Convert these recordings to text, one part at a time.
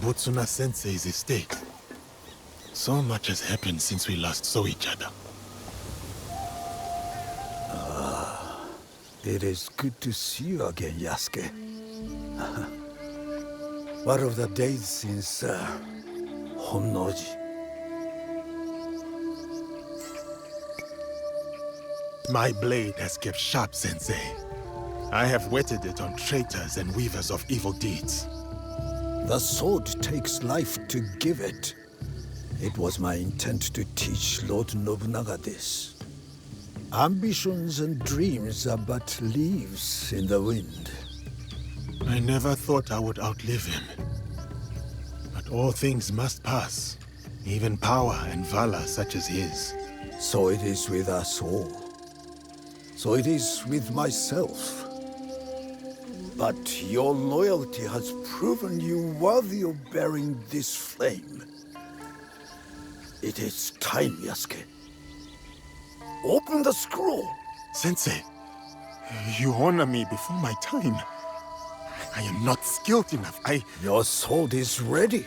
Botsuna-sensei's estate. So much has happened since we last saw each other. It is good to see you again, Yasuke. What of the days since Honnoji? My blade has kept sharp, Sensei. I have whetted it on traitors and weavers of evil deeds. The sword takes life to give it. It was my intent to teach Lord Nobunaga this. Ambitions and dreams are but leaves in the wind. I never thought I would outlive him. But all things must pass. Even power and valor such as his. So it is with us all. So it is with myself. But your loyalty has proven you worthy of bearing this flame. It is time, Yasuke. Open the scroll! Sensei, you honor me before my time. I am not skilled enough. Your sword is ready.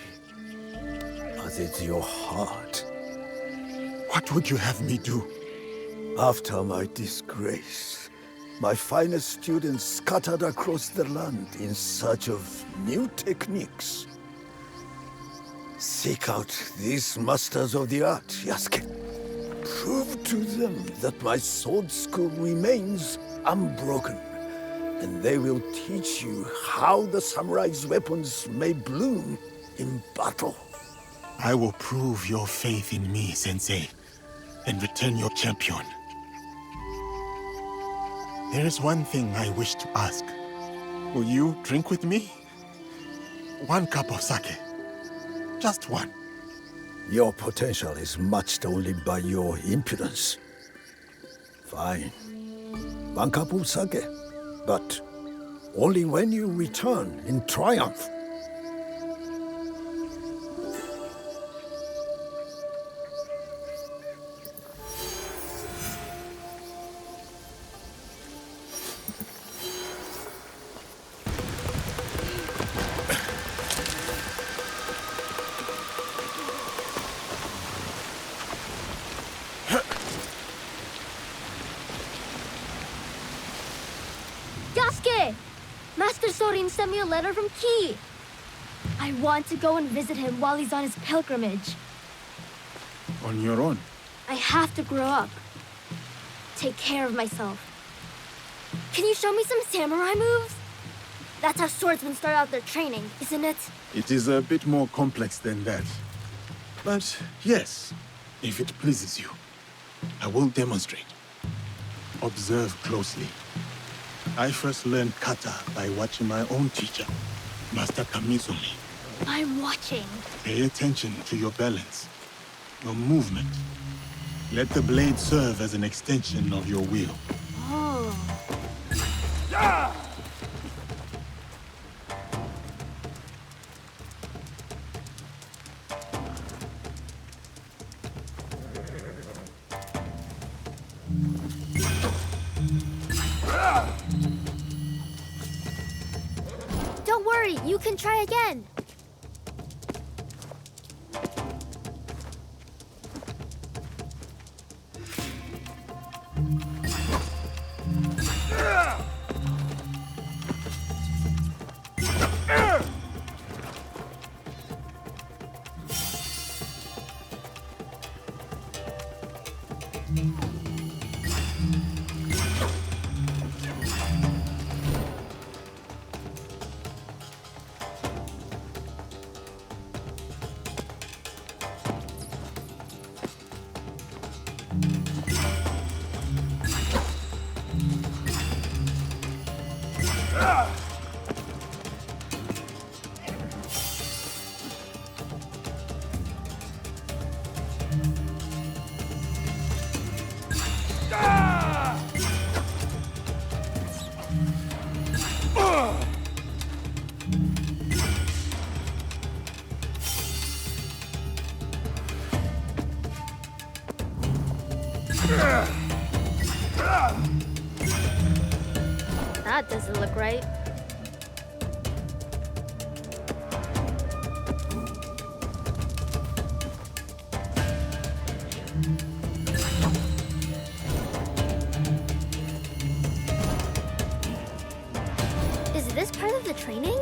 As is your heart. What would you have me do? After my disgrace, my finest students scattered across the land in search of new techniques. Seek out these masters of the art, Yasuke. Prove to them that my sword school remains unbroken, and they will teach you how the samurai's weapons may bloom in battle. I will prove your faith in me, Sensei, and return your champion. There is one thing I wish to ask. Will you drink with me? 1 cup of sake. Just one. Your potential is matched only by your impudence. Fine. 1 cup of sake. But only when you return in triumph. Yasuke! Master Sorin sent me a letter from Ki. I want to go and visit him while he's on his pilgrimage. On your own? I have to grow up. Take care of myself. Can you show me some samurai moves? That's how swordsmen start out their training, isn't it? It is a bit more complex than that. But yes, if it pleases you, I will demonstrate. Observe closely. I first learned kata by watching my own teacher, Master Kamizumi. I'm watching. Pay attention to your balance, your movement. Let the blade serve as an extension of your wheel. Oh. Don't worry, you can try again. That doesn't look right. training?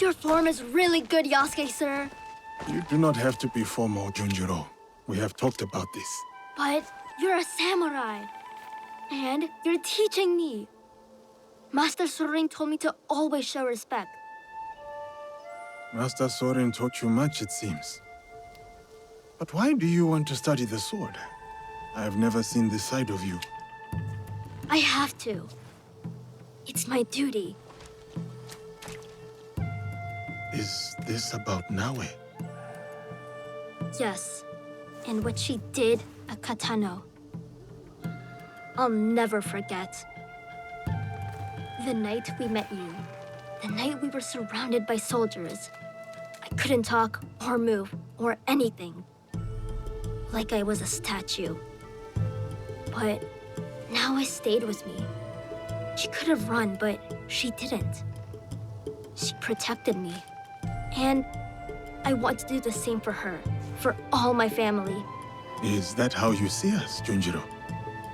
Your form is really good, Yasuke, sir. You do not have to be formal, Junjiro. We have talked about this. But you're a samurai. And you're teaching me. Master Sorin told me to always show respect. Master Soren taught you much, it seems. But why do you want to study the sword? I have never seen this side of you. I have to. It's my duty. Is this about Naoe? Yes. And what she did at Katano. I'll never forget. The night we met you. The night we were surrounded by soldiers. I couldn't talk or move or anything. Like I was a statue. But Naoe stayed with me. She could have run, but she didn't. She protected me. And I want to do the same for her, for all my family. Is that how you see us, Junjiro?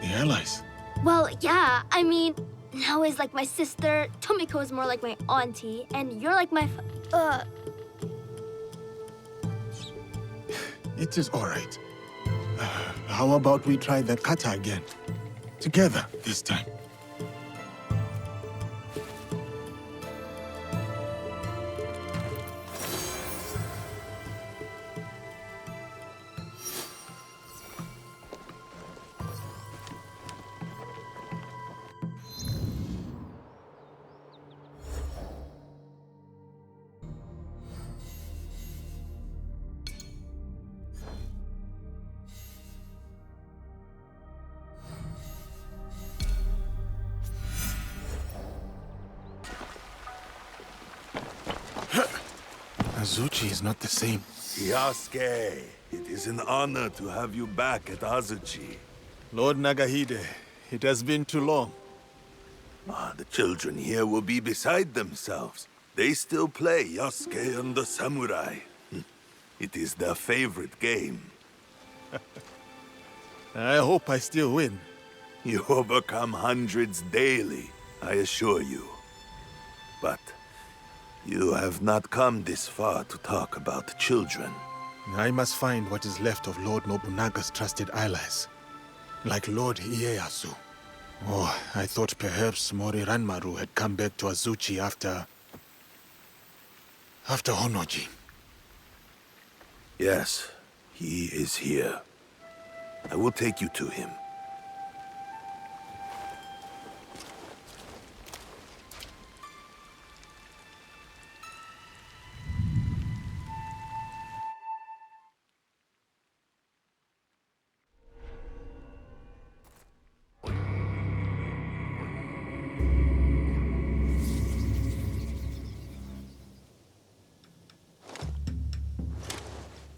The allies? Well, yeah, I mean, Naoe's like my sister, Tomiko is more like my auntie, and you're like my It is all right. How about we try the kata again? Together, this time. Azuchi is not the same. Yasuke, it is an honor to have you back at Azuchi. Lord Nagahide, it has been too long. The children here will be beside themselves. They still play Yasuke and the Samurai. It is their favorite game. I hope I still win. You overcome hundreds daily, I assure you. But you have not come this far to talk about children. I must find what is left of Lord Nobunaga's trusted allies. Like Lord Ieyasu. Oh, I thought perhaps Mori Ranmaru had come back to Azuchi after Honoji. Yes, he is here. I will take you to him.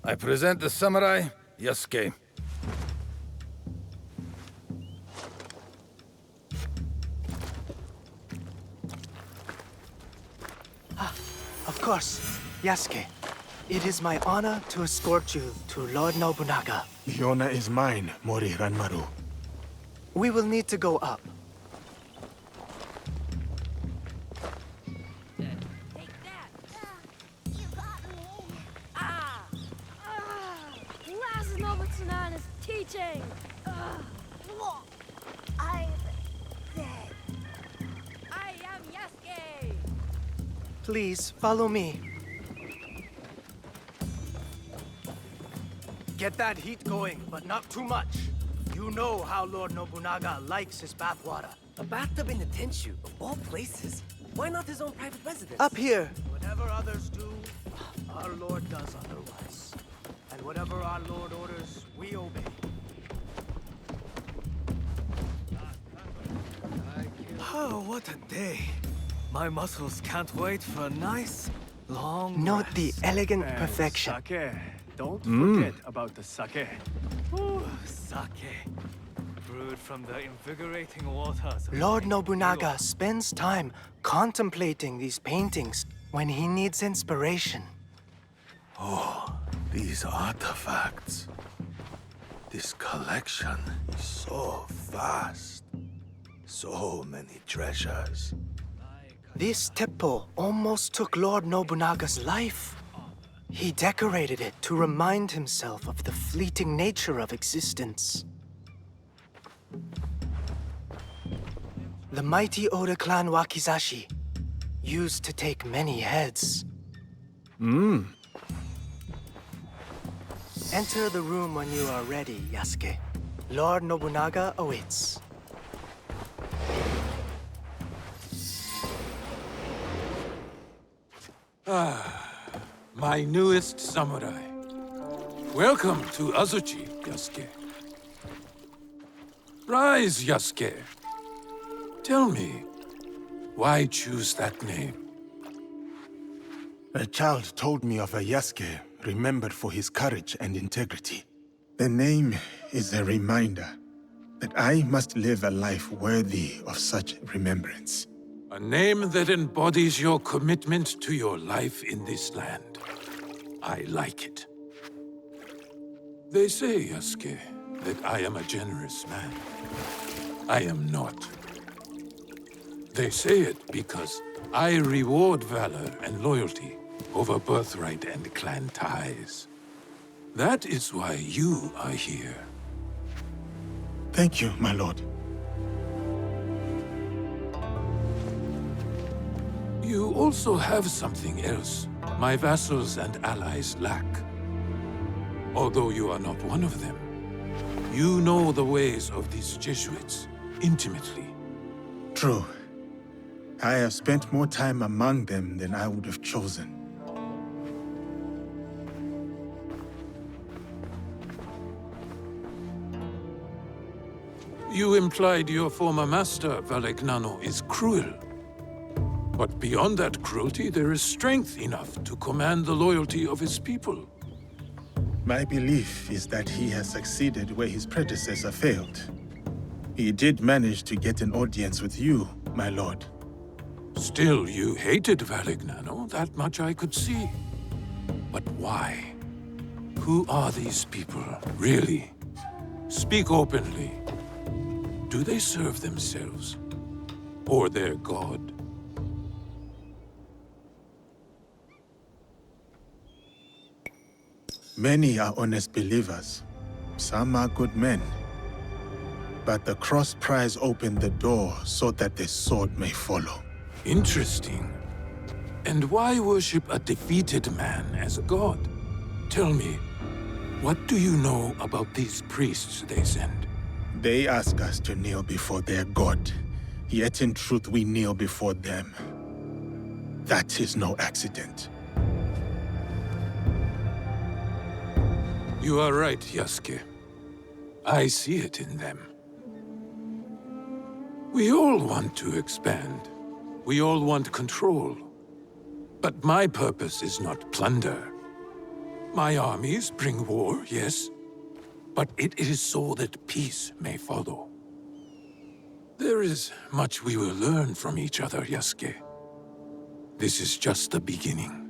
I present the samurai, Yasuke. Of course, Yasuke. It is my honor to escort you to Lord Nobunaga. The honor is mine, Mori Ranmaru. We will need to go up. teaching! Look, I'm dead. I am Yasuke! Please, follow me. Get that heat going, but not too much. You know how Lord Nobunaga likes his bathwater. A bathtub in the Tenshu, of all places. Why not his own private residence? Up here. Whatever others do, our Lord does otherwise. And whatever our Lord orders, we obey. Oh, what a day. My muscles can't wait for a nice, long Note the rest. elegant And perfection. Sake. Don't forget about the sake. Ooh, sake. Brewed from the invigorating waters of Lord Lake Nobunaga Biwa. spends time contemplating these paintings when he needs inspiration. Oh, these artifacts. This collection is so vast. So many treasures. This teppo almost took Lord Nobunaga's life. He decorated it to remind himself of the fleeting nature of existence. The mighty Oda clan Wakizashi, used to take many heads. Enter the room when you are ready, Yasuke. Lord Nobunaga awaits. My newest samurai. Welcome to Azuchi, Yasuke. Rise, Yasuke. Tell me, why choose that name? A child told me of a Yasuke remembered for his courage and integrity. The name is a reminder that I must live a life worthy of such remembrance. A name that embodies your commitment to your life in this land. I like it. They say, Yasuke, that I am a generous man. I am not. They say it because I reward valor and loyalty over birthright and clan ties. That is why you are here. Thank you, my lord. You also have something else my vassals and allies lack. Although you are not one of them, you know the ways of these Jesuits intimately. True. I have spent more time among them than I would have chosen. You implied your former master, Valegnano, is cruel. But beyond that cruelty, there is strength enough to command the loyalty of his people. My belief is that he has succeeded where his predecessor failed. He did manage to get an audience with you, my lord. Still, you hated Valegnano, that much I could see. But why? Who are these people, really? Speak openly. Do they serve themselves? Or their god? Many are honest believers. Some are good men. But the cross prize opened the door so that the sword may follow. Interesting. And why worship a defeated man as a god? Tell me, what do you know about these priests they send? They ask us to kneel before their god, yet in truth we kneel before them. That is no accident. You are right, Yasuke. I see it in them. We all want to expand. We all want control. But my purpose is not plunder. My armies bring war, yes, but it is so that peace may follow. There is much we will learn from each other, Yasuke. This is just the beginning.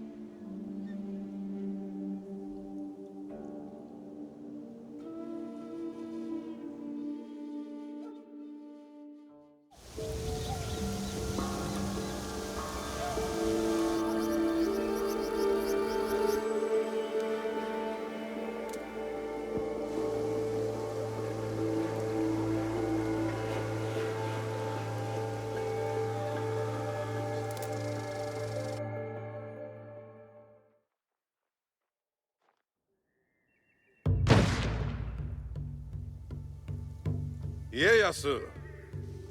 Ieyasu,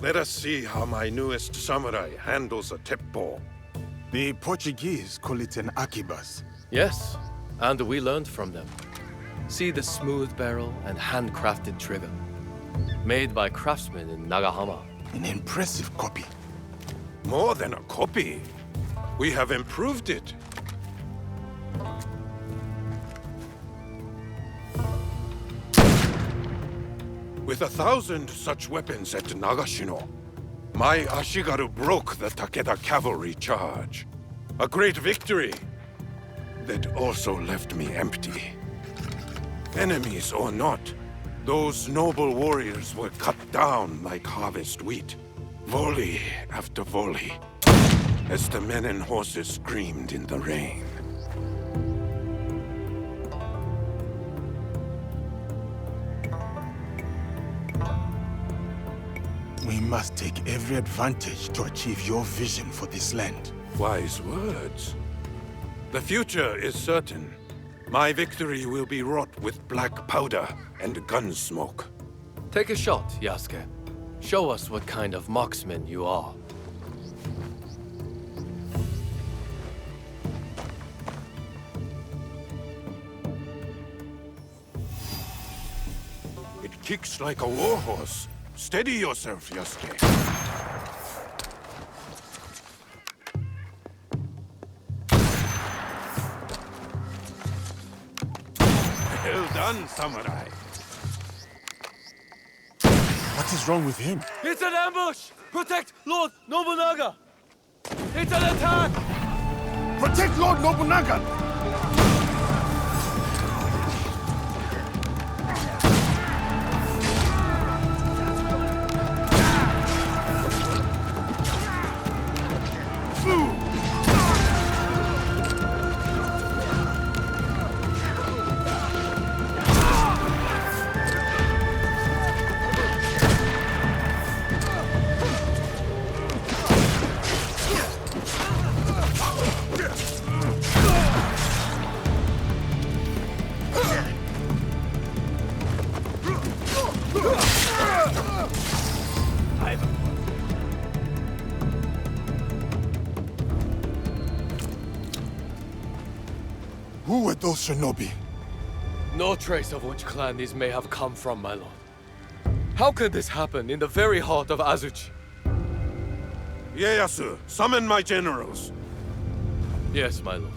let us see how my newest samurai handles a teppo. The Portuguese call it an akibas. Yes, and we learned from them. See the smooth barrel and handcrafted trigger. Made by craftsmen in Nagahama. An impressive copy. More than a copy. We have improved it. With 1,000 such weapons at Nagashino, my Ashigaru broke the Takeda cavalry charge. A great victory that also left me empty. Enemies or not, those noble warriors were cut down like harvest wheat, volley after volley, as the men and horses screamed in the rain. We must take every advantage to achieve your vision for this land. Wise words. The future is certain. My victory will be wrought with black powder and gun smoke. Take a shot, Yasuke. Show us what kind of marksman you are. It kicks like a warhorse. Steady yourself, Yasuke. Well done, samurai. What is wrong with him? It's an ambush! Protect Lord Nobunaga! It's an attack! Protect Lord Nobunaga! Who were those shinobi? No trace of which clan these may have come from, my lord. How could this happen in the very heart of Azuchi? Ieyasu, summon my generals. Yes, my lord.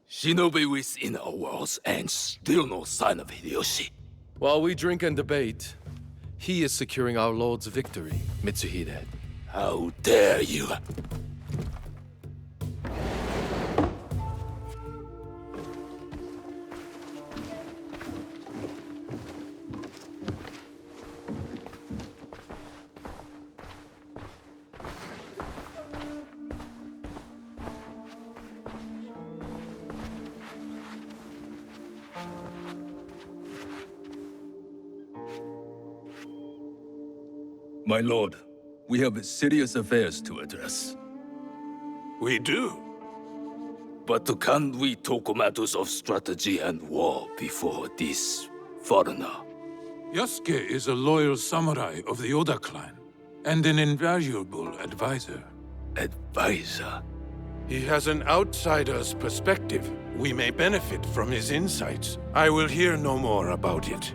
Shinobi within our walls and still no sign of Hideyoshi. While we drink and debate, he is securing our lord's victory, Mitsuhide. How dare you! My lord, we have serious affairs to address. We do. But can we talk matters of strategy and war before this foreigner? Yasuke is a loyal samurai of the Oda clan, and an invaluable advisor. Advisor? He has an outsider's perspective. We may benefit from his insights. I will hear no more about it.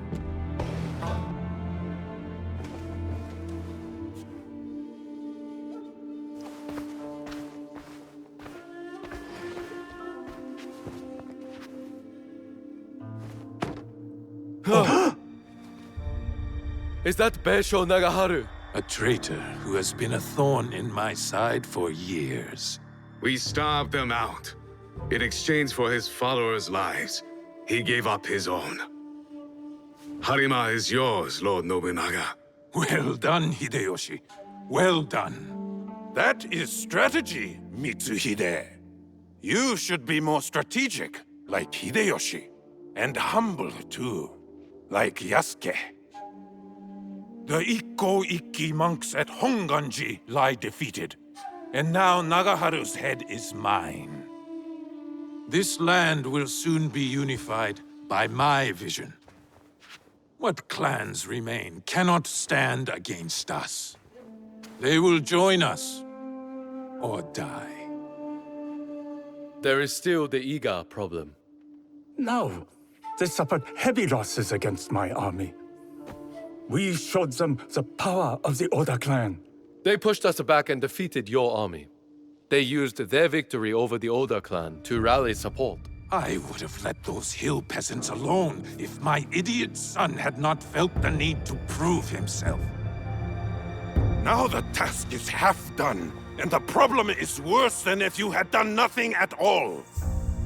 Is that Beisho Nagaharu? A traitor who has been a thorn in my side for years. We starved him out. In exchange for his followers' lives, he gave up his own. Harima is yours, Lord Nobunaga. Well done, Hideyoshi. Well done. That is strategy, Mitsuhide. You should be more strategic, like Hideyoshi. And humble, too, like Yasuke. The Ikko-Ikki monks at Honganji lie defeated. And now Nagaharu's head is mine. This land will soon be unified by my vision. What clans remain cannot stand against us. They will join us, or die. There is still the Iga problem. No, they suffered heavy losses against my army. We showed them the power of the Oda clan. They pushed us back and defeated your army. They used their victory over the Oda clan to rally support. I would have let those hill peasants alone if my idiot son had not felt the need to prove himself. Now the task is half done, and the problem is worse than if you had done nothing at all.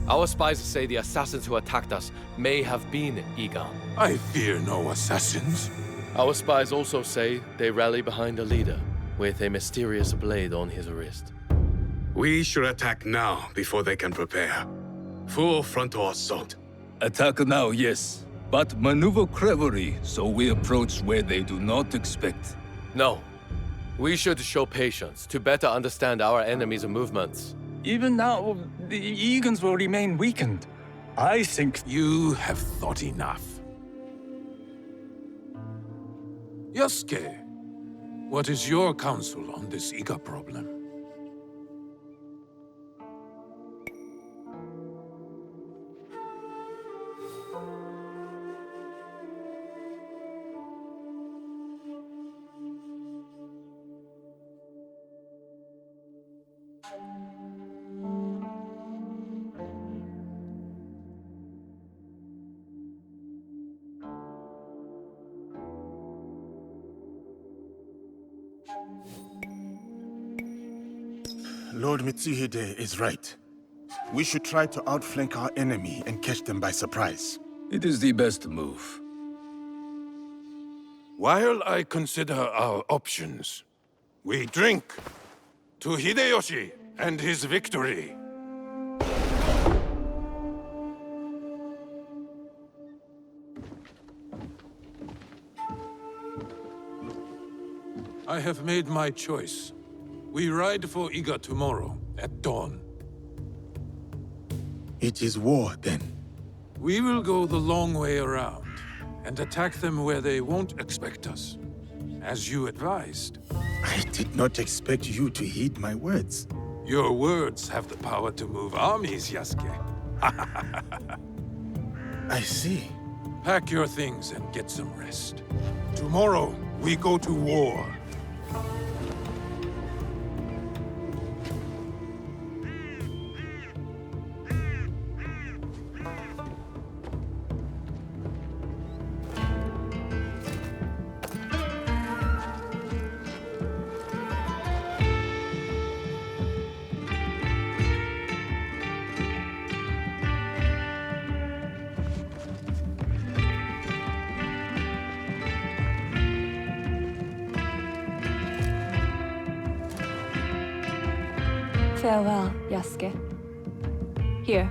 Our spies say the assassins who attacked us may have been Iga. I fear no assassins. Our spies also say they rally behind a leader with a mysterious blade on his wrist. We should attack now before they can prepare. Full frontal assault. Attack now, yes, but maneuver cleverly so we approach where they do not expect. No. We should show patience to better understand our enemy's movements. Even now, the Egans will remain weakened. I think you have thought enough. Yasuke, what is your counsel on this Iga problem? Lord Mitsuhide is right. We should try to outflank our enemy and catch them by surprise. It is the best move. While I consider our options, we drink to Hideyoshi and his victory. I have made my choice. We ride for Iga tomorrow, at dawn. It is war, then. We will go the long way around, and attack them where they won't expect us. As you advised. I did not expect you to heed my words. Your words have the power to move armies, Yasuke. I see. Pack your things and get some rest. Tomorrow, we go to war. Farewell, Yasuke. Here.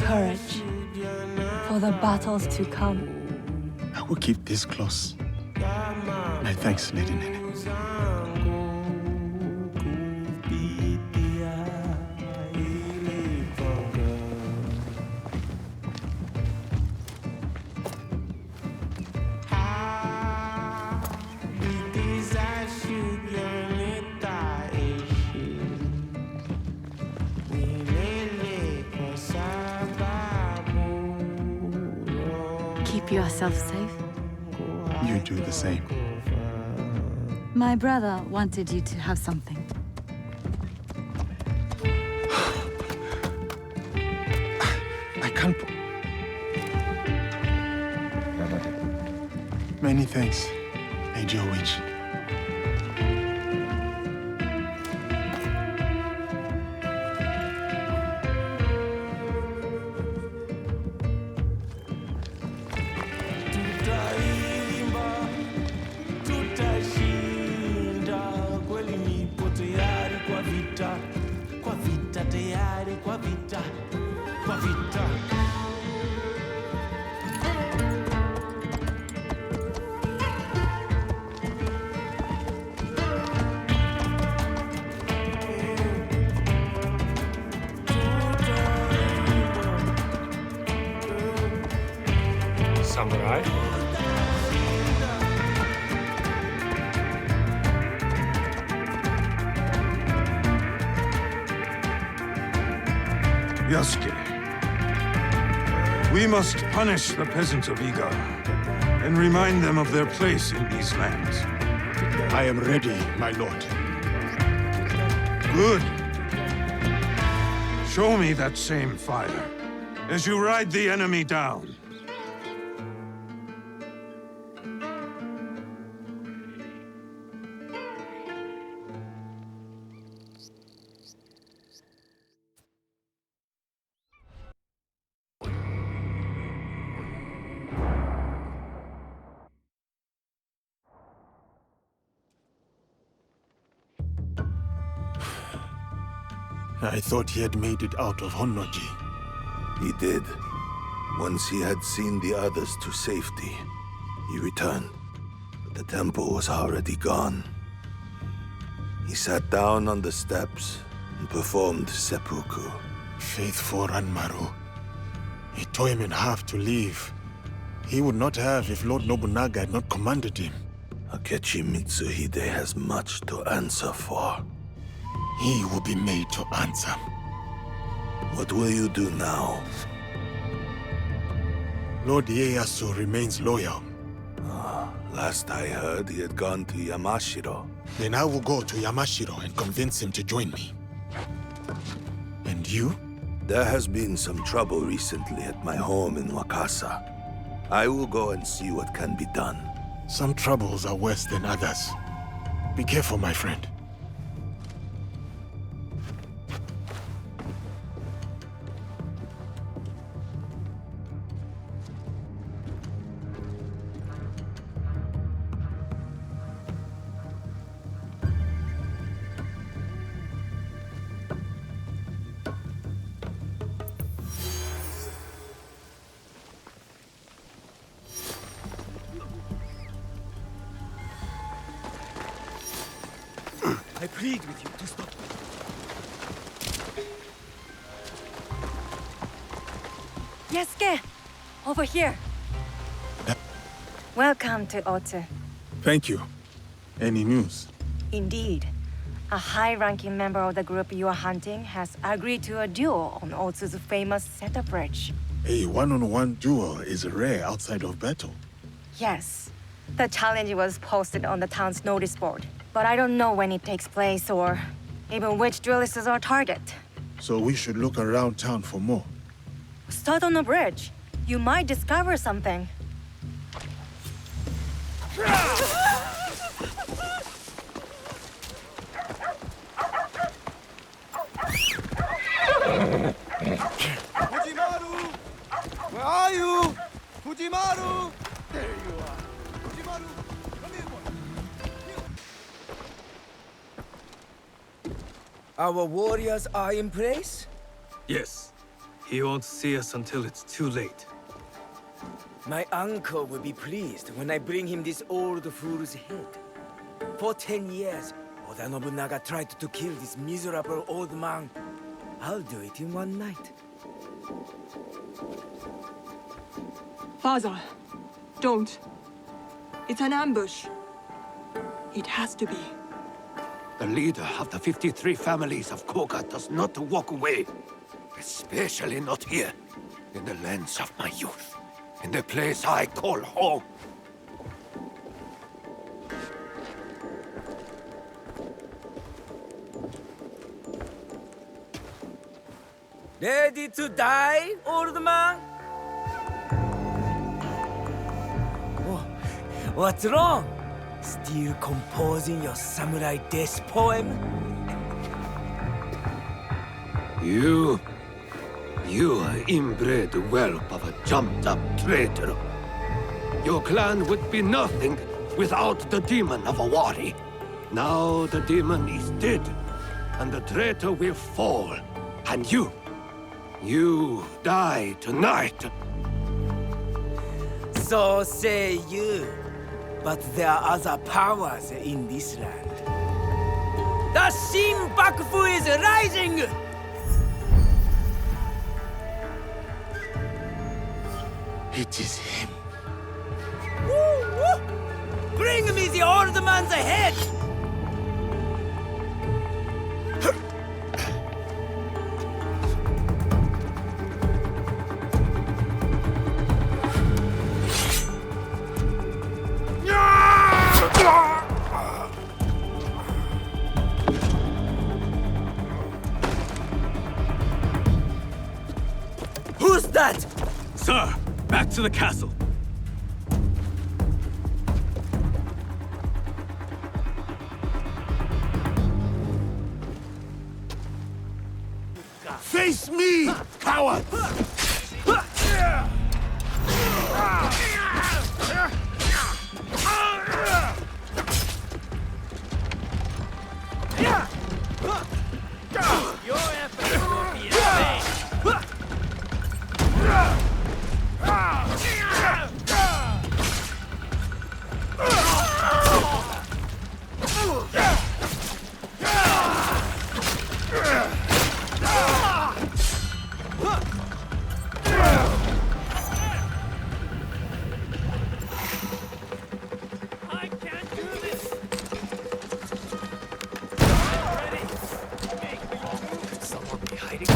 Courage. For the battles to come. I will keep this close. My thanks, Lady Nene. Keep yourself safe. You do the same. My brother wanted you to have something. I can't... Many thanks, Major Witch. Yasuke, we must punish the peasants of Iga and remind them of their place in these lands. I am ready, my lord. Good. Show me that same fire as you ride the enemy down. I thought he had made it out of Honnoji. He did. Once he had seen the others to safety, he returned. But the temple was already gone. He sat down on the steps and performed seppuku. Faithful Ranmaru. He tore him in half to leave. He would not have if Lord Nobunaga had not commanded him. Akechi Mitsuhide has much to answer for. He will be made to answer. What will you do now? Lord Ieyasu remains loyal. Last I heard, he had gone to Yamashiro. Then I will go to Yamashiro and convince him to join me. And you? There has been some trouble recently at my home in Wakasa. I will go and see what can be done. Some troubles are worse than others. Be careful, my friend. I plead with you to stop. Yasuke! Over here! Welcome to Otsu. Thank you. Any news? Indeed. A high-ranking member of the group you are hunting has agreed to a duel on Otsu's famous setup bridge. A one-on-one duel is rare outside of battle. Yes. The challenge was posted on the town's notice board. But I don't know when it takes place or even which duelist is our target. So we should look around town for more. Start on the bridge. You might discover something. Fujimaru! Where are you? Fujimaru! There you are. Fujimaru, come here, boy. Our warriors are in place? Yes. He won't see us until it's too late. My uncle will be pleased when I bring him this old fool's head. For 10 years, Oda Nobunaga tried to kill this miserable old man. I'll do it in one night. Father, don't. It's an ambush. It has to be. The leader of the 53 families of Koga does not walk away. Especially not here, in the lands of my youth. In the place I call home. Ready to die, old man? Oh, what's wrong? Still composing your samurai death poem? You are inbred whelp of a jumped-up traitor. Your clan would be nothing without the demon of a wari. Now the demon is dead, and the traitor will fall. And you die tonight. So say you. But there are other powers in this land. The Shin Bakufu is rising! It is him. Woo, woo. Bring me the old man's head! to the castle. Face me, coward! Your efforts will be in vain. I can't do this. Ready? Could someone be hiding?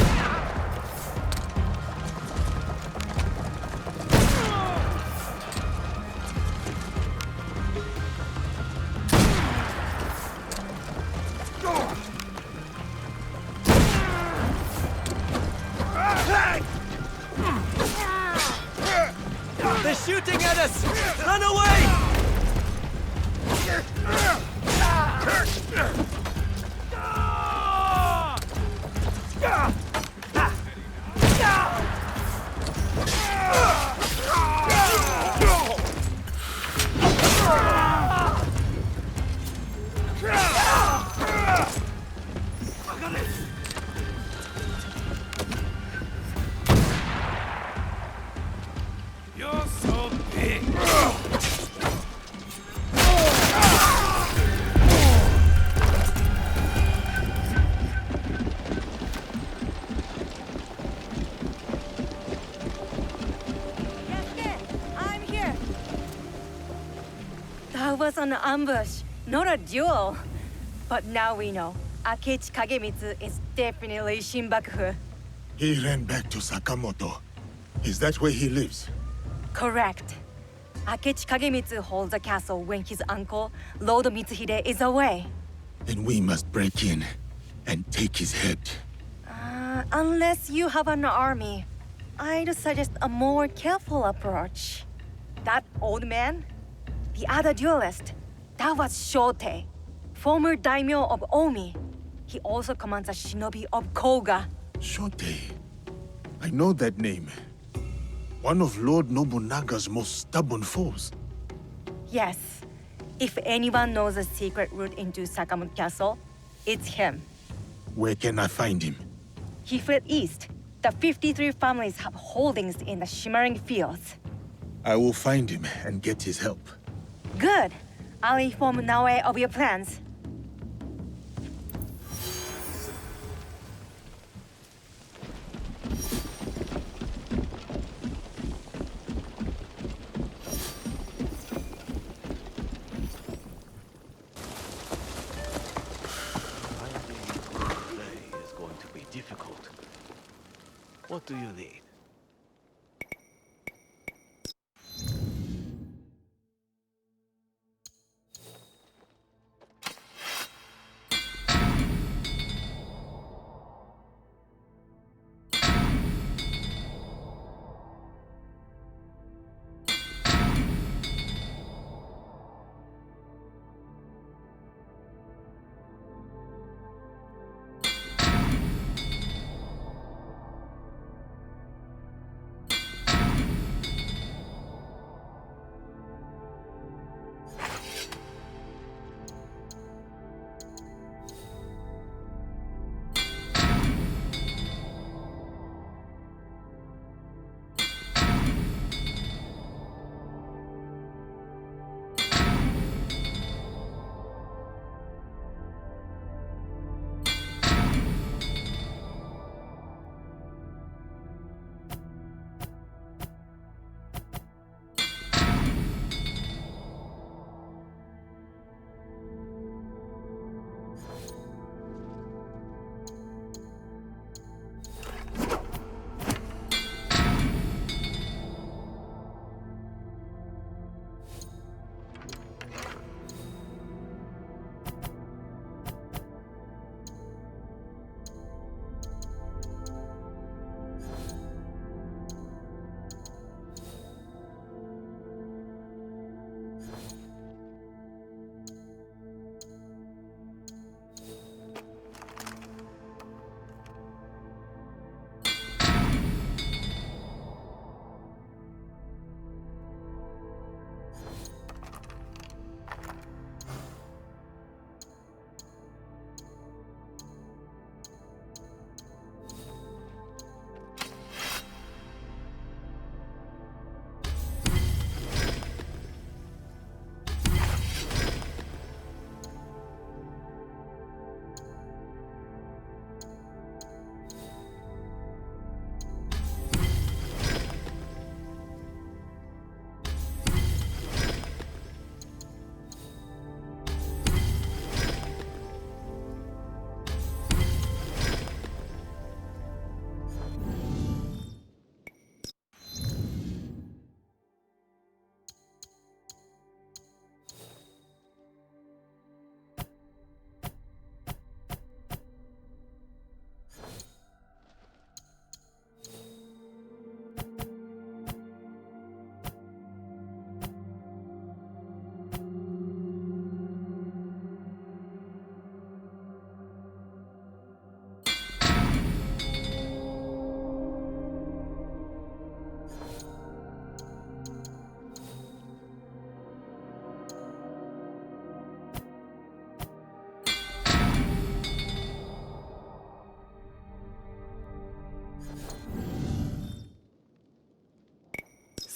They're shooting at us! Run away! You're so big. I'm here. That was an ambush, not a duel. But now we know. Akechi Kagemitsu is definitely Shinbakufu. He ran back to Sakamoto. Is that where he lives? Correct. Akechi Kagemitsu holds a castle when his uncle, Lord Mitsuhide, is away. Then we must break in and take his head. Unless you have an army, I'd suggest a more careful approach. That old man? The other duelist? That was Shote, former daimyo of Omi. He also commands a shinobi of Koga. Shote. I know that name. One of Lord Nobunaga's most stubborn foes. Yes. If anyone knows a secret route into Sakamoto Castle, it's him. Where can I find him? He fled east. The 53 families have holdings in the Shimmering Fields. I will find him and get his help. Good. I'll inform Naoe of your plans. Is going to be difficult. What do you need?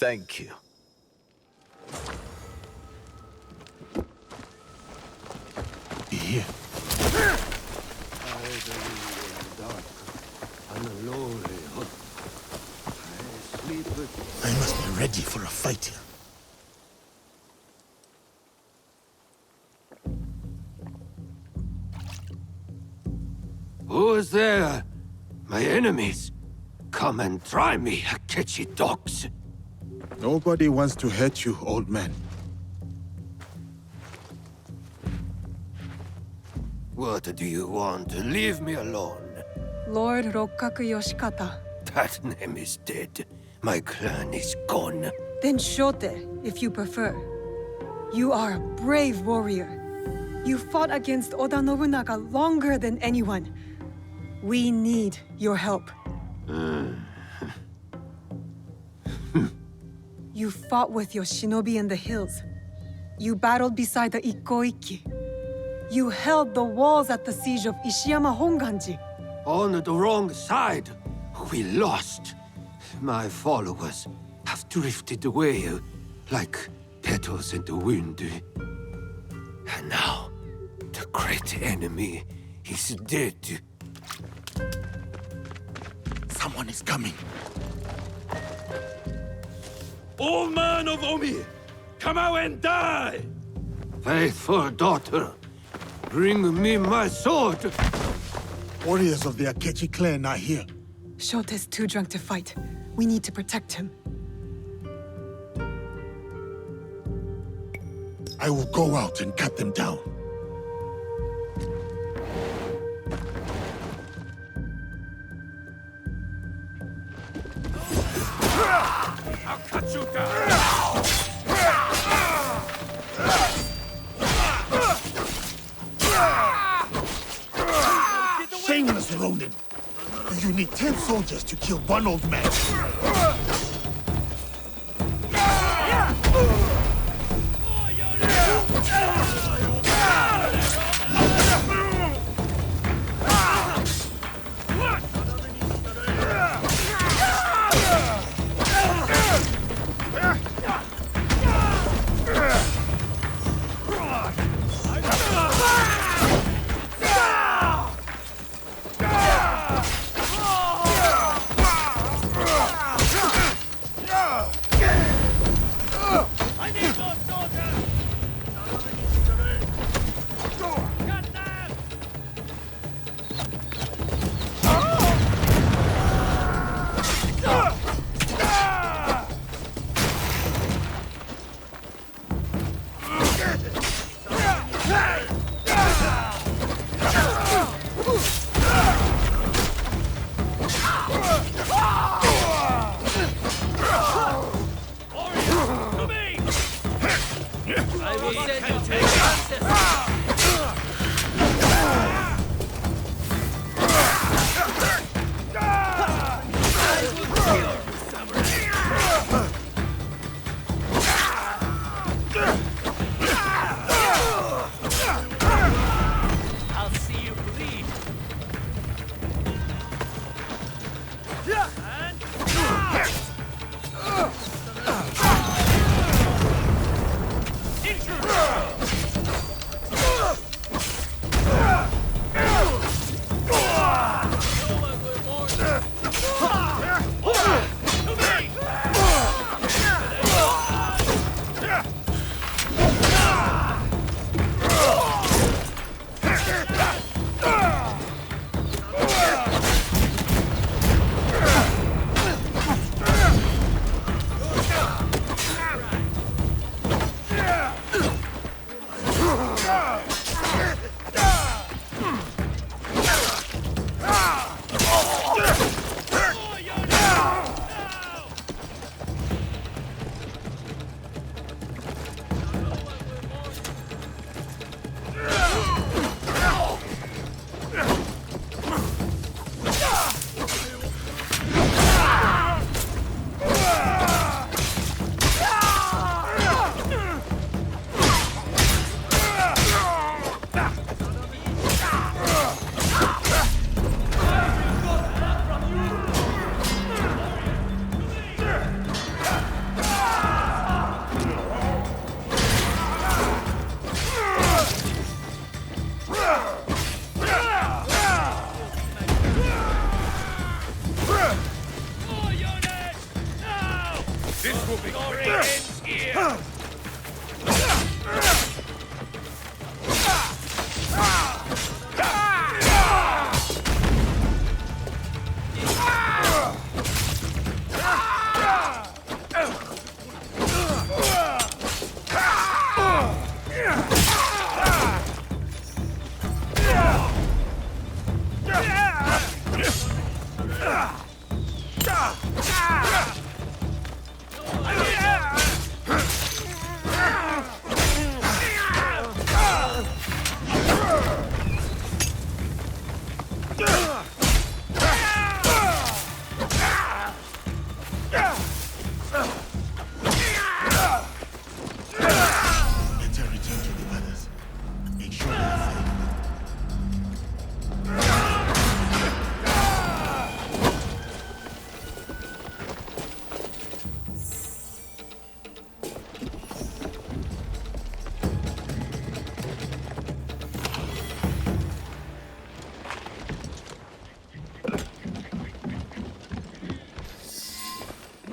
Thank you. Here. I must be ready for a fight here. Who is there? My enemies. Come and try me, Akechi dogs. Nobody wants to hurt you, old man. What do you want? Leave me alone. Lord Rokkaku Yoshikata. That name is dead. My clan is gone. Then Shote, if you prefer. You are a brave warrior. You fought against Oda Nobunaga longer than anyone. We need your help. You fought with your shinobi in the hills. You battled beside the Ikoiki. You held the walls at the siege of Ishiyama Honganji. On the wrong side. We lost. My followers have drifted away like petals in the wind. And now, the great enemy is dead. Someone is coming. Old man of Omi, come out and die! Faithful daughter, bring me my sword. Warriors of the Akechi clan are here. Shote's too drunk to fight. We need to protect him. I will go out and cut them down. I'll cut you down! Shameless Ronin! You need 10 soldiers to kill one old man.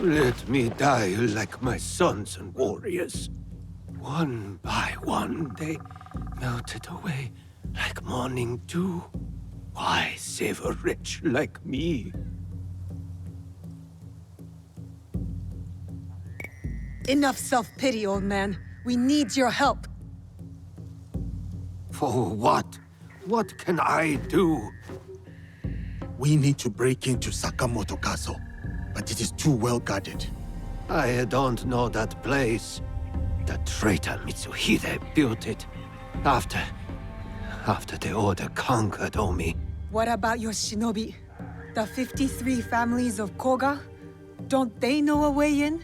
Let me die like my sons and warriors. One by one, they melted away like morning dew. Why save a wretch like me? Enough self-pity, old man. We need your help. For what? What can I do? We need to break into Sakamoto Castle, but it is too well guarded. I don't know that place. The traitor Mitsuhide built it after the Order conquered Omi. What about your shinobi? The 53 families of Koga? Don't they know a way in?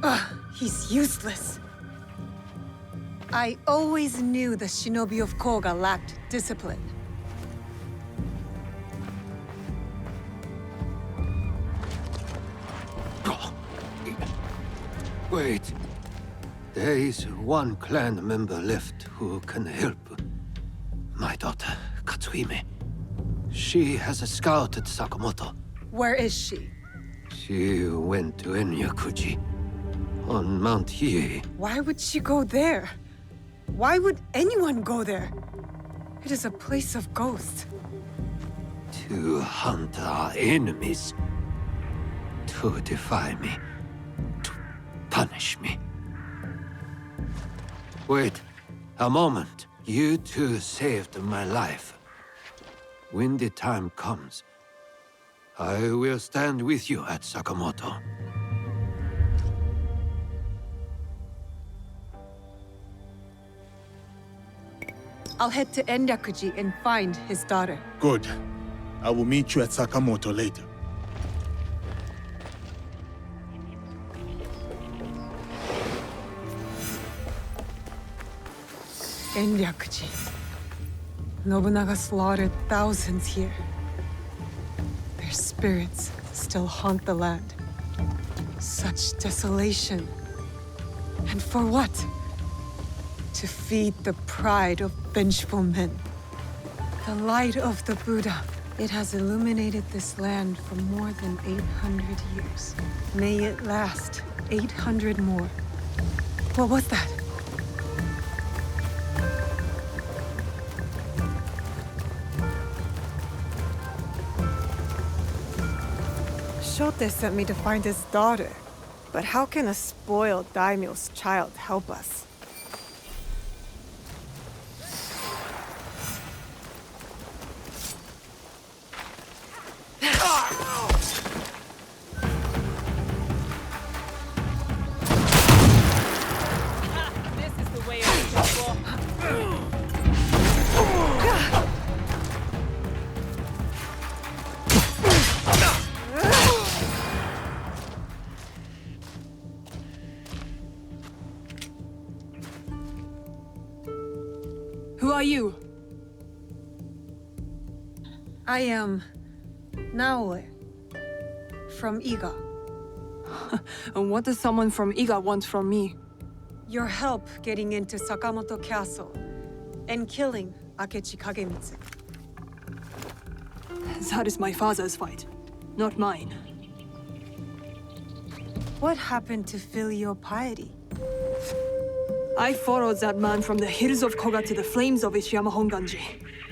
Ugh, he's useless. I always knew the shinobi of Koga lacked discipline. Wait. There is one clan member left who can help. My daughter, Katsuhime. She has scouted Sakamoto. Where is she? She went to Enyakuji on Mount Hiei. Why would she go there? Why would anyone go there? It is a place of ghosts. To hunt our enemies. To defy me. To punish me. Wait, a moment. You two saved my life. When the time comes, I will stand with you at Sakamoto. I'll head to Enyakuji and find his daughter. Good. I will meet you at Sakamoto later. Enyakuji. Nobunaga slaughtered thousands here. Their spirits still haunt the land. Such desolation. And for what? To feed the pride of vengeful men. The light of the Buddha. It has illuminated this land for more than 800 years. May it last 800 more. What was that? Shote sent me to find his daughter. But how can a spoiled daimyo's child help us? Who are you? I am Naoe from Iga. And what does someone from Iga want from me? Your help getting into Sakamoto Castle and killing Akechi Kagemitsu. That is my father's fight, not mine. What happened to filial piety? I followed that man from the hills of Koga to the flames of Ishiyama Honganji.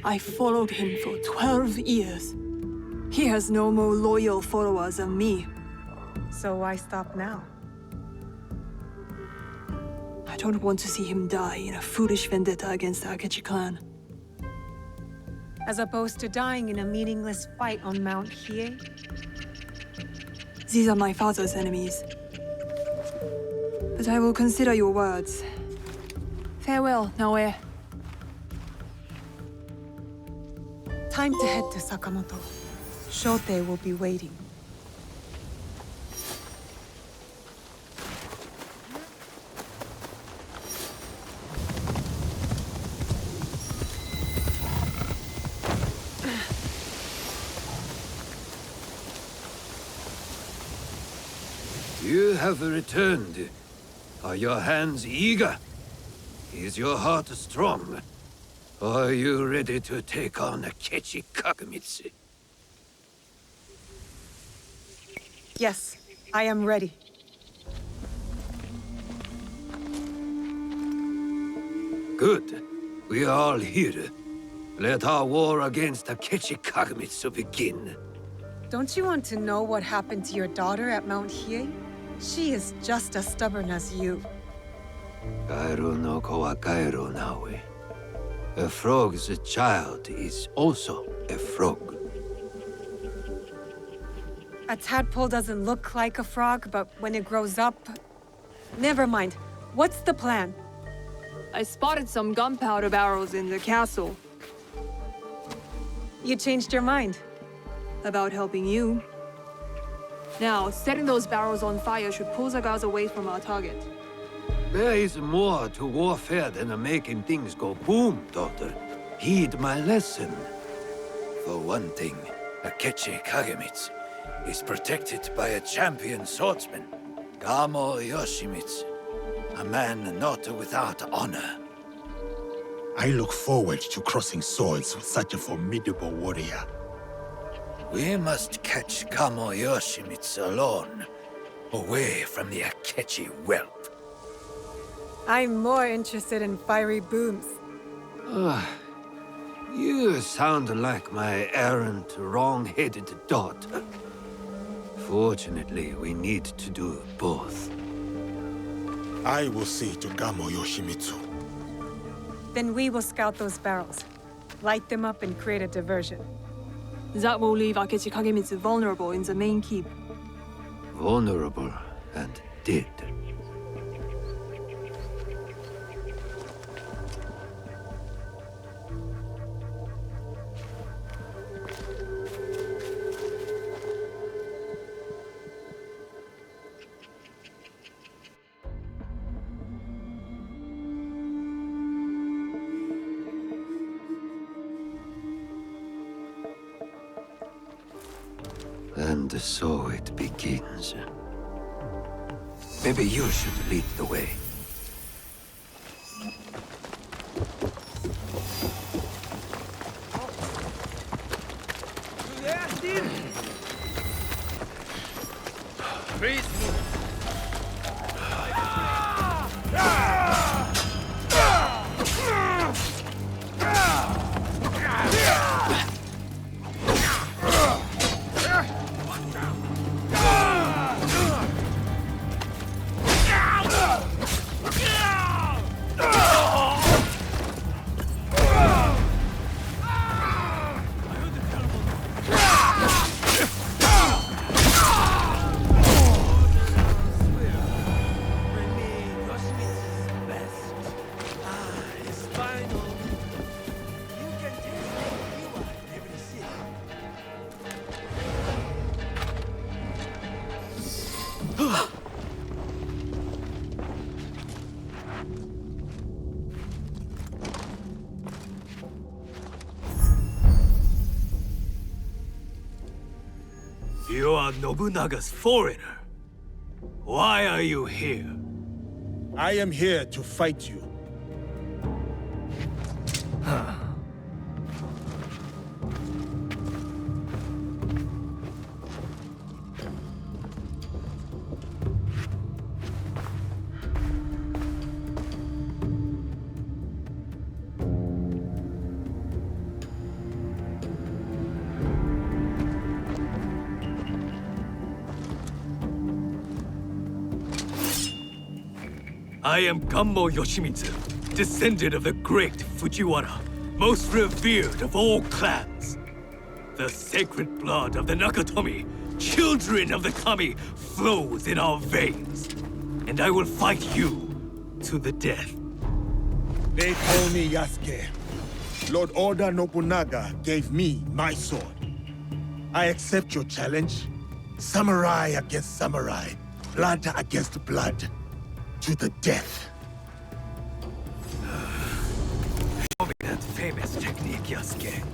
I followed him for 12 years. He has no more loyal followers than me. So why stop now? I don't want to see him die in a foolish vendetta against the Akechi clan. As opposed to dying in a meaningless fight on Mount Hiei? These are my father's enemies. But I will consider your words. Farewell, Naoe. Time to head to Sakamoto. Shote will be waiting. You have returned. Are your hands eager? Is your heart strong? Are you ready to take on Akechi Kagemitsu? Yes, I am ready. Good. We are all here. Let our war against Akechi Kagamitsu begin. Don't you want to know what happened to your daughter at Mount Hiei? She is just as stubborn as you. Kairo no ko wa kairo nawe. A frog's child is also a frog. A tadpole doesn't look like a frog, but when it grows up... Never mind. What's the plan? I spotted some gunpowder barrels in the castle. You changed your mind? About helping you. Now, setting those barrels on fire should pull the guards away from our target. There is more to warfare than making things go boom, daughter. Heed my lesson. For one thing, Akechi Kagamitsu is protected by a champion swordsman, Kamo Yoshimitsu, a man not without honor. I look forward to crossing swords with such a formidable warrior. We must catch Kamo Yoshimitsu alone, away from the Akechi whelp. I'm more interested in fiery booms. You sound like my errant, wrong-headed daughter. Fortunately, we need to do both. I will see to Kamo Yoshimitsu. Then we will scout those barrels, light them up and create a diversion. That will leave Akechi Kagemitsu vulnerable in the main keep. Vulnerable and dead. And so it begins. Maybe you should lead the way. You are Nobunaga's foreigner. Why are you here? I am here to fight you. I am Kamo Yoshimitsu, descendant of the great Fujiwara, most revered of all clans. The sacred blood of the Nakatomi, children of the Kami, flows in our veins. And I will fight you to the death. They call me Yasuke. Lord Oda Nobunaga gave me my sword. I accept your challenge. Samurai against samurai, blood against blood. To the death. Show me that famous technique, Yasuke.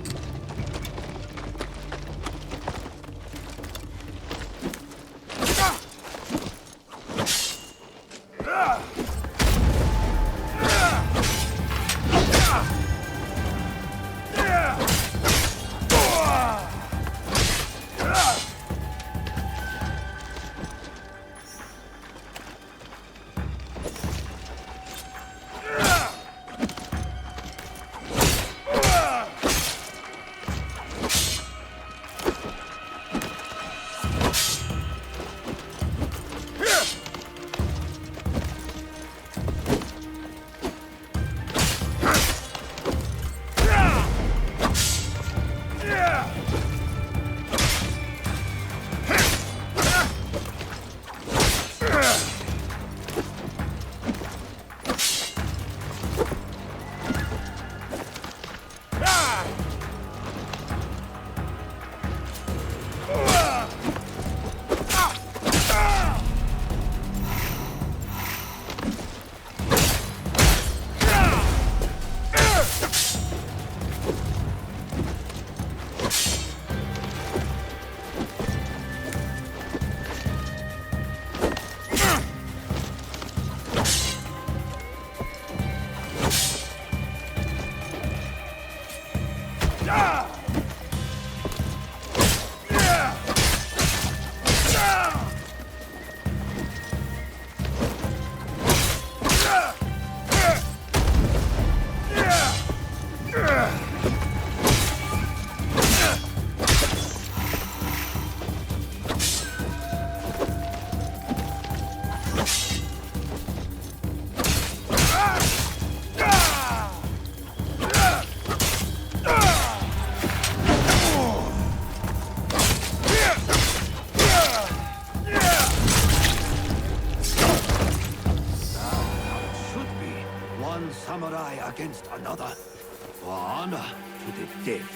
One samurai against another, for honor to the death.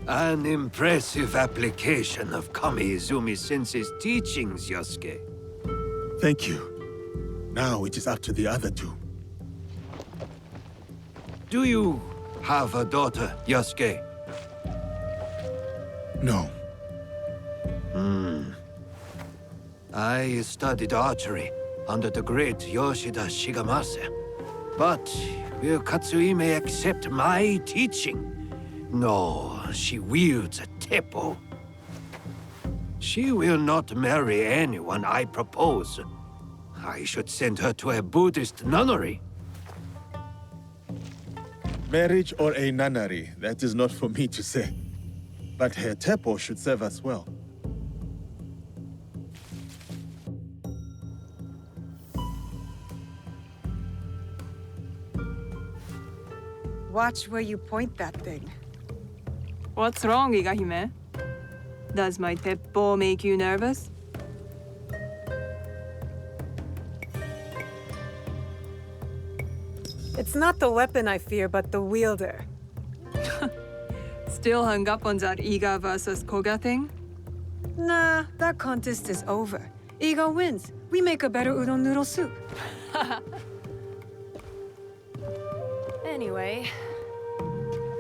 An impressive application of Kami-Izumi-sensei's teachings, Yasuke. Thank you. Now it is up to the other two. Do you have a daughter, Yasuke? No. I studied archery under the great Yoshida Shigemasa. But will Katsuhime accept my teaching? No, she wields a teppo. She will not marry anyone I propose. I should send her to a Buddhist nunnery. Marriage or a nunnery, that is not for me to say. But her teppo should serve us well. Watch where you point that thing. What's wrong, Igahime? Does my teppo make you nervous? It's not the weapon I fear, but the wielder. Still hung up on that Iga versus Koga thing? Nah, that contest is over. Iga wins. We make a better udon noodle soup. Anyway,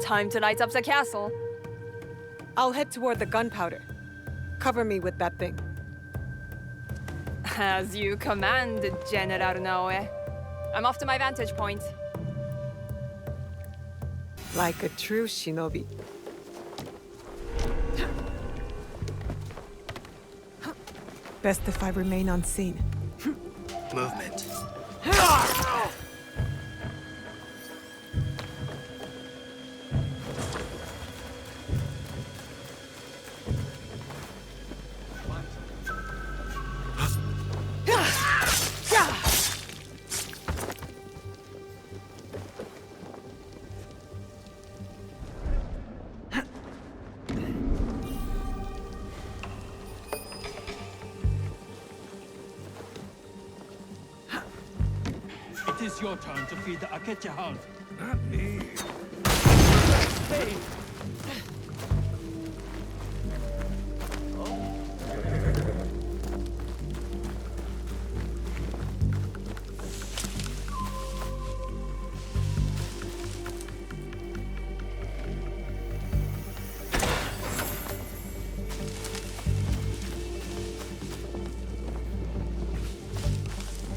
time to light up the castle. I'll head toward the gunpowder. Cover me with that thing. As you command, General Naoe. I'm off to my vantage point. Like a true shinobi. Best if I remain unseen. Movement. It is your turn to feed the Akechi hound. Not me. Hey!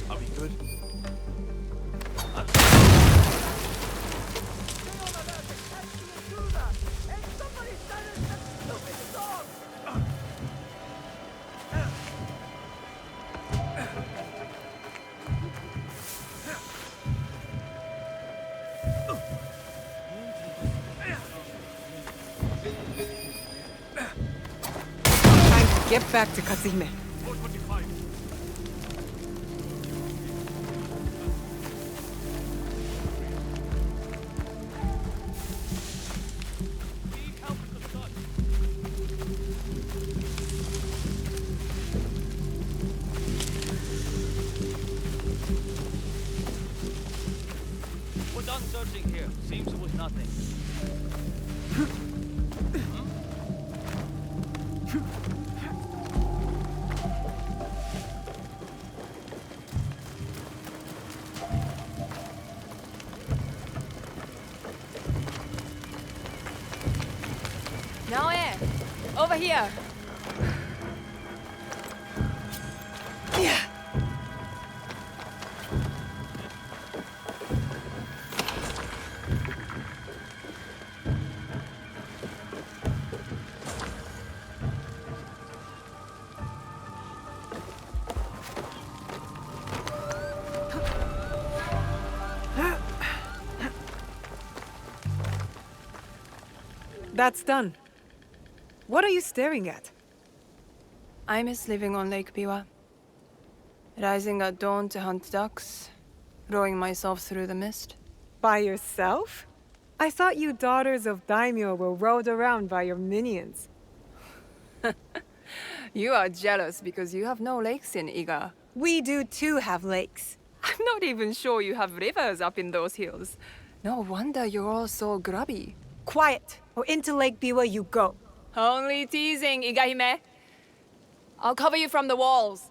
Are we good? Get back to Katsuhime. We're done searching here. Seems it was nothing. Naoe, over here. Yeah. That's done. What are you staring at? I miss living on Lake Biwa. Rising at dawn to hunt ducks, rowing myself through the mist. By yourself? I thought you daughters of daimyo were rowed around by your minions. You are jealous because you have no lakes in Iga. We do too have lakes. I'm not even sure you have rivers up in those hills. No wonder you're all so grubby. Quiet, or into Lake Biwa you go. Only teasing, Igahime. I'll cover you from the walls.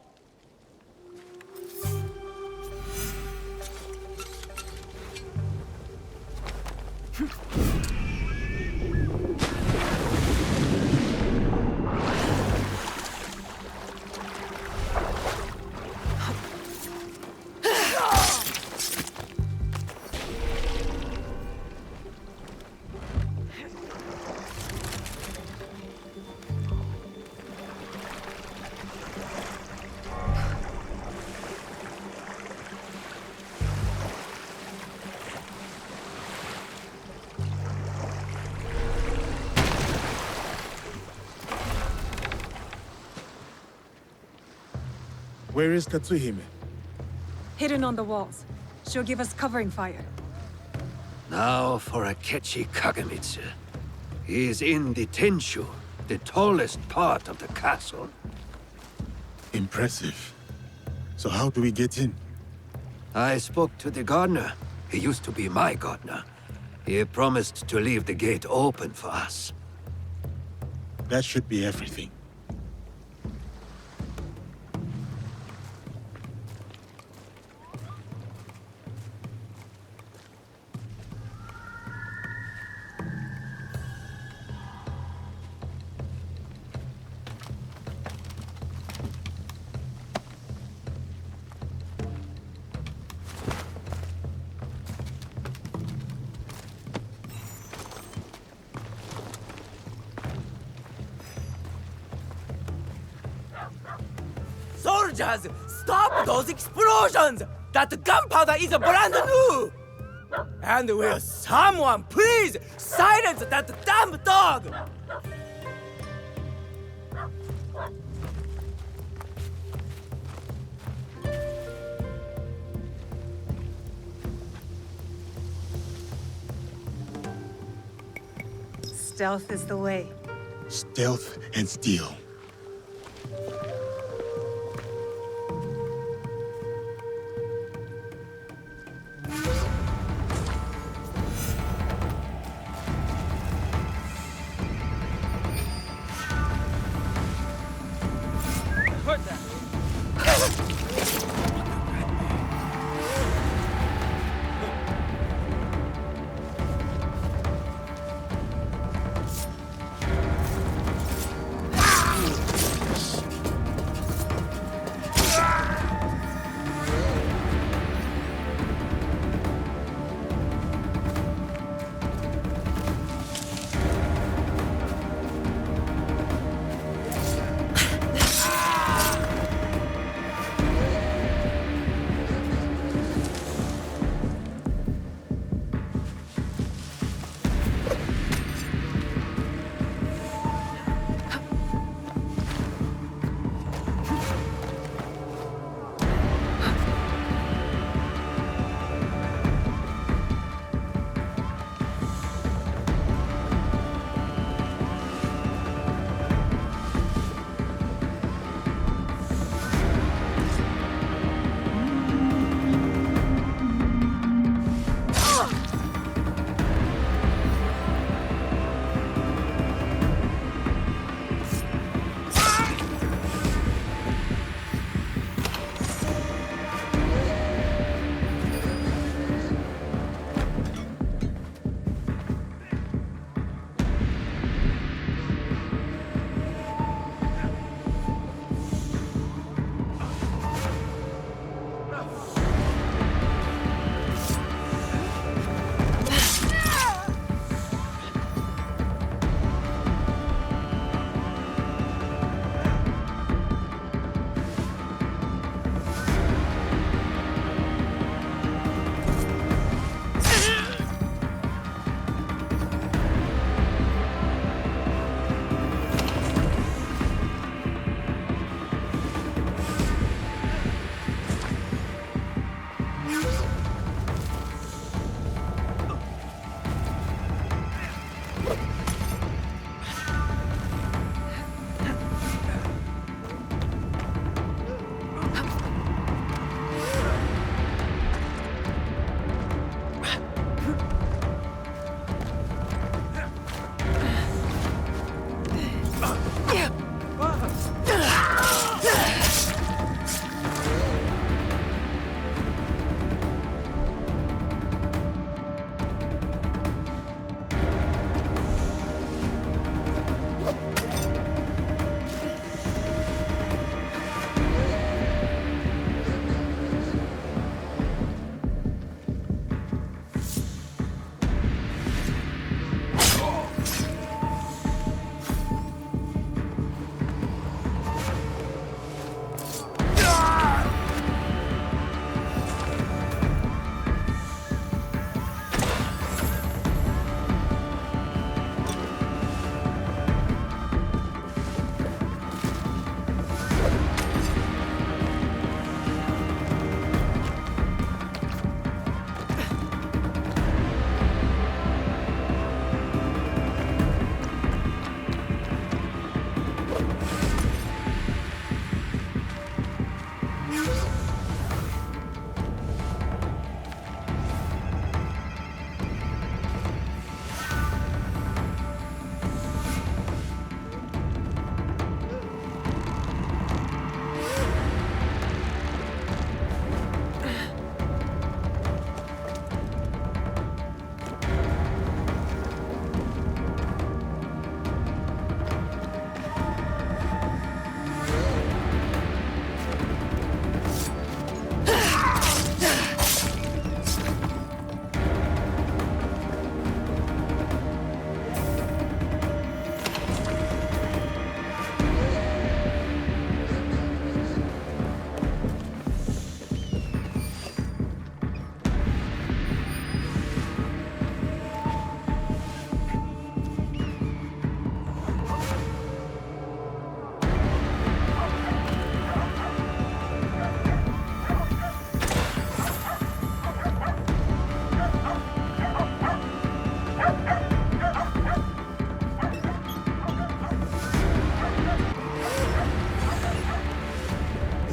Where is Katsuhime? Hidden on the walls. She'll give us covering fire. Now for Akechi Kagamitsu. He is in the Tenshu, the tallest part of the castle. Impressive. So how do we get in? I spoke to the gardener. He used to be my gardener. He promised to leave the gate open for us. That should be everything. Soldiers, stop those explosions! That gunpowder is brand new! And will someone please silence that damn dog? Stealth is the way. Stealth and steel.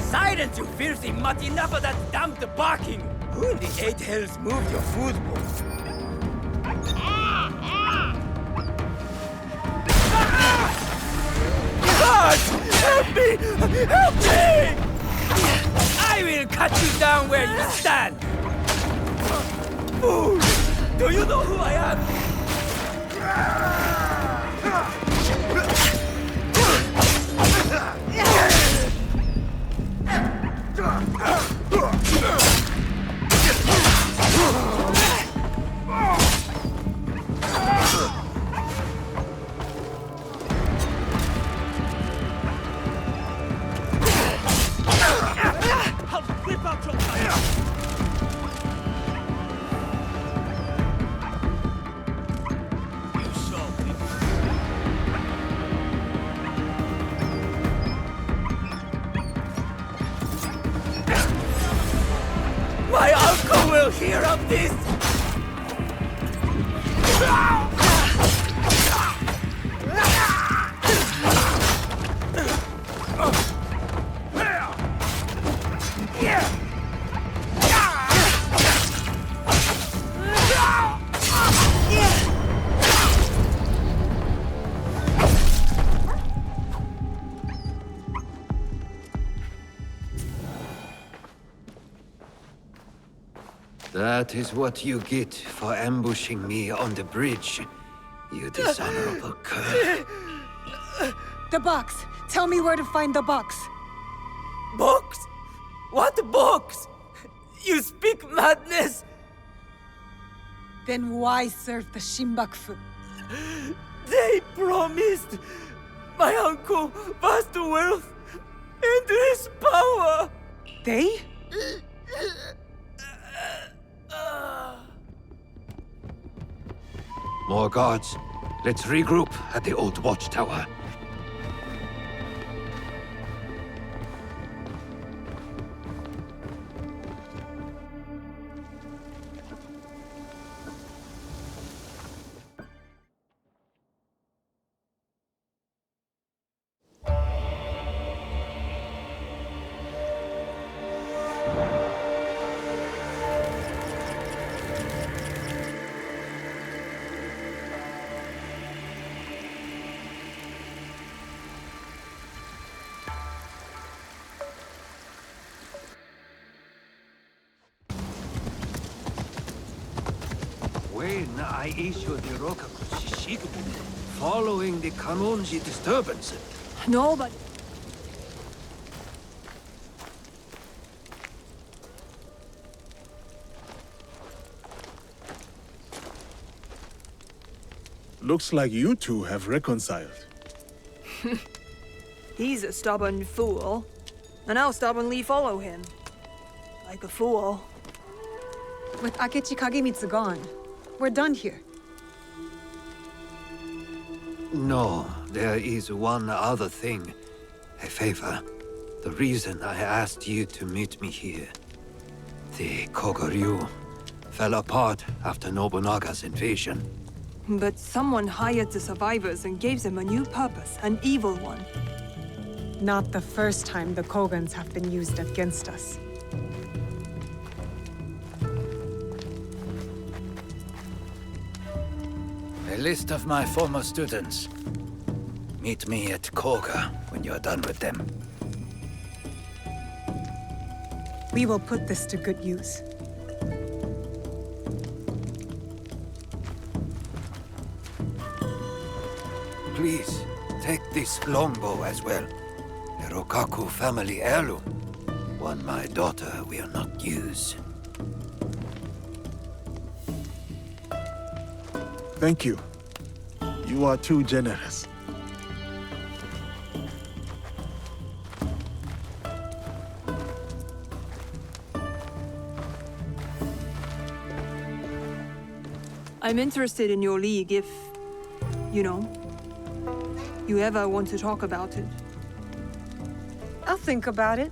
Silence, you filthy mutt! Enough of that damned barking! Who in the eight hells moved your food bowl? God! Help me! Help me! I will cut you down where you stand! Fool! Do you know who I am? I'll whip out your tongue! My uncle will hear of this! That is what you get for ambushing me on the bridge, you dishonorable cur. The box! Tell me where to find the box! Box? What box? You speak madness! Then why serve the Shinbakufu? They promised my uncle vast wealth and his power! They? More guards. Let's regroup at the old watchtower. When I issued the Rokaku Shishiku, following the Kanonji disturbance. No, but... Looks like you two have reconciled. He's a stubborn fool, and I'll stubbornly follow him. Like a fool. With Akechi Kagemitsu gone, we're done here. No, there is one other thing. A favor. The reason I asked you to meet me here. The Kogoryu fell apart after Nobunaga's invasion. But someone hired the survivors and gave them a new purpose, an evil one. Not the first time the Kogans have been used against us. A list of my former students. Meet me at Koga when you're done with them. We will put this to good use. Please, take this longbow as well. A Rokaku family heirloom. One my daughter will not use. Thank you. You are too generous. I'm interested in your league if, you know, you ever want to talk about it. I'll think about it.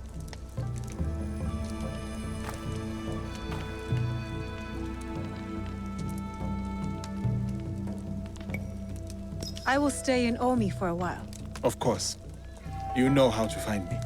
I will stay in Omi for a while. Of course. You know how to find me.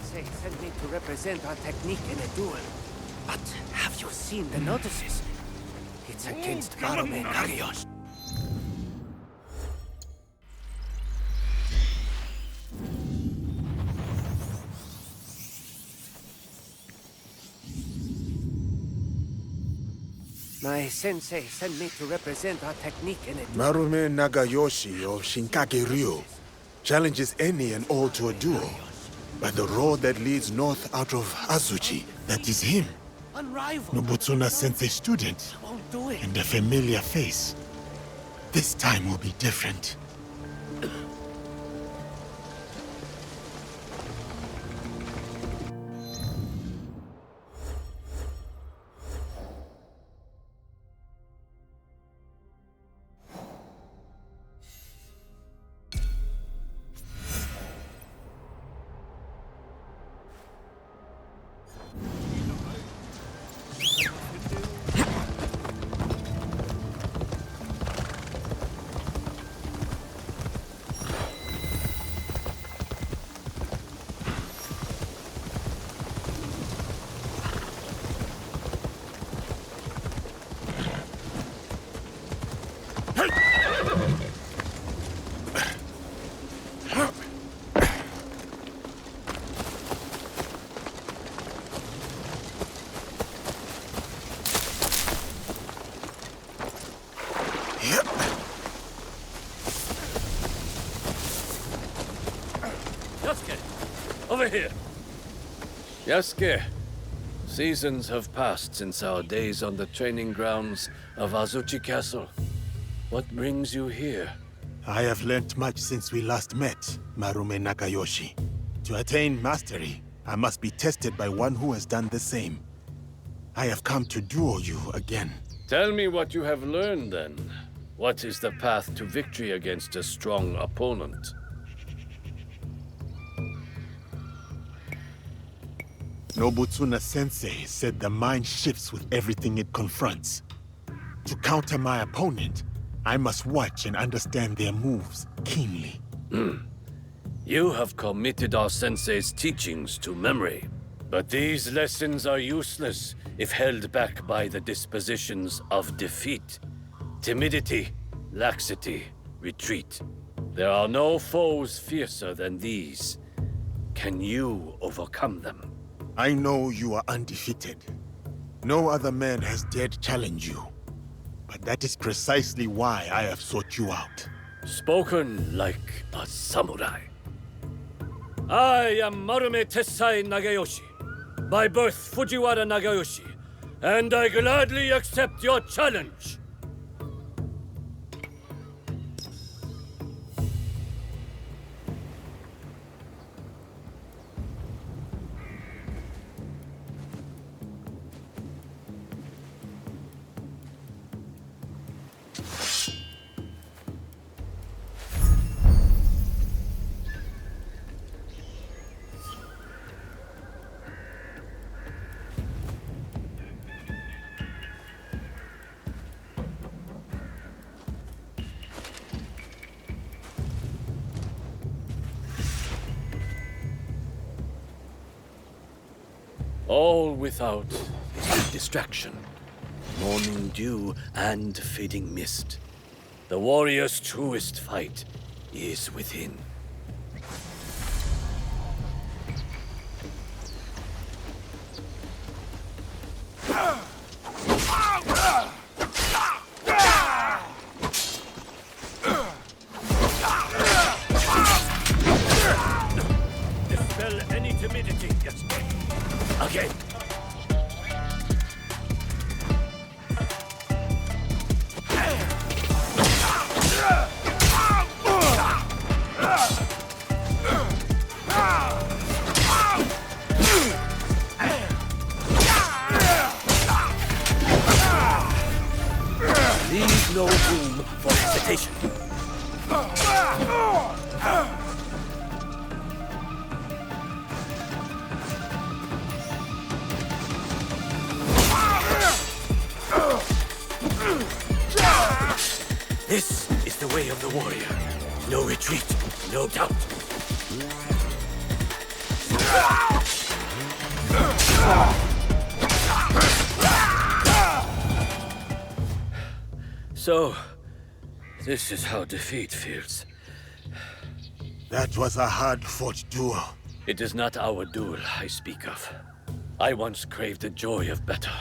sensei sent me to represent our technique in a duel. But have you seen the notices? It's against Marume Nagayoshi. My sensei sent me to represent our technique in a duel. Marume Nagayoshi of Shinkage Ryo challenges any and all to a duel. By the road that leads north out of Azuchi, that is him. Unrivaled. Nobutsuna Sensei student. Won't do it. And a familiar face. This time will be different. Yasuke! Over here! Yasuke, seasons have passed since our days on the training grounds of Azuchi Castle. What brings you here? I have learnt much since we last met, Marume Nagayoshi. To attain mastery, I must be tested by one who has done the same. I have come to duel you again. Tell me what you have learned, then. What is the path to victory against a strong opponent? Nobutsuna Sensei said the mind shifts with everything it confronts. To counter my opponent, I must watch and understand their moves keenly. You have committed our sensei's teachings to memory. But these lessons are useless if held back by the dispositions of defeat. Timidity, laxity, retreat. There are no foes fiercer than these. Can you overcome them? I know you are undefeated. No other man has dared challenge you. But that is precisely why I have sought you out. Spoken like a samurai. I am Marume Tessai Nagayoshi, by birth Fujiwara Nagayoshi, and I gladly accept your challenge. All without is distraction, morning dew and fading mist. The warrior's truest fight is within. Dispel any timidity, Yasuke. Again. Leave no room for hesitation. This is the way of the warrior. No retreat, no doubt. So, this is how defeat feels. That was a hard-fought duel. It is not our duel I speak of. I once craved the joy of battle.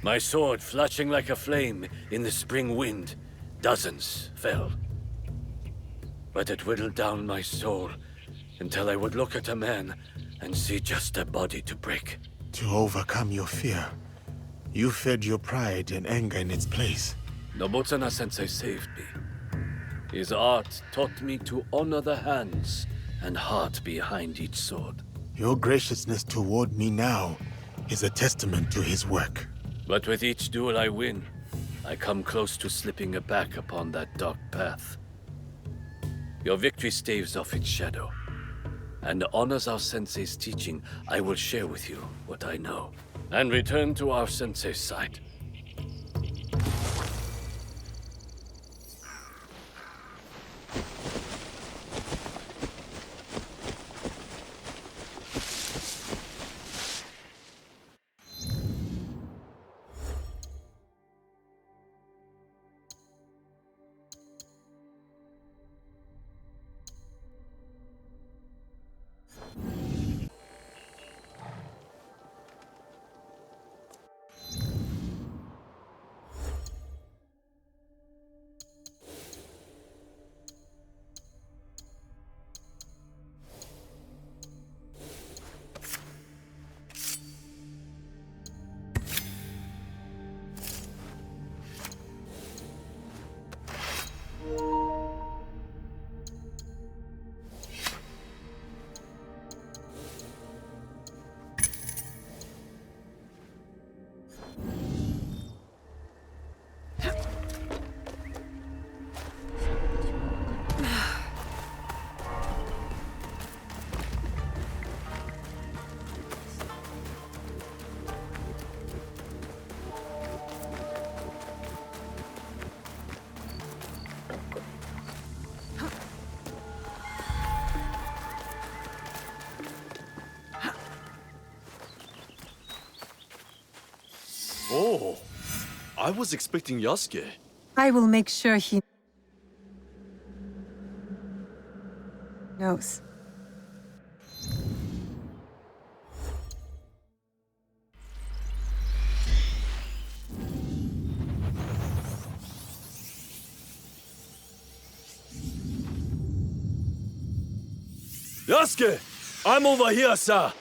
My sword flashing like a flame in the spring wind. Dozens fell. But it whittled down my soul until I would look at a man and see just a body to break. To overcome your fear, you fed your pride and anger in its place. Nobutsuna-sensei saved me. His art taught me to honor the hands and heart behind each sword. Your graciousness toward me now is a testament to his work. But with each duel I win, I come close to slipping back upon that dark path. Your victory staves off its shadow, and honors our sensei's teaching. I will share with you what I know, and return to our sensei's side. Oh, I was expecting Yasuke. I will make sure he knows. Yasuke! I'm over here, sir!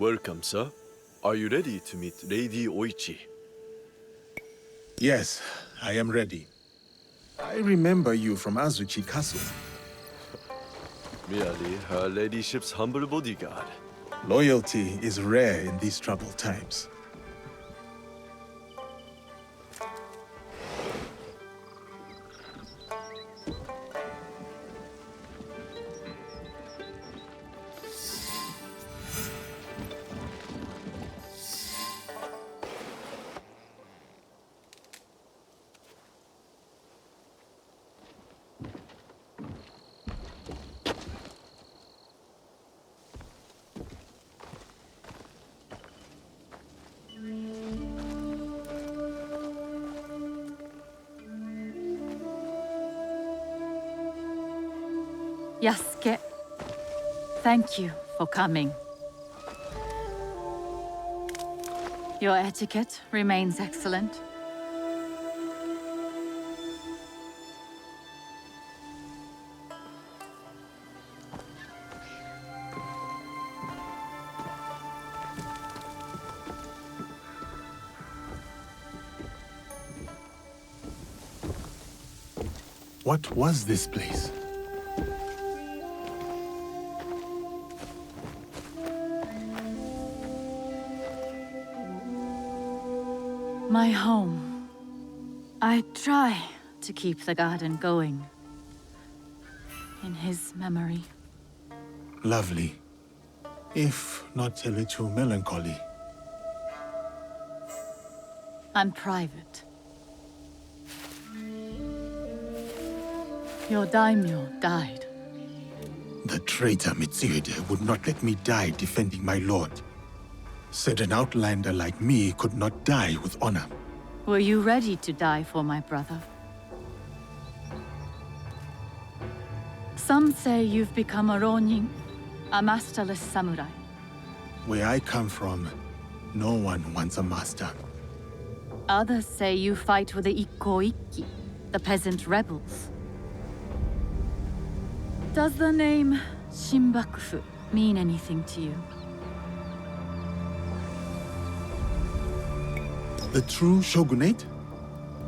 Welcome, sir. Are you ready to meet Lady Oichi? Yes, I am ready. I remember you from Azuchi Castle. Merely her ladyship's humble bodyguard. Loyalty is rare in these troubled times. Yasuke, thank you for coming. Your etiquette remains excellent. What was this place? My home. I try to keep the garden going. In his memory. Lovely. If not a little melancholy. I'm private. Your daimyo died. The traitor Mitsuhide would not let me die defending my lord. Said an outlander like me could not die with honor. Were you ready to die for my brother? Some say you've become a ronin, a masterless samurai. Where I come from, no one wants a master. Others say you fight with the Ikkoiki, the peasant rebels. Does the name Shinbakufu mean anything to you? The true shogunate?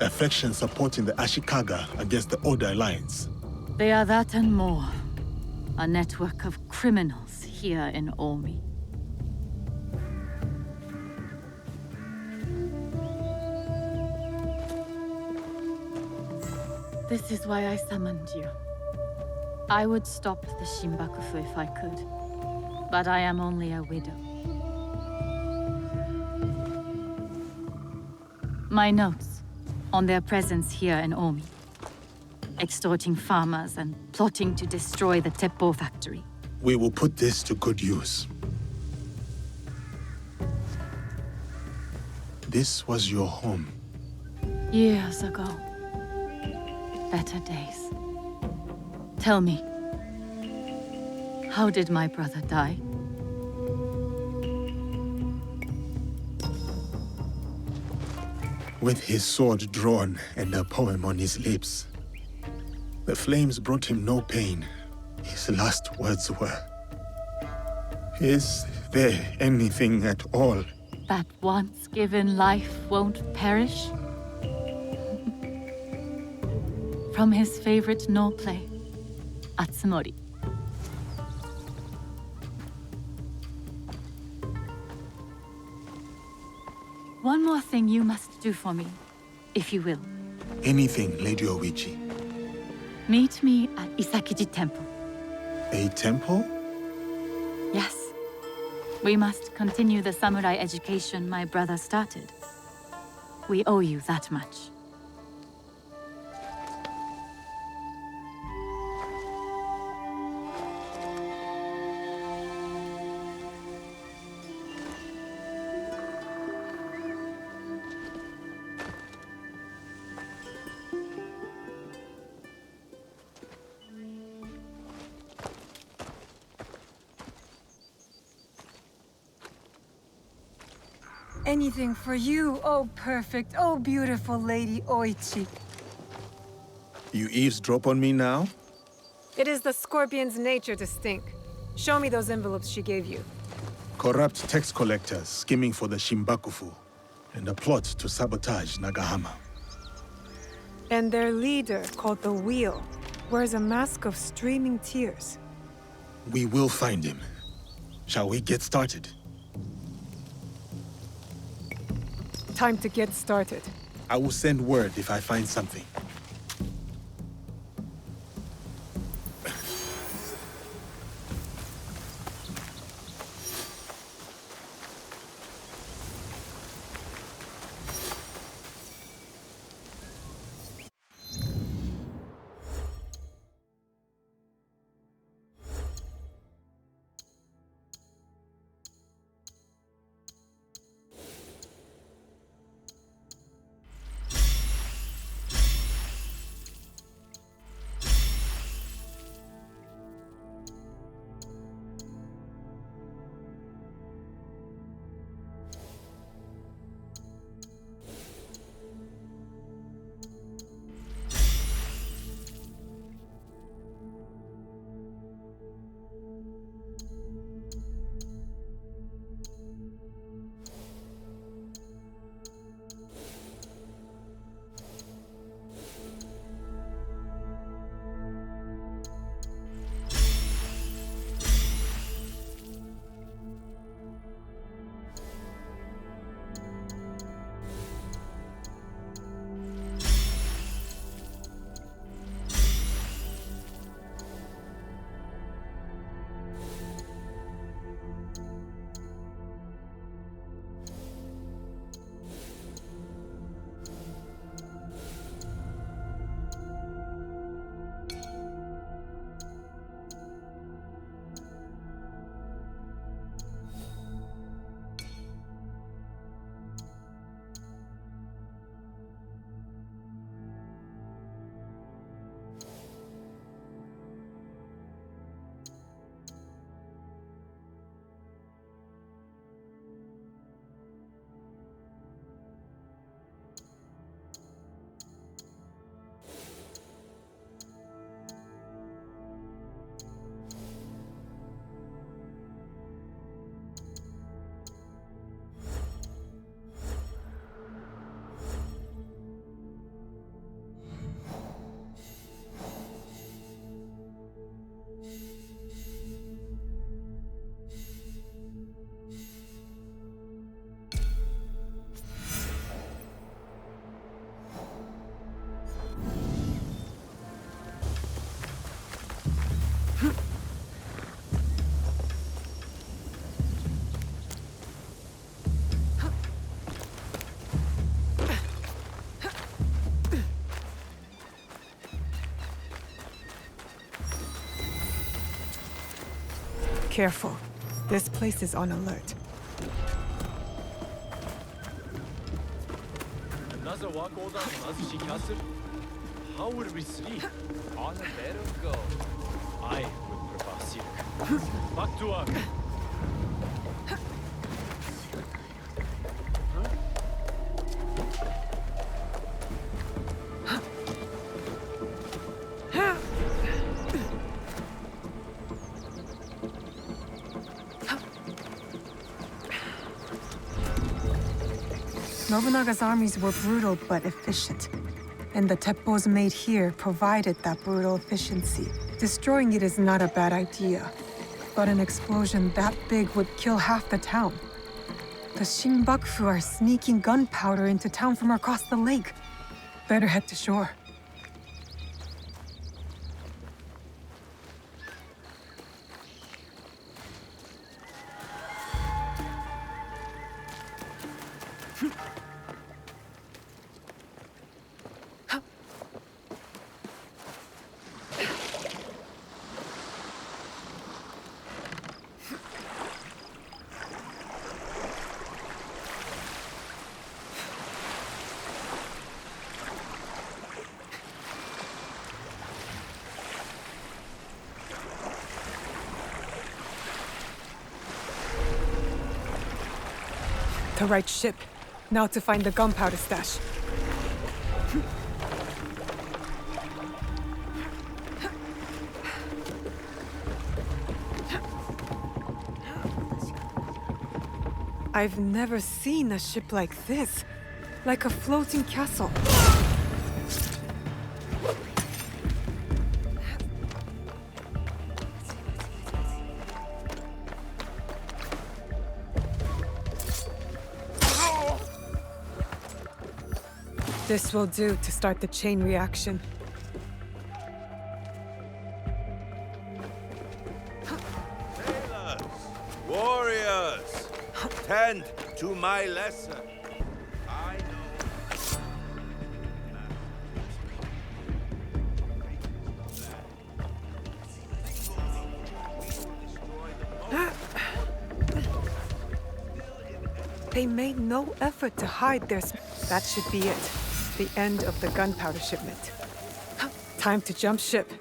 A faction supporting the Ashikaga against the Oda Alliance. They are that and more. A network of criminals here in Omi. This is why I summoned you. I would stop the Shinbakufu if I could, but I am only a widow. My notes on their presence here in Omi. Extorting farmers and plotting to destroy the Teppo factory. We will put this to good use. This was your home. Years ago. Better days. Tell me, how did my brother die? With his sword drawn and a poem on his lips. The flames brought him no pain. His last words were, "Is there anything at all that once given life won't perish?" From his favorite no play, Atsumori. One more thing you must do for me, if you will. Anything, Lady Oichi. Meet me at Isakiji Temple. A temple? Yes. We must continue the samurai education my brother started. We owe you that much. Anything for you, oh perfect, oh beautiful Lady Oichi. You eavesdrop on me now? It is the scorpion's nature to stink. Show me those envelopes she gave you. Corrupt tax collectors skimming for the Shinbakufu, and a plot to sabotage Nagahama. And their leader, called the Wheel, wears a mask of streaming tears. We will find him. Shall we get started? Time to get started. I will send word if I find something. Careful. This place is on alert. Another walk order on Azushi Castle? How would we sleep? On a bed of gold. I would prefer silk. Back to work. Nobunaga's armies were brutal but efficient. And the teppos made here provided that brutal efficiency. Destroying it is not a bad idea. But an explosion that big would kill half the town. The Shinbakufu are sneaking gunpowder into town from across the lake. Better head to shore. The right ship. Now to find the gunpowder stash. I've never seen a ship like this. Like a floating castle. This will do to start the chain reaction. Sailors, warriors, tend to my lesson. I They made no effort to hide their... That should be it. The end of the gunpowder shipment. Time to jump ship.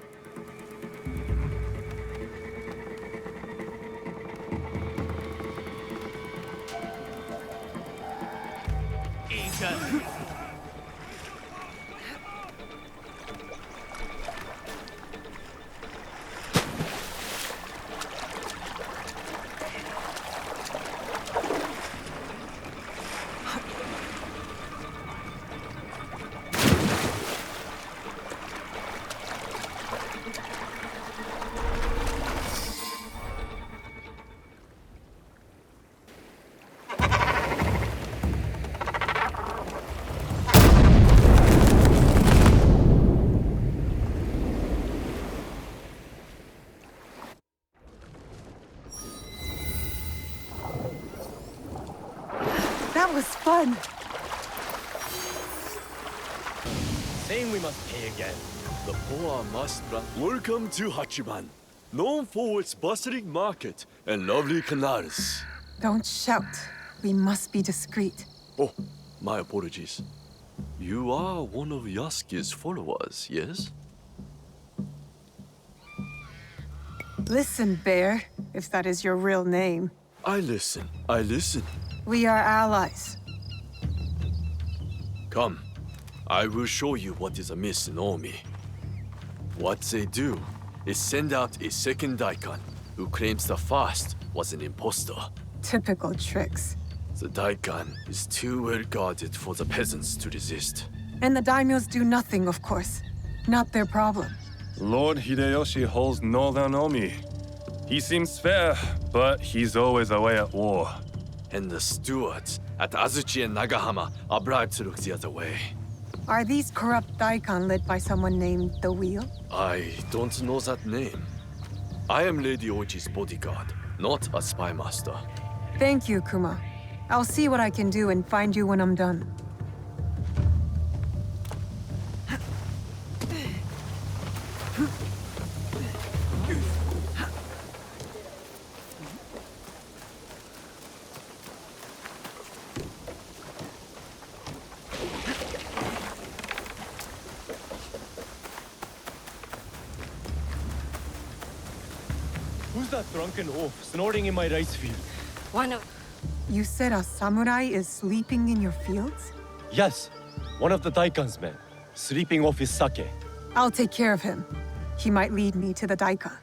That was fun. Saying we must pay again. The poor must run. Welcome to Hachiban, known for its bustling market and lovely canals. Don't shout. We must be discreet. Oh, my apologies. You are one of Yasuke's followers, yes? Listen, Bear, if that is your real name. I listen. I listen. We are allies. Come, I will show you what is amiss in Omi. What they do is send out a second daikon who claims the first was an impostor. Typical tricks. The daikon is too well guarded for the peasants to resist. And the daimyos do nothing, of course. Not their problem. Lord Hideyoshi holds northern Omi. He seems fair, but he's always away at war. And the stewards at Azuchi and Nagahama are bribed to look the other way. Are these corrupt daikon led by someone named The Wheel? I don't know that name. I am Lady Oichi's bodyguard, not a spy master. Thank you, Kuma. I'll see what I can do and find you when I'm done. that drunken oaf snorting in my rice field? One of... You said a samurai is sleeping in your fields? Yes, one of the Daikan's men, sleeping off his sake. I'll take care of him. He might lead me to the Daikan.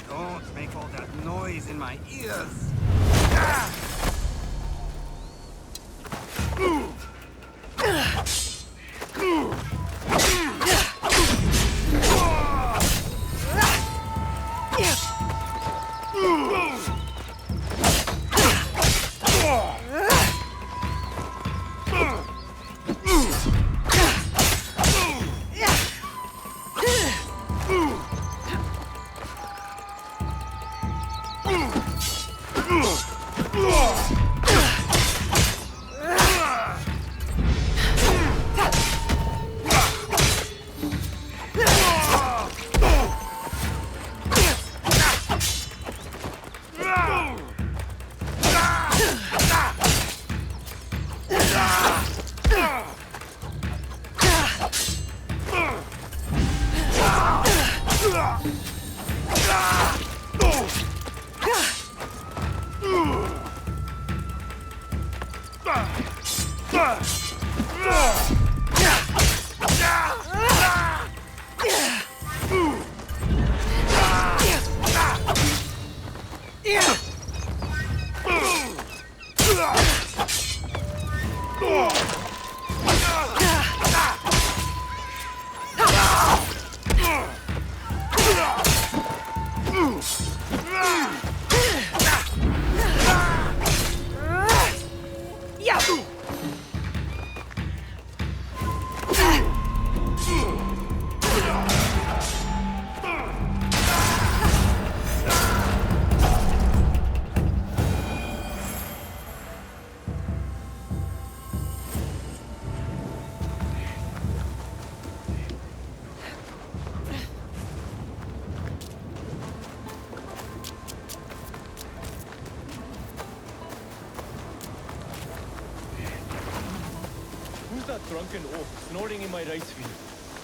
Don't make all that noise in my ears. Drunken oaf snorting in my rice field.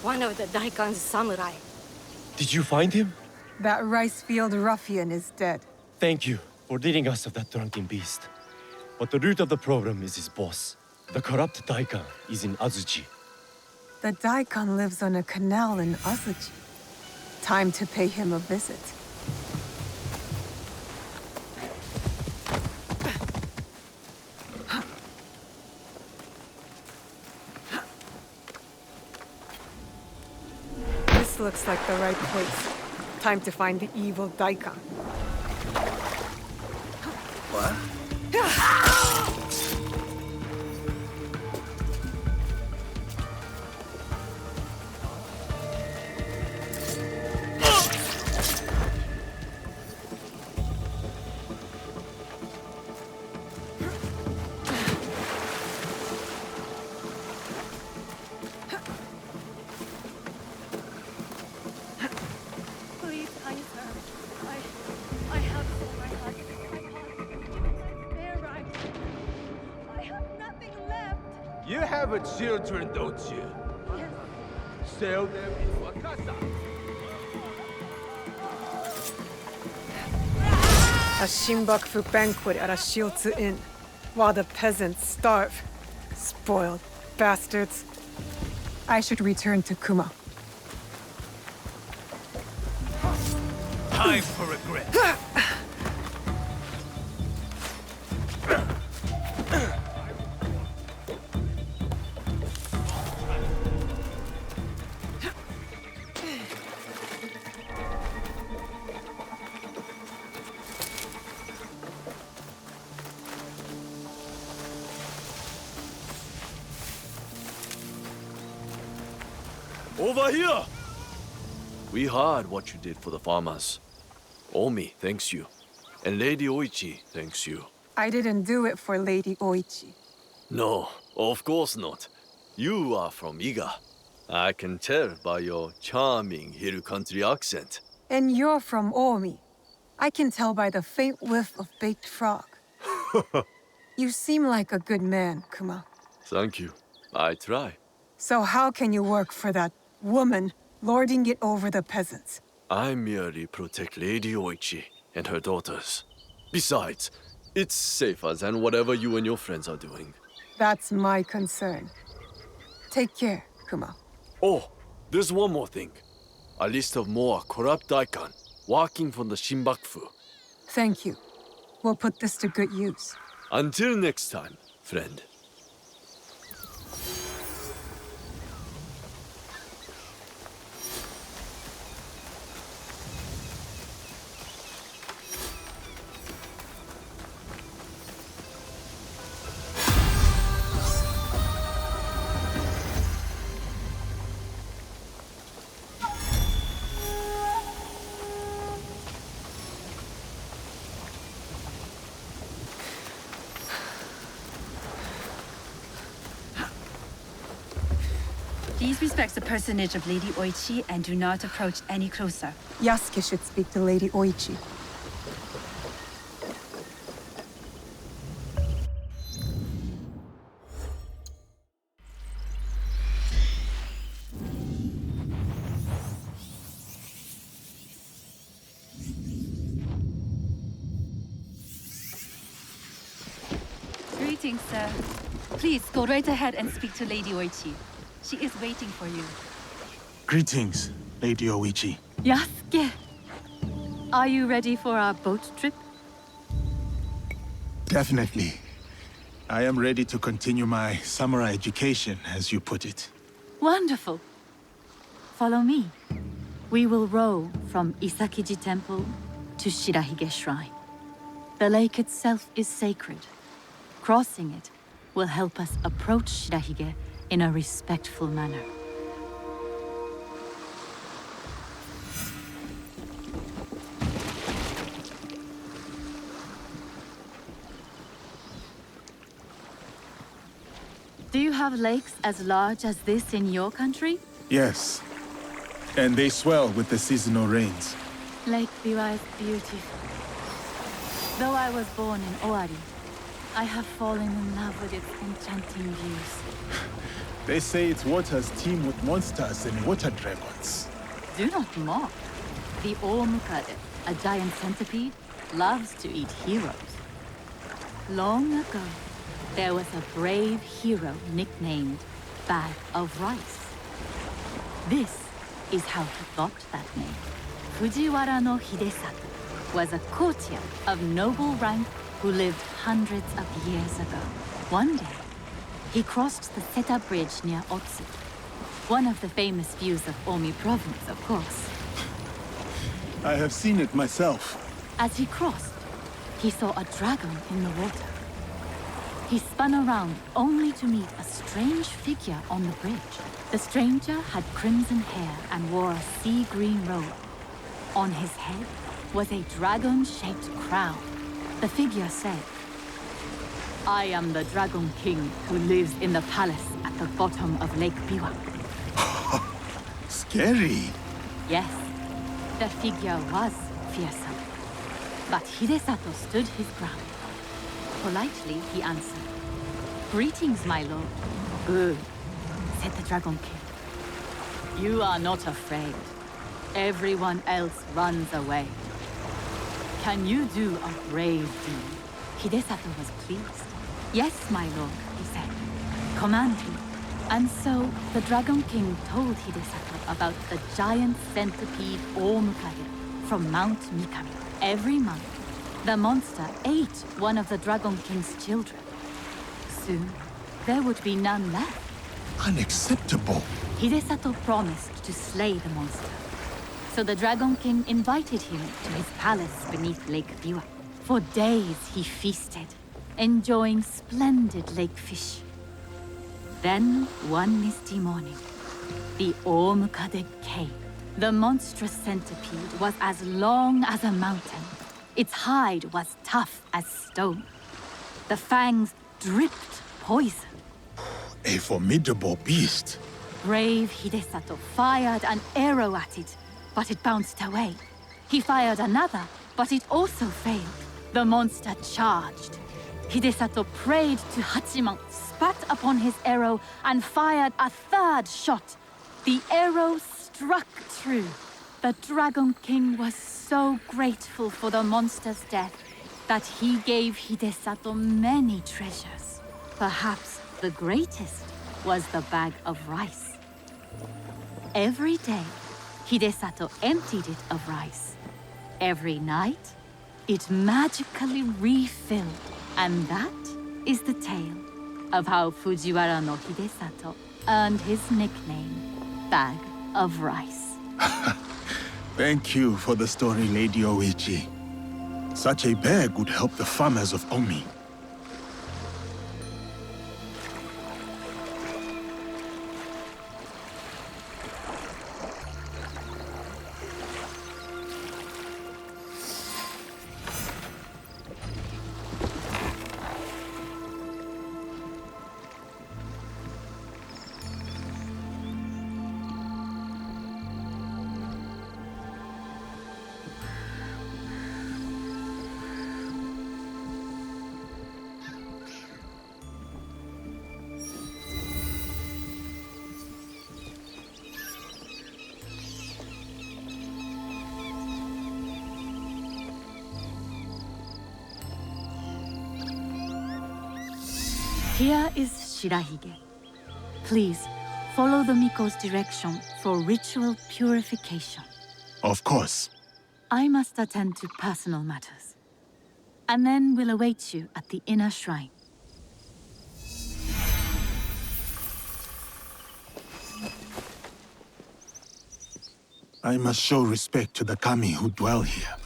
One of the Daikan's samurai. Did you find him? That rice field ruffian is dead. Thank you for ridding us of that drunken beast. But the root of the problem is his boss. The corrupt Daikan is in Azuchi. The Daikan lives on a canal in Azuchi. Time to pay him a visit. This looks like the right place. Time to find the evil Daikan. What? Please, kind sir. I have sold my heart. I have nothing left. You have children, don't you? Yes. Sell them into a casa. A Shinbakufu banquet at a Shiotsu Inn, while the peasants starve. Spoiled bastards. I should return to Kuma. Time for regret. Over here! We heard what you did for the farmers. Omi thanks you. And Lady Oichi thanks you. I didn't do it for Lady Oichi. No, of course not. You are from Iga. I can tell by your charming hill country accent. And you're from Omi. I can tell by the faint whiff of baked frog. You seem like a good man, Kuma. Thank you. I try. So how can you work for that woman lording it over the peasants? I merely protect Lady Oichi and her daughters. Besides, it's safer than whatever you and your friends are doing. That's my concern. Take care, Kuma. Oh, there's one more thing. A list of more corrupt daikon walking from the Shinbakufu. Thank you. We'll put this to good use. Until next time, friend. Please respect the personage of Lady Oichi and do not approach any closer. Yasuke should speak to Lady Oichi. Greetings, sir. Please go right ahead and speak to Lady Oichi. She is waiting for you. Greetings, Lady Oichi. Yasuke! Are you ready for our boat trip? Definitely. I am ready to continue my samurai education, as you put it. Wonderful. Follow me. We will row from Isakiji Temple to Shirahige Shrine. The lake itself is sacred. Crossing it will help us approach Shirahige in a respectful manner. Do you have lakes as large as this in your country? Yes. And they swell with the seasonal rains. Lake Biwa is beautiful. Though I was born in Owari, I have fallen in love with its enchanting views. They say its waters teem with monsters and water dragons. Do not mock. The Omukade, a giant centipede, loves to eat heroes. Long ago, there was a brave hero nicknamed Bag of Rice. This is how he got that name. Fujiwara no Hidesato was a courtier of noble rank who lived hundreds of years ago. One day, he crossed the Seta Bridge near Otsu, one of the famous views of Omi province, of course. I have seen it myself. As he crossed, he saw a dragon in the water. He spun around only to meet a strange figure on the bridge. The stranger had crimson hair and wore a sea green robe. On his head was a dragon-shaped crown. The figure said, "I am the Dragon King who lives in the palace at the bottom of Lake Biwa." Scary. Yes, the figure was fearsome. But Hidesato stood his ground. Politely, he answered, "Greetings, my lord." "Good," said the Dragon King. "You are not afraid. Everyone else runs away. Can you do a brave deed?" Hidesato was pleased. "Yes, my lord," he said. "Command me." And so the Dragon King told Hidesato about the giant centipede Omukage from Mount Mikami. Every month, the monster ate one of the Dragon King's children. Soon, there would be none left. Unacceptable. Hidesato promised to slay the monster. So the Dragon King invited him to his palace beneath Lake Biwa. For days he feasted, enjoying splendid lake fish. Then, one misty morning, the Omukade came. The monstrous centipede was as long as a mountain. Its hide was tough as stone. The fangs dripped poison. A formidable beast. brave Hidesato fired an arrow at it, but it bounced away. He fired another, but it also failed. The monster charged. Hidesato prayed to Hachiman, spat upon his arrow, and fired a third shot. The arrow struck true. The Dragon King was so grateful for the monster's death that he gave Hidesato many treasures. Perhaps the greatest was the bag of rice. Every day, Hidesato emptied it of rice. Every night, it magically refilled. And that is the tale of how Fujiwara no Hidesato earned his nickname, Bag of Rice. Thank you for the story, Lady Oichi. Such a bag would help the farmers of Omi. Here is Shirahige. Please, follow the Miko's direction for ritual purification. Of course. I must attend to personal matters. And then we'll await you at the inner shrine. I must show respect to the kami who dwell here.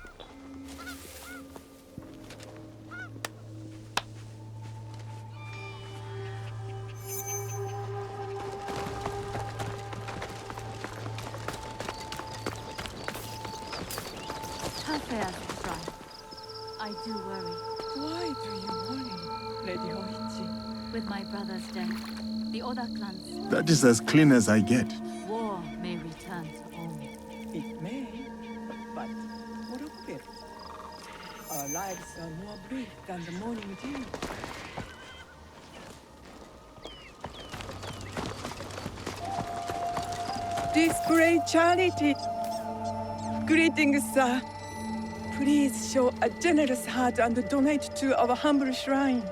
I do worry. Why do you worry, Lady Oichi? With my brother's death, the Oda clans... That is as clean as I get. War may return to Omi. It may, but what of it? Our lives are more brief than the morning dew. This great charity. Greetings, sir. Please show a generous heart and donate to our humble shrine.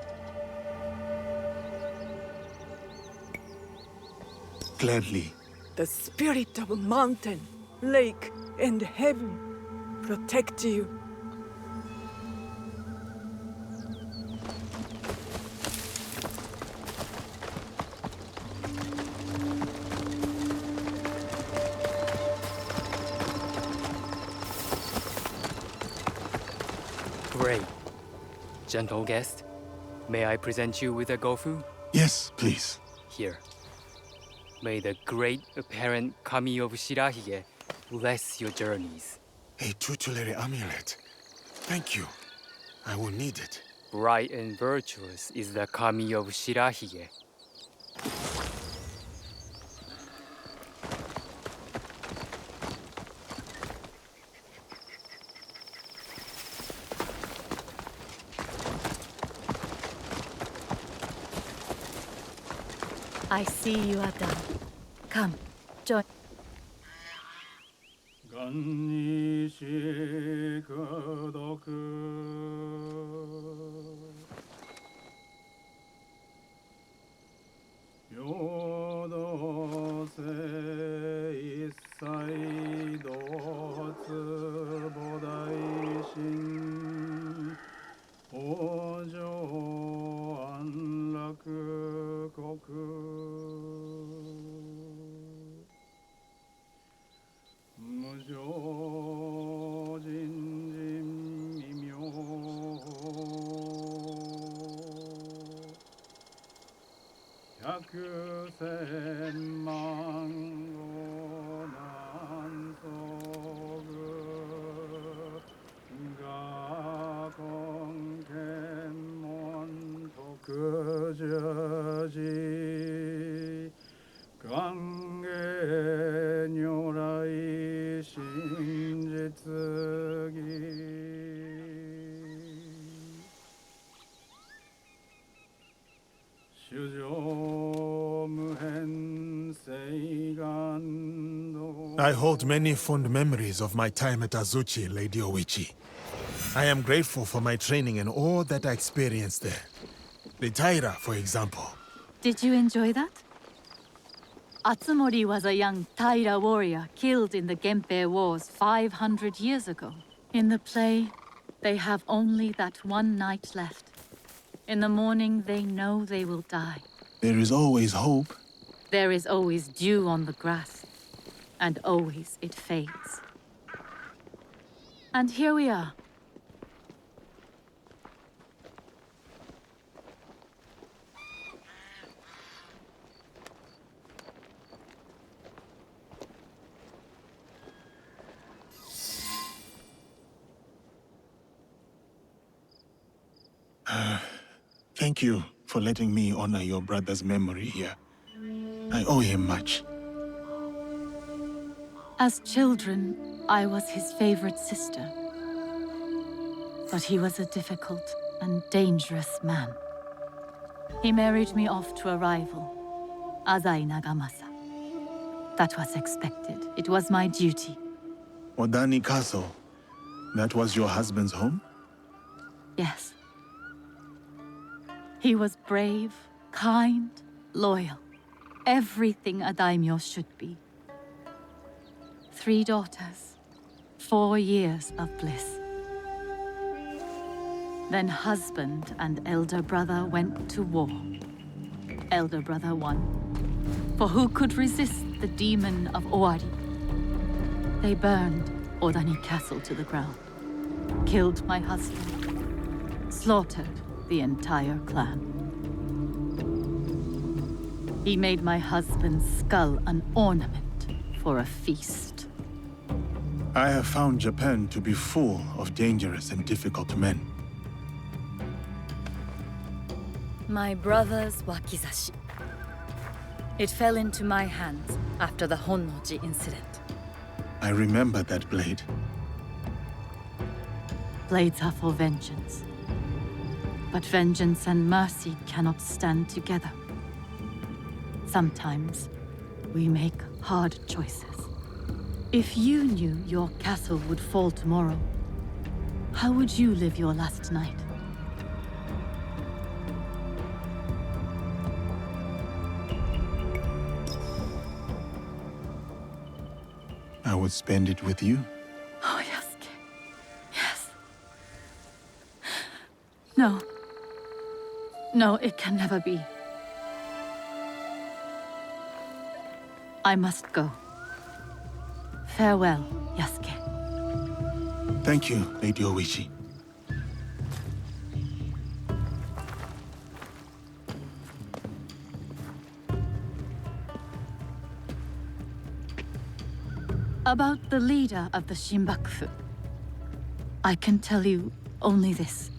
Gladly. The spirit of mountain, lake, and heaven protect you. Great. Gentle guest, may I present you with a gofu? Yes, please. Here. May the great apparent kami of Shirahige bless your journeys. A tutelary amulet. Thank you. I will need it. Bright and virtuous is the kami of Shirahige. I see you are done. Come, join. I hold many fond memories of my time at Azuchi, Lady Oichi. I am grateful for my training and all that I experienced there. The Taira, for example. Did you enjoy that? Atsumori was a young Taira warrior killed in the Genpei Wars 500 years ago. In the play, they have only that one night left. In the morning, they know they will die. There is always hope. There is always dew on the grass, and always it fades. And here we are. Thank you for letting me honor your brother's memory here. I owe him much. As children, I was his favorite sister. But he was a difficult and dangerous man. He married me off to a rival, Azai Nagamasa. That was expected. It was my duty. Odani Castle, that was your husband's home? Yes. He was brave, kind, loyal. Everything a daimyo should be. 3 daughters, 4 years of bliss. Then husband and elder brother went to war. Elder brother won. For who could resist the demon of Owari? They burned Odani Castle to the ground, killed my husband, slaughtered the entire clan. He made my husband's skull an ornament for a feast. I have found Japan to be full of dangerous and difficult men. My brother's wakizashi. It fell into my hands after the Honnoji incident. I remember that blade. Blades are for vengeance. But vengeance and mercy cannot stand together. Sometimes, we make hard choices. If you knew your castle would fall tomorrow, how would you live your last night? I would spend it with you. Oh, Yasuke. Yes. No. No, it can never be. I must go. Farewell, Yasuke. Thank you, Lady Oichi. About the leader of the Shinbakufu, I can tell you only this.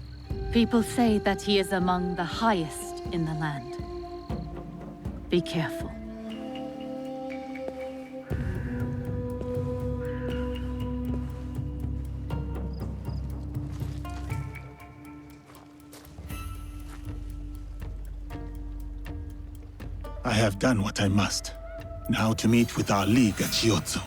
People say that he is among the highest in the land. Be careful. I have done what I must. Now to meet with our league at Shiotsu.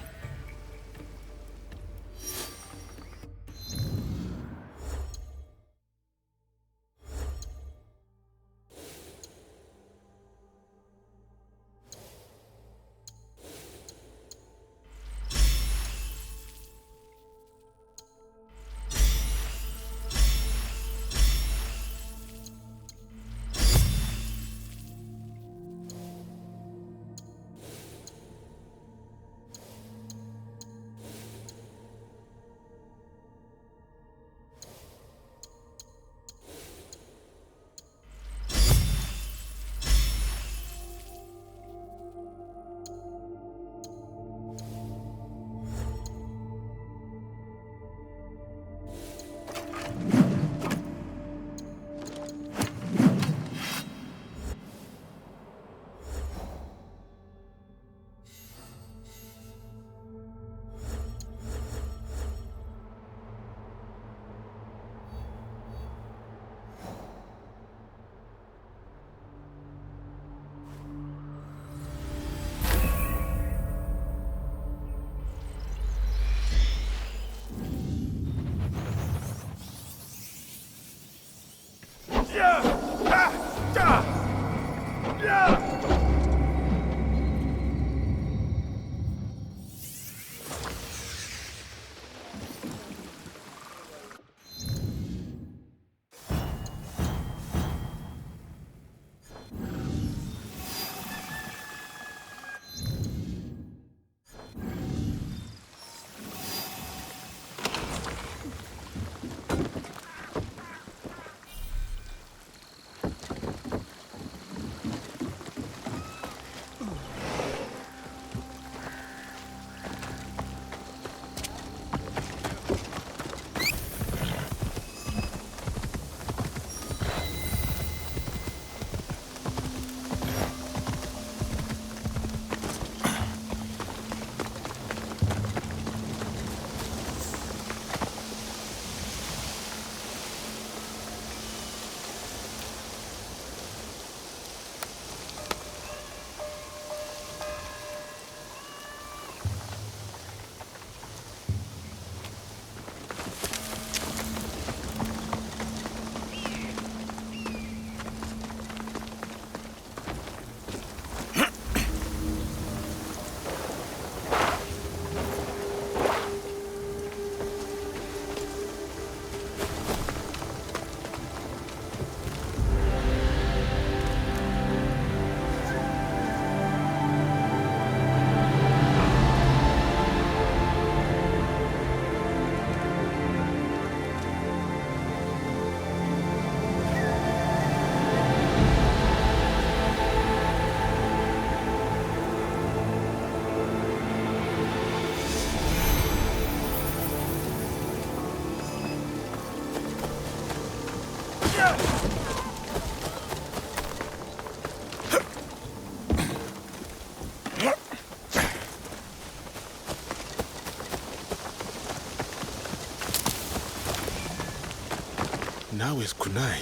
Now is Kunai.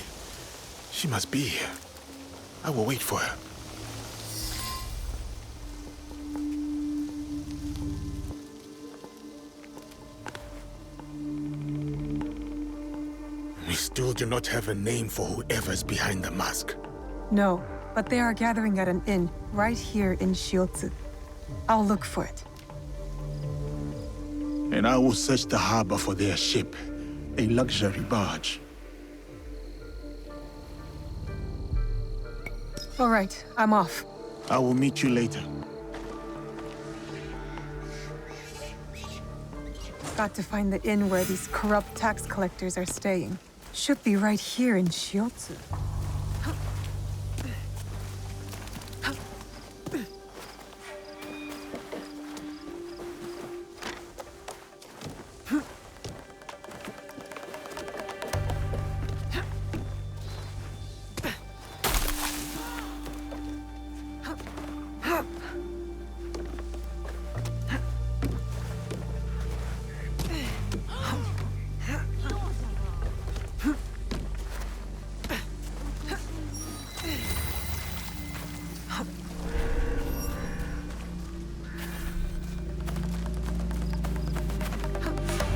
She must be here. I will wait for her. We still do not have a name for whoever's behind the mask. No, but they are gathering at an inn right here in Shiotsu. I'll look for it. And I will search the harbor for their ship, a luxury barge. All right, I'm off. I will meet you later. Got to find the inn where these corrupt tax collectors are staying. Should be right here in Shiotsu.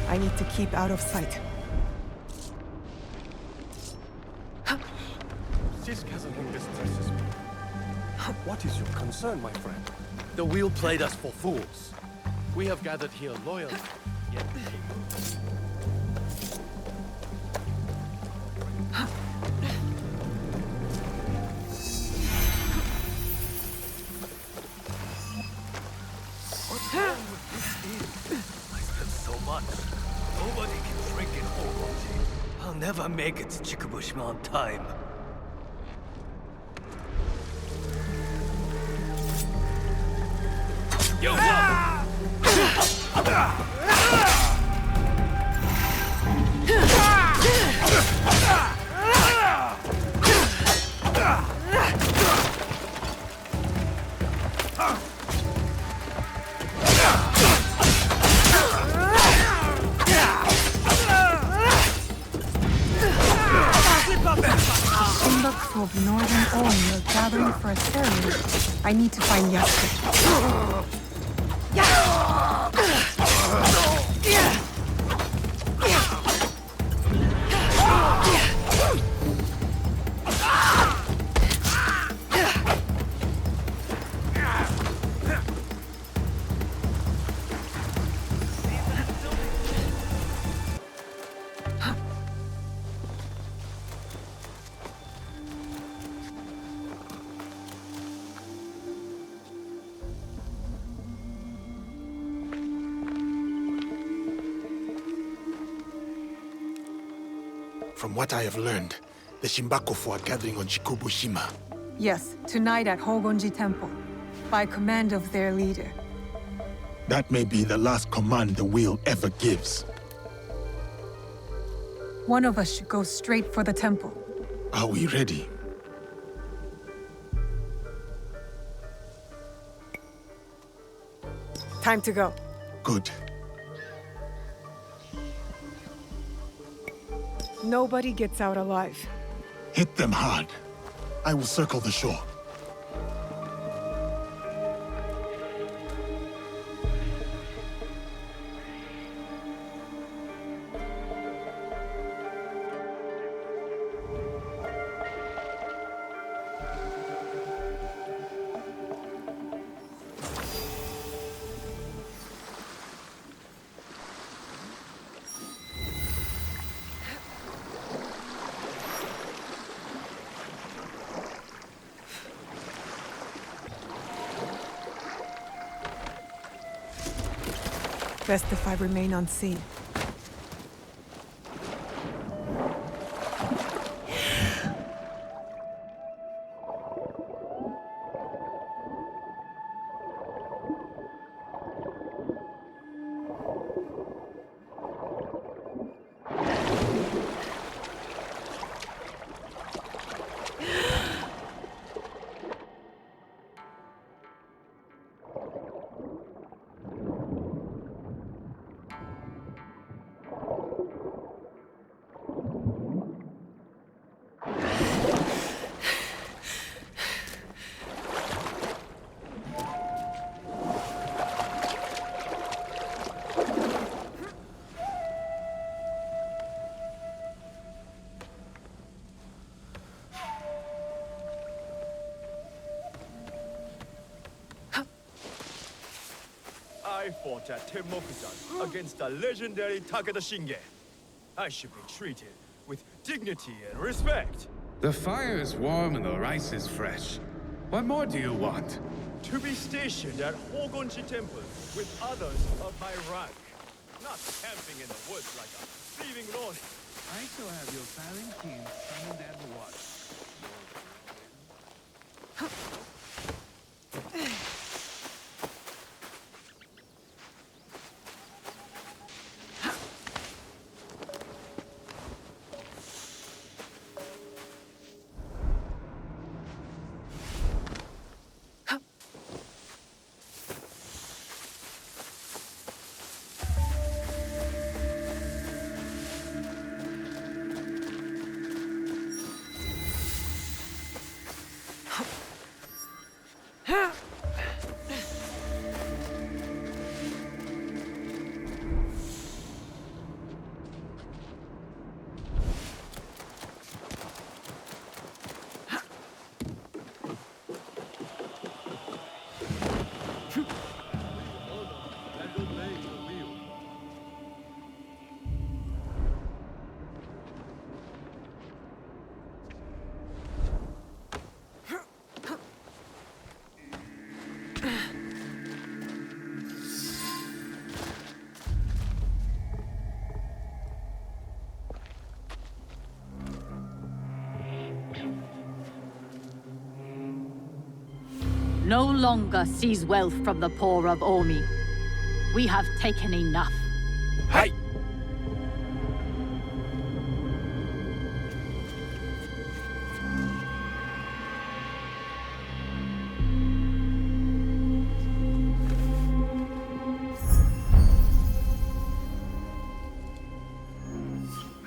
I need to keep out of sight. This gathering distresses me. What is your concern, my friend? The wheel played us for fools. We have gathered here loyally, yet What's wrong with this inn? I spent so much. Nobody can drink in Ogoji. I'll never make it to Chikubushima on time. Symbol of Northern Omi are gathering for a ceremony. I need to find Yasuke. From what I have learned, the Shimbakofu are gathering on Shikobushima. Yes, tonight at Hogonji Temple, by command of their leader. That may be the last command the wheel ever gives. One of us should go straight for the temple. Are we ready? Time to go. Good. Nobody gets out alive. Hit them hard. I will circle the shore. Best if I remain unseen. I fought at Temokusan against the legendary Takeda Shinge. I should be treated with dignity and respect. The fire is warm and the rice is fresh. What more do you want? To be stationed at Hogonji Temple with others of my rank. Not camping in the woods like a thieving lord. I shall have your filing team summoned at the water. No longer seize wealth from the poor of Omi. We have taken enough. Hey!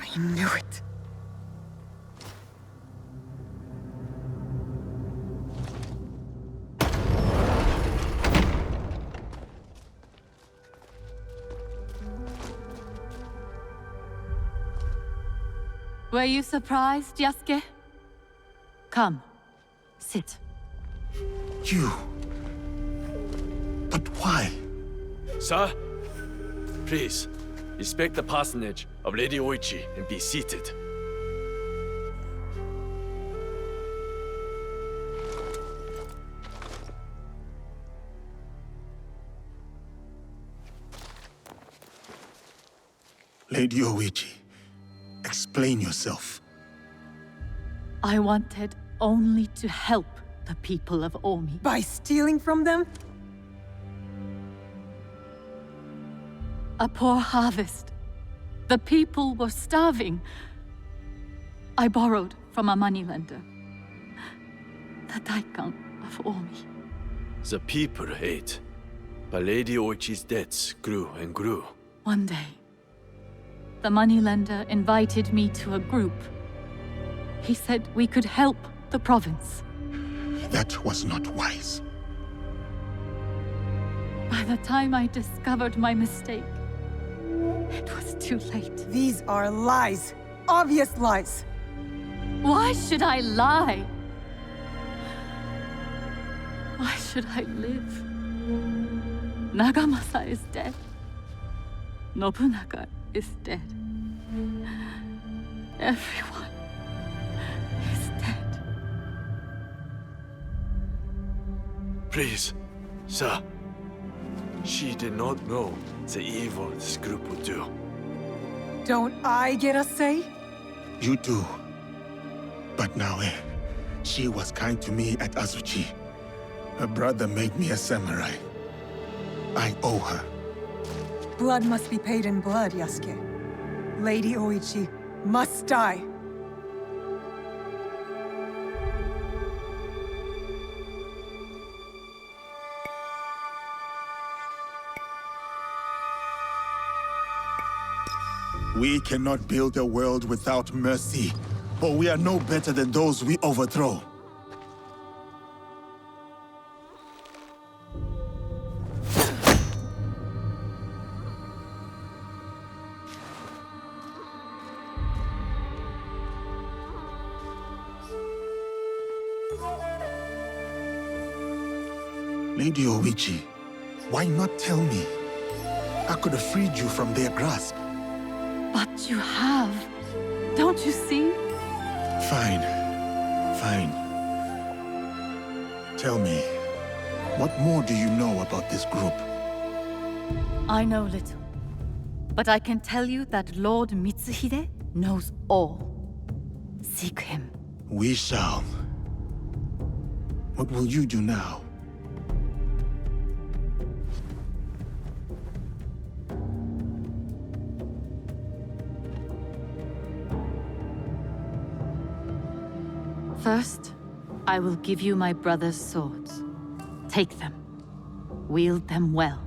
I knew it. Were you surprised, Yasuke? Come, sit. You... But why? Sir, please, respect the parsonage of Lady Oichi and be seated. Lady Oichi, explain yourself. I wanted only to help the people of Omi. By stealing from them? A poor harvest. The people were starving. I borrowed from a moneylender. The Daikon of Omi. The people ate, but Lady Oichi's debts grew and grew. One day, the moneylender invited me to a group. He said we could help the province. That was not wise. By the time I discovered my mistake, it was too late. These are lies. Obvious lies. Why should I lie? Why should I live? Nagamasa is dead. Nobunaga is dead. Everyone is dead. Please, sir. She did not know the evil this group would do. Don't I get a say? You do. But Naoe, she was kind to me at Azuchi. Her brother made me a samurai. I owe her. Blood must be paid in blood, Yasuke. Lady Oichi must die. We cannot build a world without mercy, or we are no better than those we overthrow. Lady Oichi, why not tell me? I could have freed you from their grasp. But you have. Don't you see? Fine. Fine. Tell me, what more do you know about this group? I know little. But I can tell you that Lord Mitsuhide knows all. Seek him. We shall. What will you do now? First, I will give you my brother's swords. Take them. Wield them well.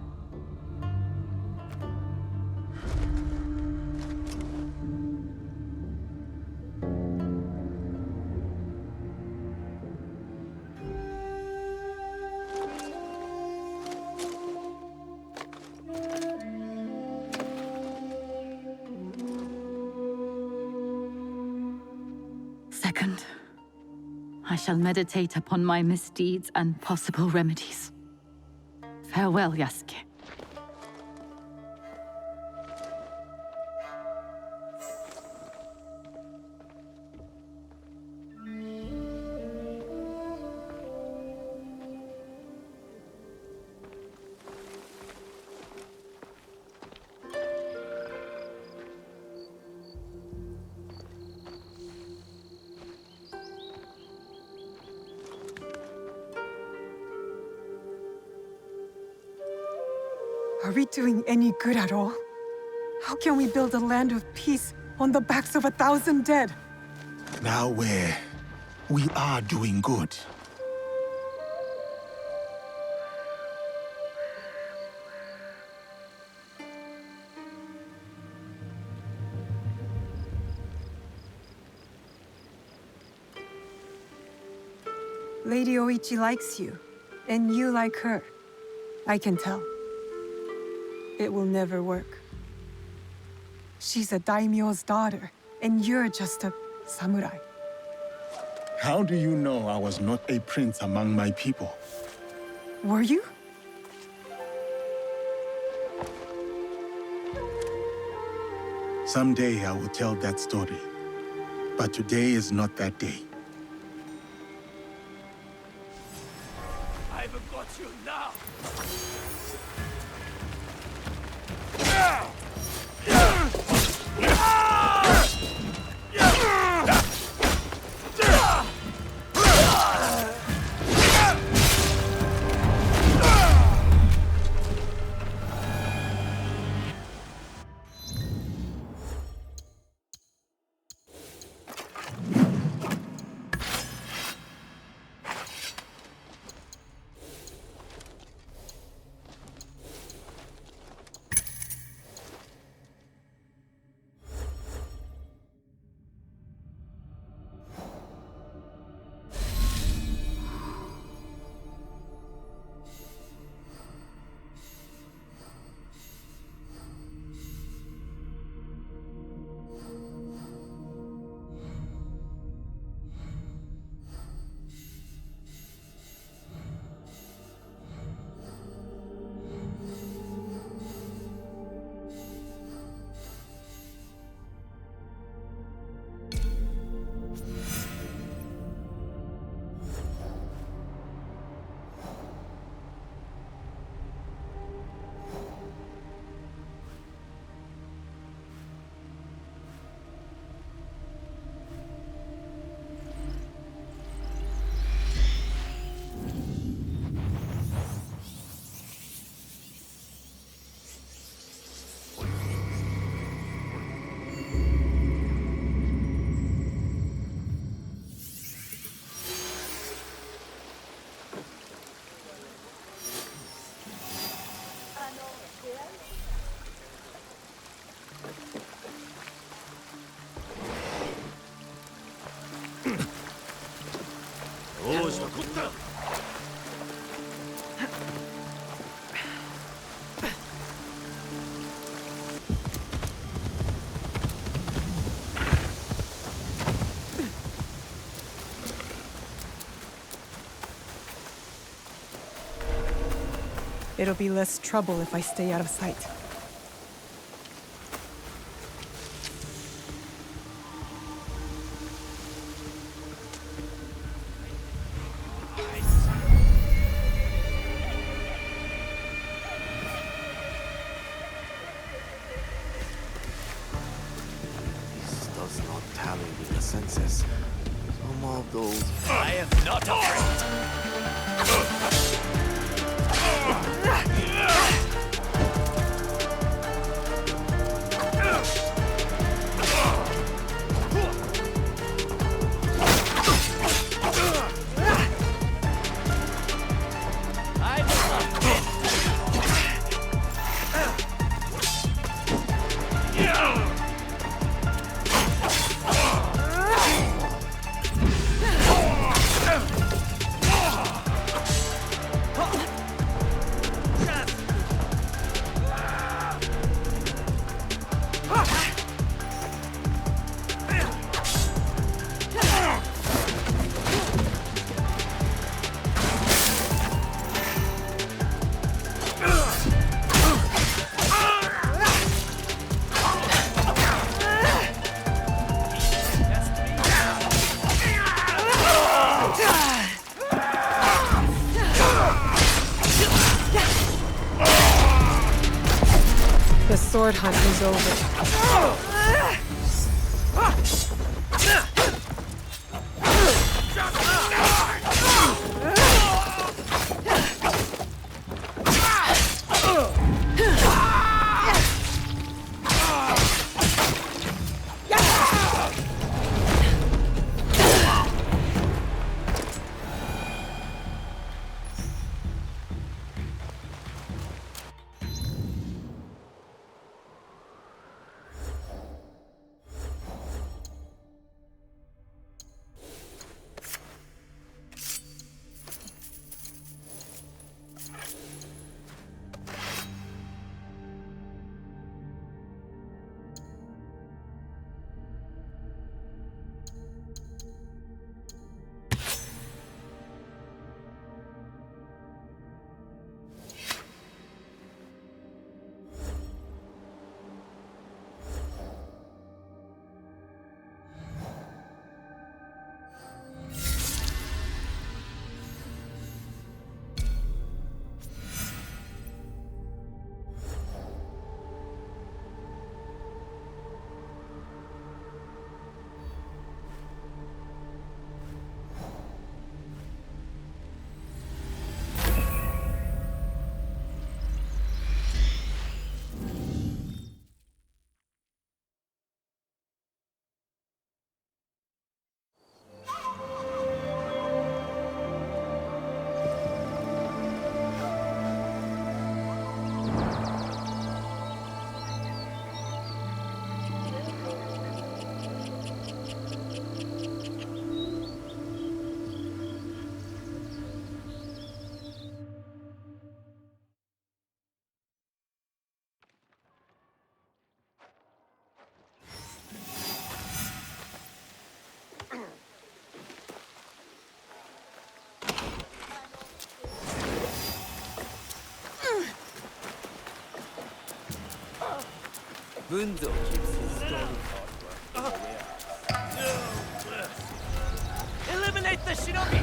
Second, I shall meditate upon my misdeeds and possible remedies. Farewell, Yasuke. Are we doing any good at all? How can we build a land of peace on the backs of 1,000 dead? Now we are doing good. Lady Oichi likes you, and you like her. I can tell. It will never work. She's a daimyo's daughter, and you're just a samurai. How do you know I was not a prince among my people? Were you? Someday I will tell that story. But today is not that day. I've got you now! It'll be less trouble if I stay out of sight. This does not tally with the census. Some of those... I am not afraid! The sword hunt is over. Bunzo keeps his story hard work. Eliminate the shinobi!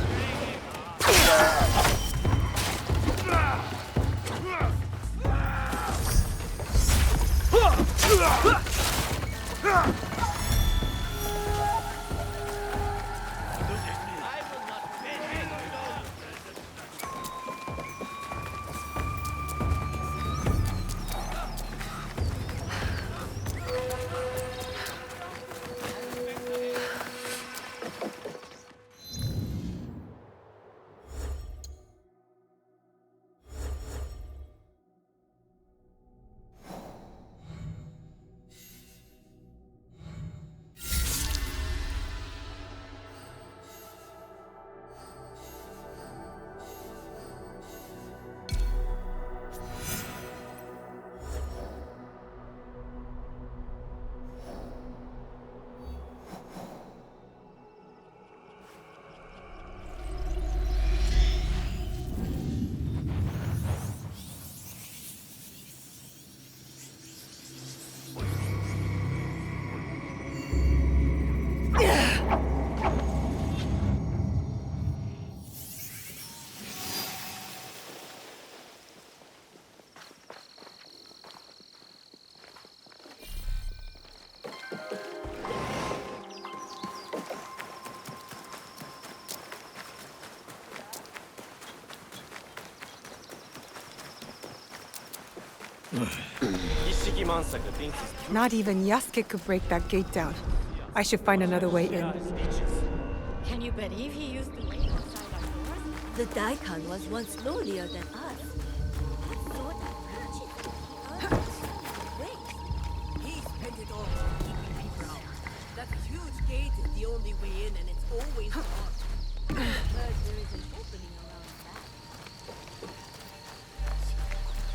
Not even Yasuke could break that gate down. I should find another way in. Can you believe he used to wait outside our doors? The Daikon was once lowlier than us. What sort of wait. He spent it all keeping people out. That huge gate is the only way in, and it's always locked. But there is an opening around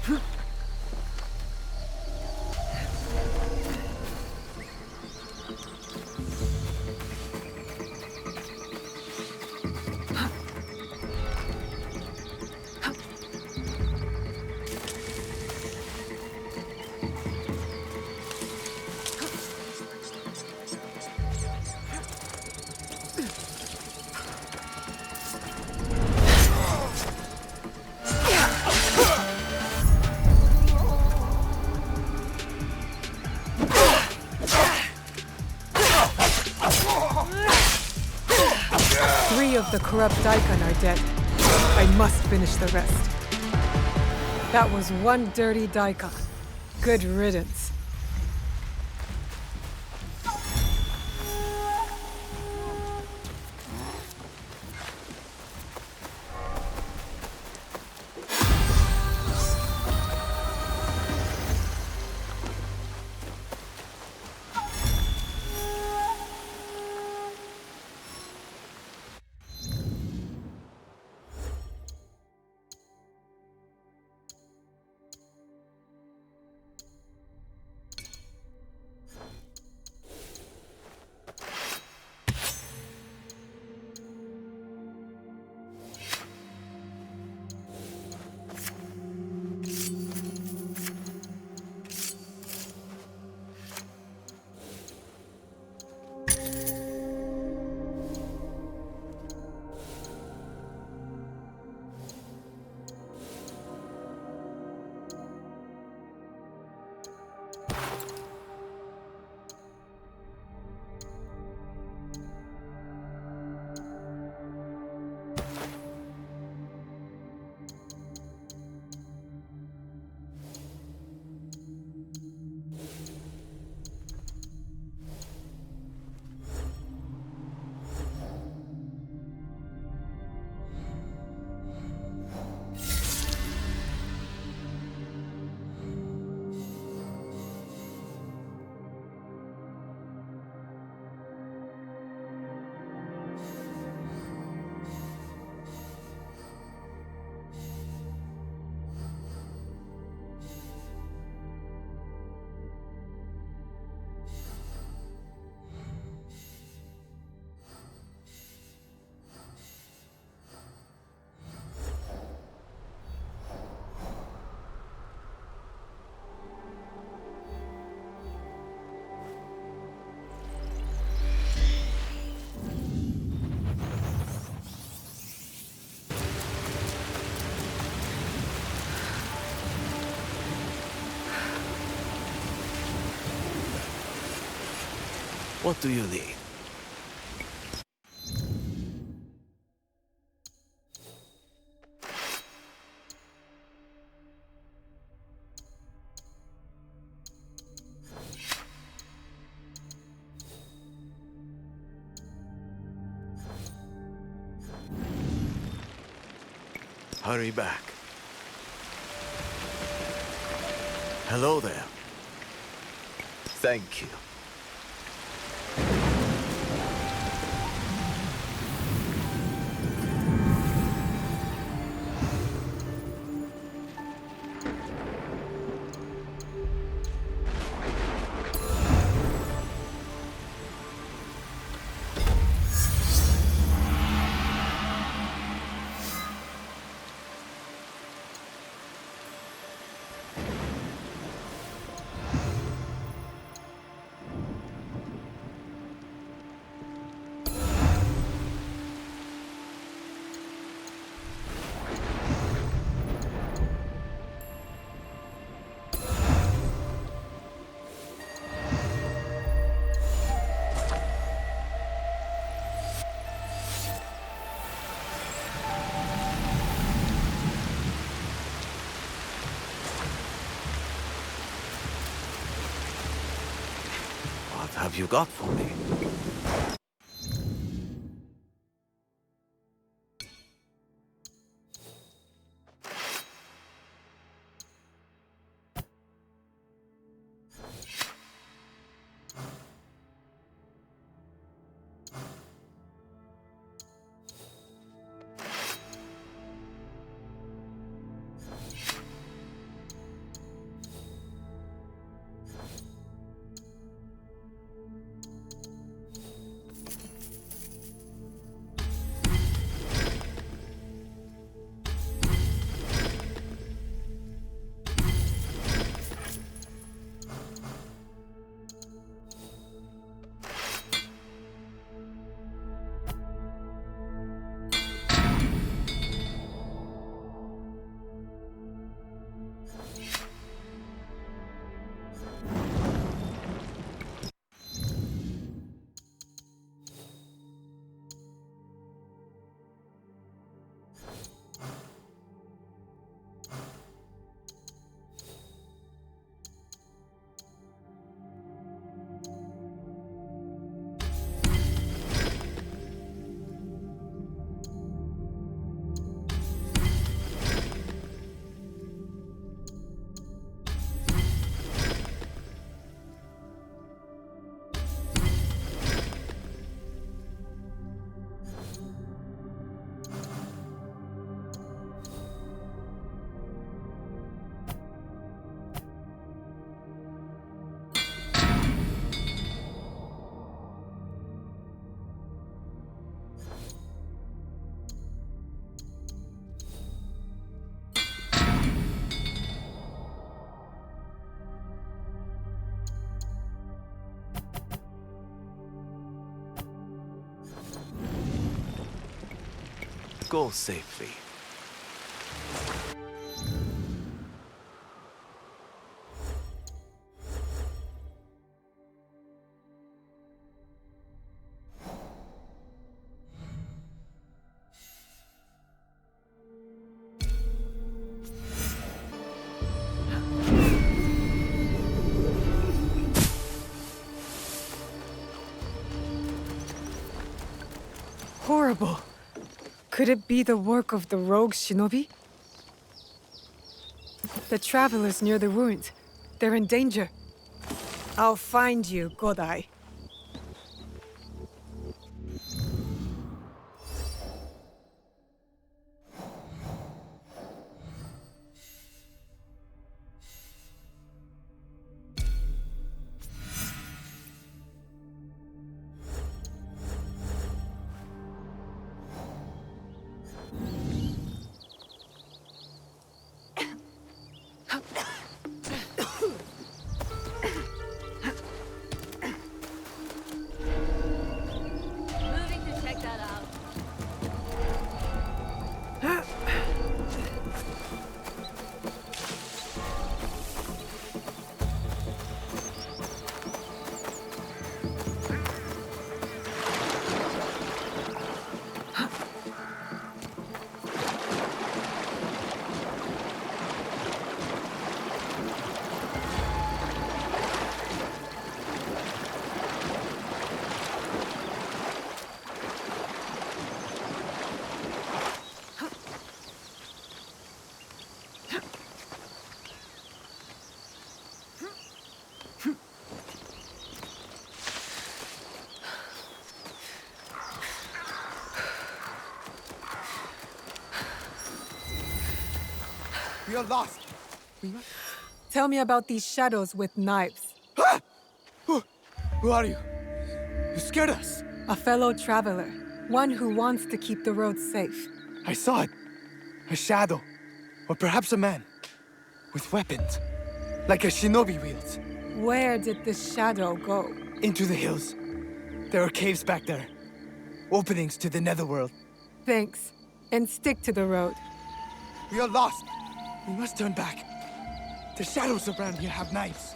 that. 3 of the corrupt Daikon are dead. I must finish the rest. That was one dirty Daikon. Good riddance. What do you need? Hurry back. Hello there. Thank you. have you got for me? Go safely. Horrible. Could it be the work of the rogue shinobi? The travelers near the ruins. They're in danger. I'll find you, Godai. We are lost. Tell me about these shadows with knives. Ah! Who are you? You scared us. A fellow traveler. One who wants to keep the road safe. I saw it. A shadow. Or perhaps a man. With weapons. Like a shinobi wields. Where did the shadow go? Into the hills. There are caves back there. Openings to the netherworld. Thanks. And stick to the road. We are lost. We must turn back. The shadows around here have knives.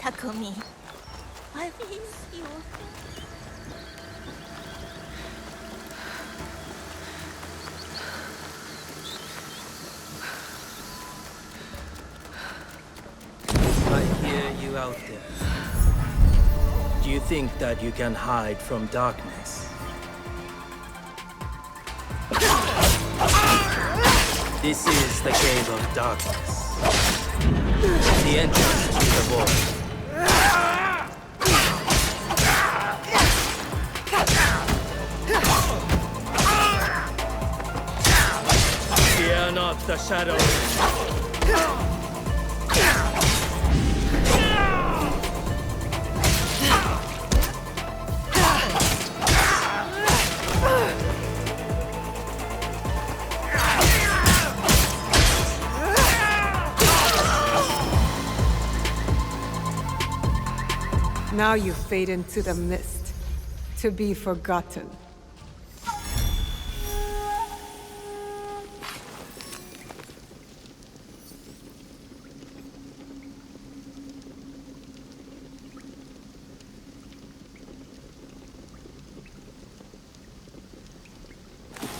Takumi. I miss you. I hear you out there. Do you think that you can hide from darkness? This is the Cave of Darkness. The entrance to the void. Fear not the shadow. Now you fade into the mist, to be forgotten.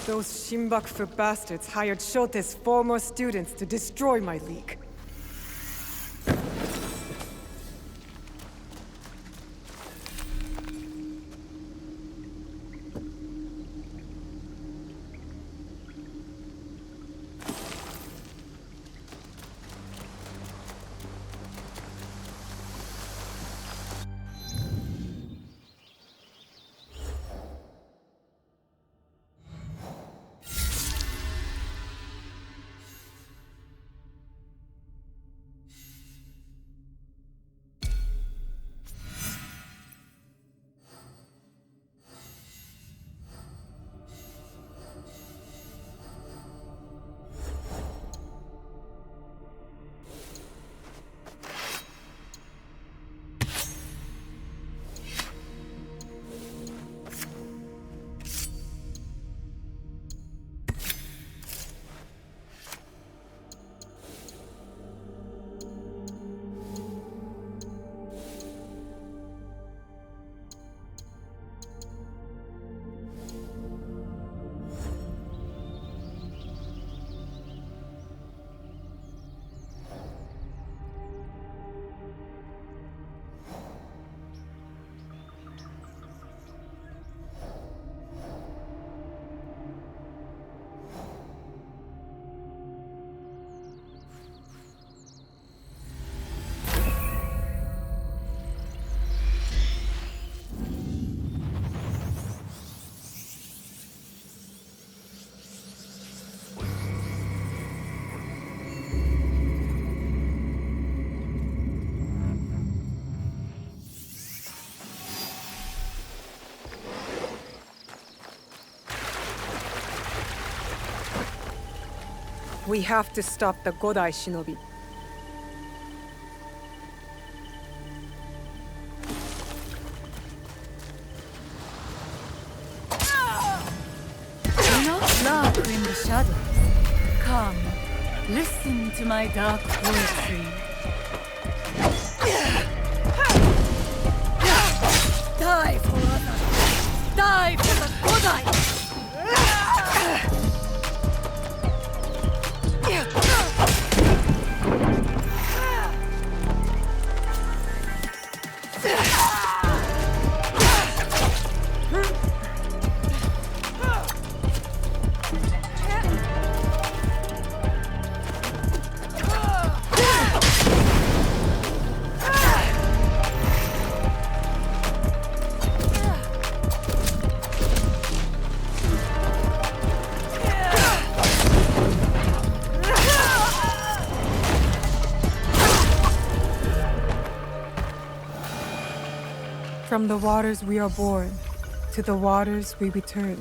Those Shinbakufu bastards hired Shote's former students to destroy my league. We have to stop the Godai shinobi. Do not laugh in the shadows. Come, listen to my dark poetry. Die for others. Die for the Godai. From the waters we are born, to the waters we return.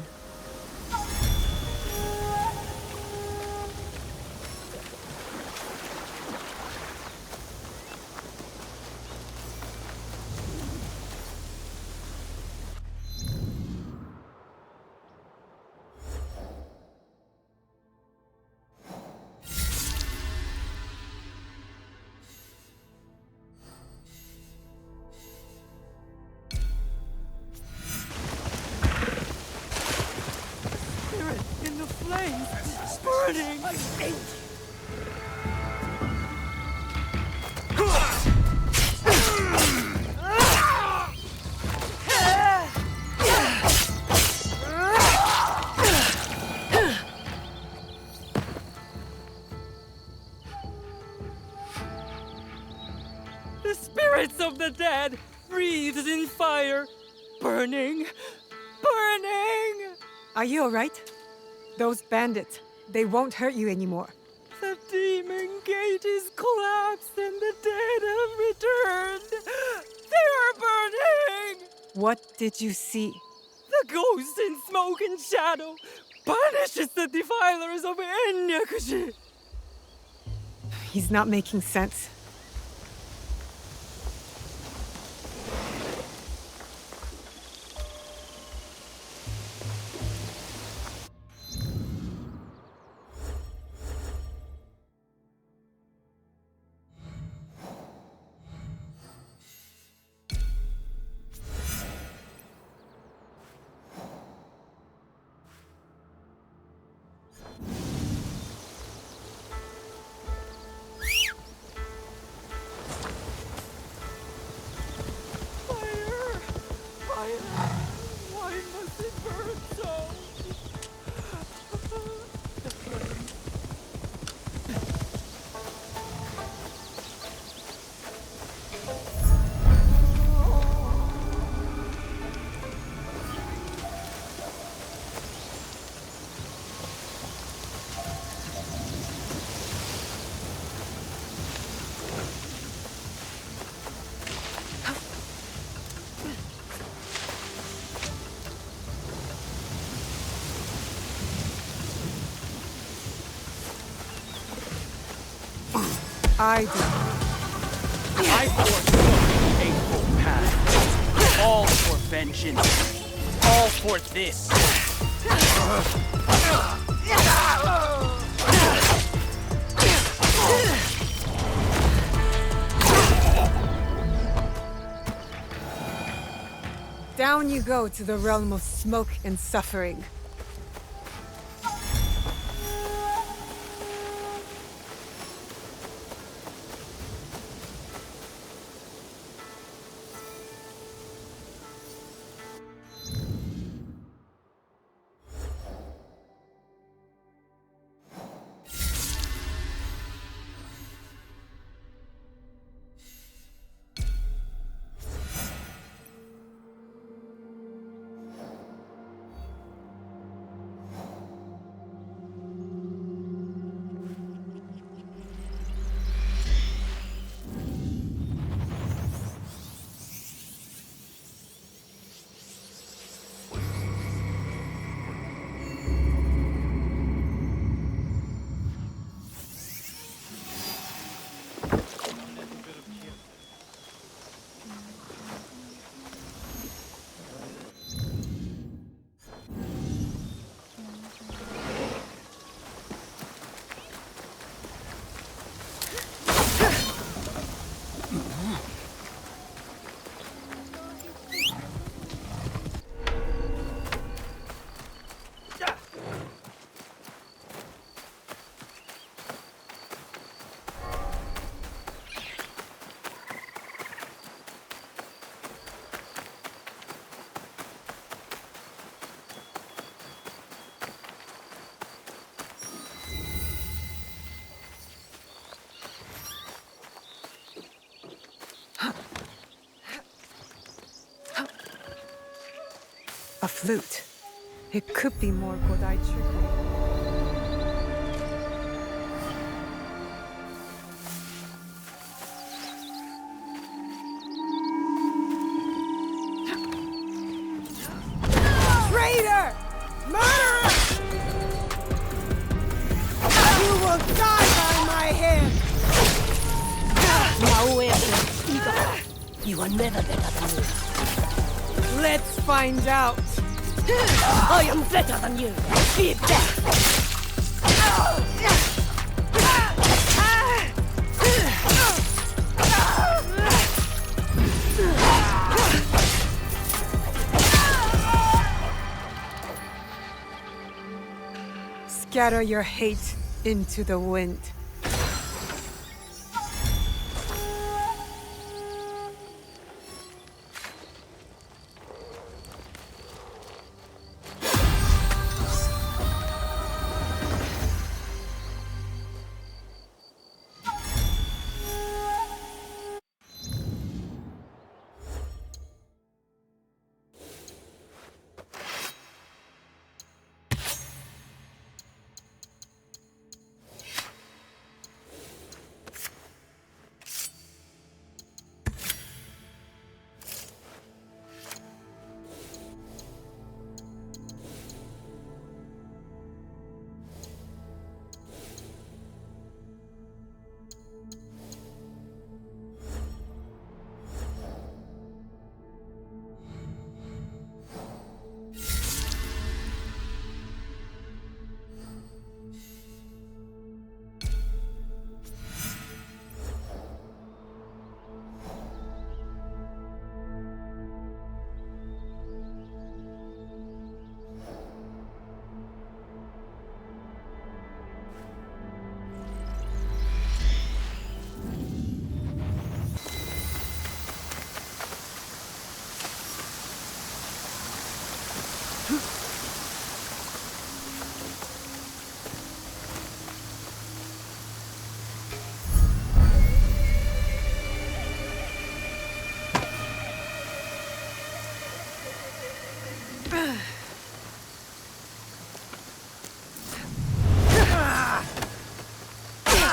burning! The spirits of the dead breathes in fire, burning, burning! Are you alright? Those bandits, they won't hurt you anymore. The demon gate is collapsed and the dead have returned! They are burning! What did you see? The ghost in smoke and shadow punishes the defilers of Ennyakushi! He's not making sense. Why must it burn so? I do. I forsook a hateful path. All for vengeance. All for this. Down you go to the realm of smoke and suffering. A flute. It could be more Godai trickery. Traitor! Murderer! You will die by my hand! Naoe, you are never better than me. Let's find out. I am better than you. Be back. Scatter your hate into the wind.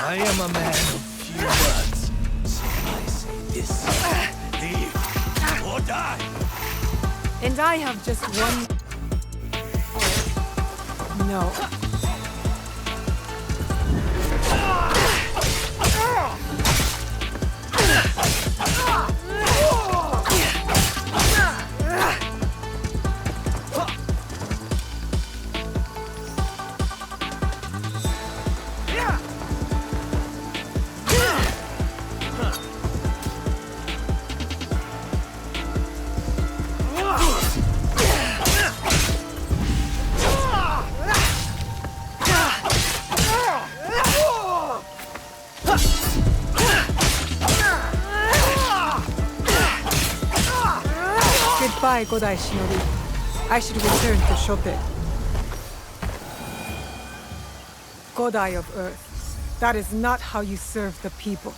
I am a man of few words. So I say this. Leave or die. And I have just one... No. Goodbye, Godai Shinobi. I should return to Shote. Godai of Earth. That is not how you serve the people.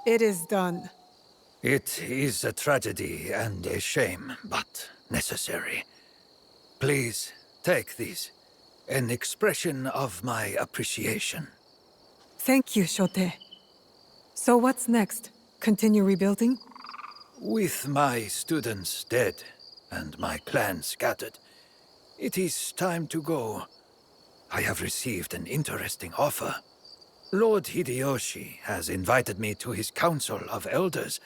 It is done. It is a tragedy and a shame, but necessary. Please, take these. An expression of my appreciation. Thank you, Shote. So what's next? Continue rebuilding? With my students dead and my clan scattered, it is time to go. I have received an interesting offer. Lord Hideyoshi has invited me to his council of elders,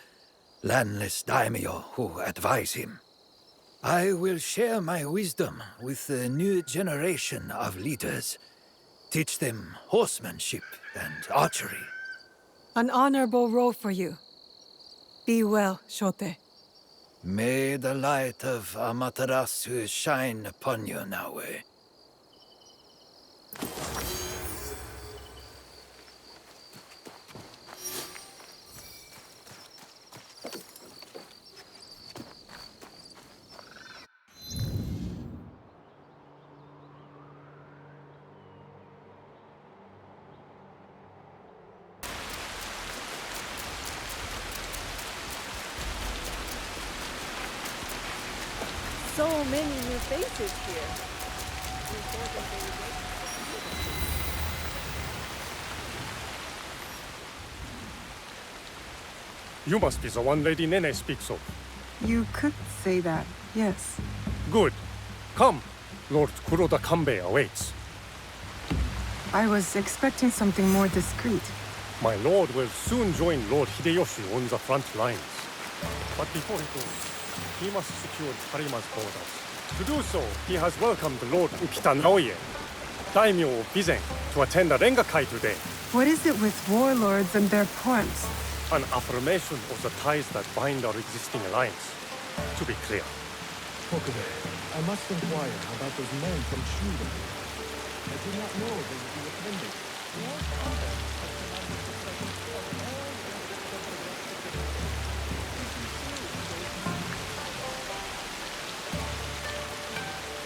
landless daimyo who advise him. I will share my wisdom with the new generation of leaders, teach them horsemanship and archery. An honorable role for you. Be well, Shote. May the light of Amaterasu shine upon you, Naoe. So many new faces here. You must be the one Lady Nene speaks of. You could say that, yes. Good. Come. Lord Kuroda Kanbei awaits. I was expecting something more discreet. My lord will soon join Lord Hideyoshi on the front lines. But before he goes, he must secure Harima's borders. To do so, he has welcomed Lord Ukita Naoe, daimyo of Bizen, to attend a Rengakai today. What is it with warlords and their poems? An affirmation of the ties that bind our existing alliance. To be clear. Hokude, I must inquire about those men from Shuda. I did not know they would be attending.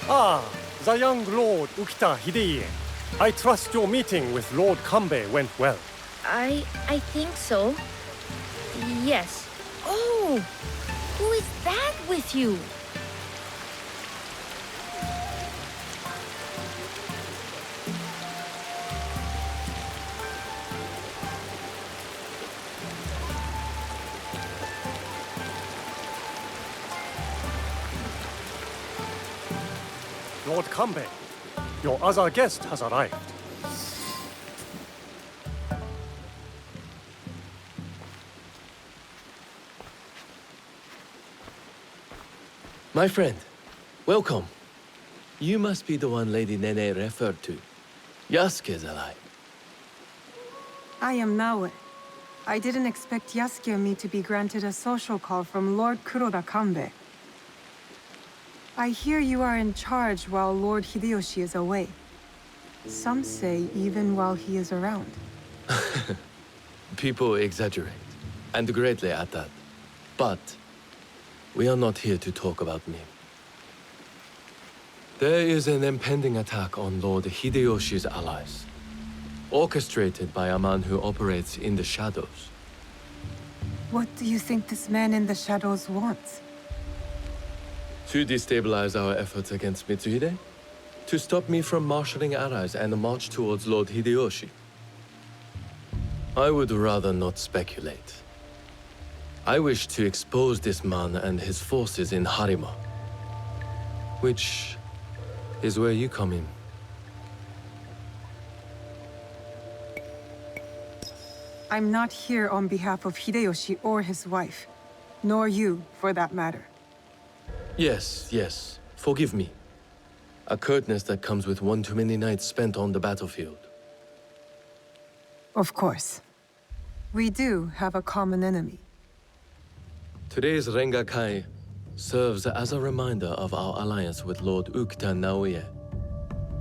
Ah, the young Lord Ukita Hideye. I trust your meeting with Lord Kanbei went well. I think so. Yes. Oh! Who is that with you? Lord Kanbei, your other guest has arrived. My friend, welcome. You must be the one Lady Nene referred to. Yasuke's alive. I am Naoe. I didn't expect Yasuke and me to be granted a social call from Lord Kuroda Kanbei. I hear you are in charge while Lord Hideyoshi is away. Some say even while he is around. People exaggerate, and greatly at that. But we are not here to talk about me. There is an impending attack on Lord Hideyoshi's allies, orchestrated by a man who operates in the shadows. What do you think this man in the shadows wants? To destabilize our efforts against Mitsuhide? To stop me from marshalling allies and march towards Lord Hideyoshi? I would rather not speculate. I wish to expose this man and his forces in Harima, which is where you come in. I'm not here on behalf of Hideyoshi or his wife, nor you, for that matter. Yes, forgive me. A curtness that comes with one too many nights spent on the battlefield. Of course. We do have a common enemy. Today's Rengakai serves as a reminder of our alliance with Lord Ukita Naoe,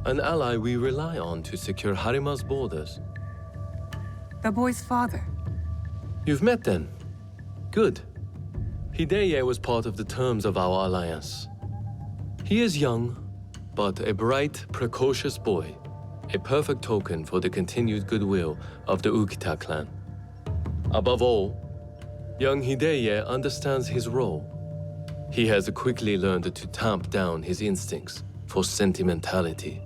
an ally we rely on to secure Harima's borders. The boy's father. You've met then? Good. Hideye was part of the terms of our alliance. He is young, but a bright, precocious boy, a perfect token for the continued goodwill of the Ukita clan. Above all, young Hideye understands his role. He has quickly learned to tamp down his instincts for sentimentality.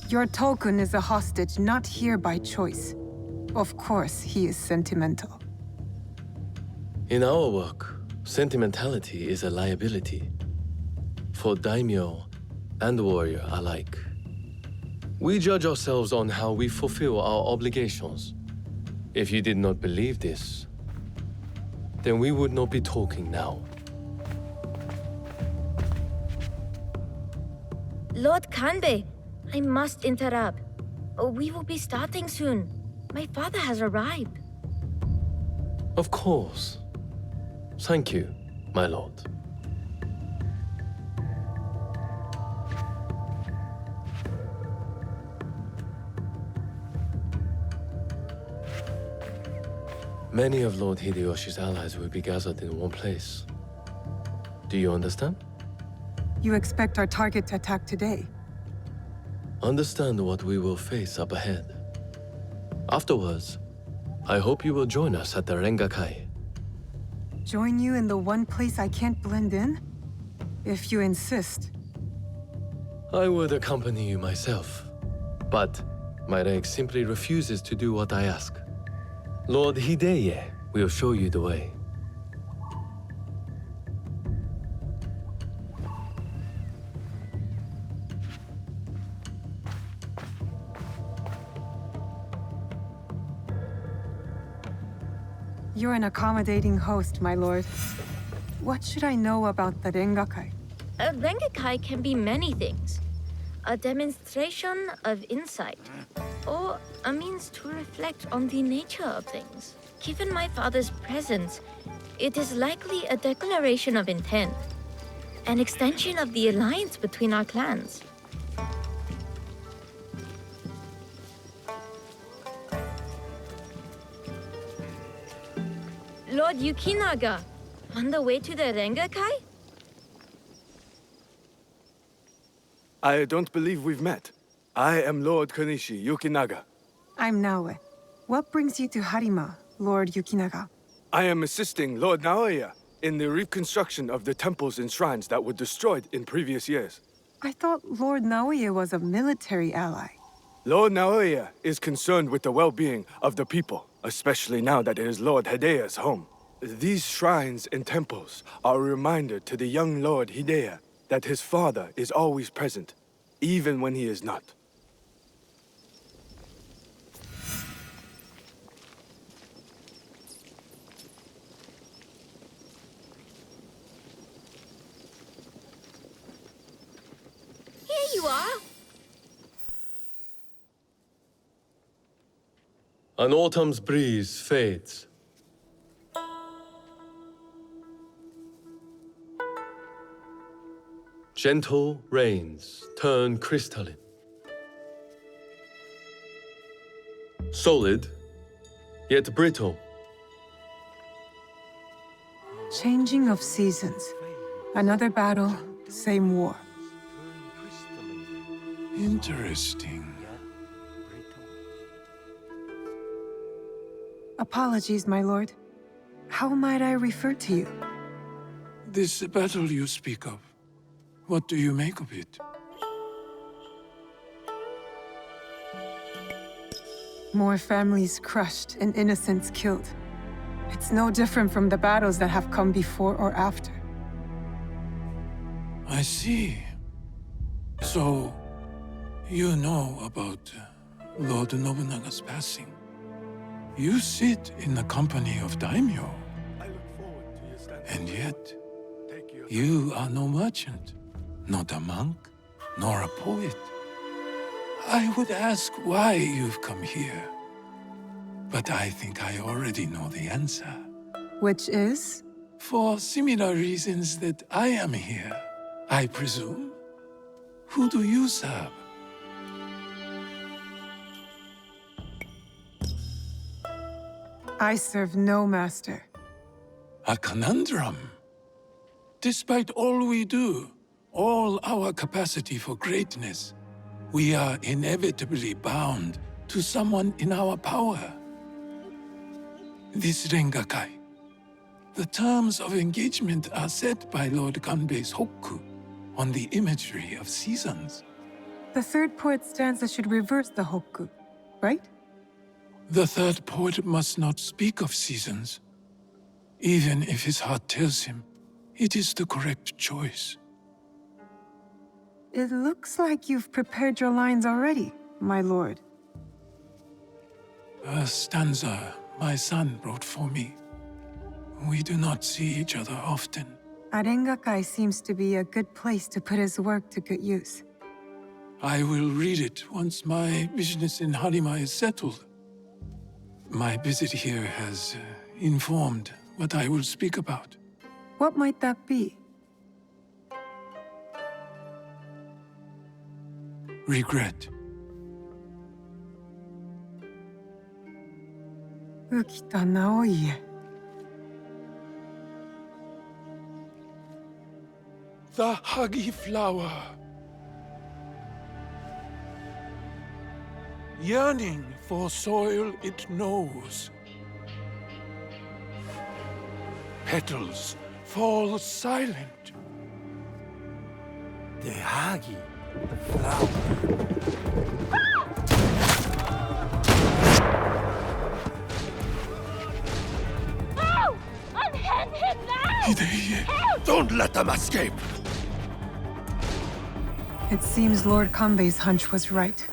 Your token is a hostage not here by choice. Of course, he is sentimental. In our work, sentimentality is a liability. For daimyo and warrior alike. We judge ourselves on how we fulfill our obligations. If you did not believe this, then we would not be talking now. Lord Kanbei, I must interrupt. We will be starting soon. My father has arrived. Of course. Thank you, my lord. Many of Lord Hideyoshi's allies will be gathered in one place. Do you understand? You expect our target to attack today? Understand what we will face up ahead. Afterwards, I hope you will join us at the Rengakai. Join you in the one place I can't blend in? If you insist. I would accompany you myself, but My rank simply refuses to do what I ask. Lord Hideye will show you the way. You're an accommodating host, my lord. What should I know about the Rengakai? A Rengakai can be many things. A demonstration of insight, or a means to reflect on the nature of things. Given my father's presence, it is likely a declaration of intent, an extension of the alliance between our clans. Lord Yukinaga, on the way to the Rengakai? I don't believe we've met. I am Lord Konishi Yukinaga. I'm Naoe. What brings you to Harima, Lord Yukinaga? I am assisting Lord Naoya in the reconstruction of the temples and shrines that were destroyed in previous years. I thought Lord Naoya was a military ally. Lord Naoya is concerned with the well-being of the people, especially now that it is Lord Hideya's home. These shrines and temples are a reminder to the young Lord Hideya that his father is always present, even when he is not. Here you are! An autumn's breeze fades. Gentle rains turn crystalline. Solid, yet brittle. Changing of seasons. Another battle, same war. Interesting. Apologies, my lord. How might I refer to you? This battle you speak of, what do you make of it? More families crushed and innocents killed. It's no different from the battles that have come before or after. I see. So, you know about Lord Nobunaga's passing. You sit in the company of daimyo. And yet, you are no merchant, not a monk, nor a poet. I would ask why you've come here, but I think I already know the answer. Which is? For similar reasons that I am here, I presume. Who do you serve? I serve no master. A conundrum. Despite all we do, all our capacity for greatness, we are inevitably bound to someone in our power. This Rengakai. The terms of engagement are set by Lord Ganbei's Hokku on the imagery of seasons. The third poet stanza should reverse the Hokku, right? The third poet must not speak of seasons, even if his heart tells him it is the correct choice. It looks like you've prepared your lines already, my lord. A stanza my son wrote for me. We do not see each other often. Arengakai seems to be a good place to put his work to good use. I will read it once my business in Harima is settled. My visit here has informed what I will speak about. What might that be? Regret. Ukita Naoe. The Hagi flower. Yearning for soil it knows. Petals fall silent. The Hagi, the flower. Hideye! Don't let them escape! It seems Lord Kanbei's hunch was right.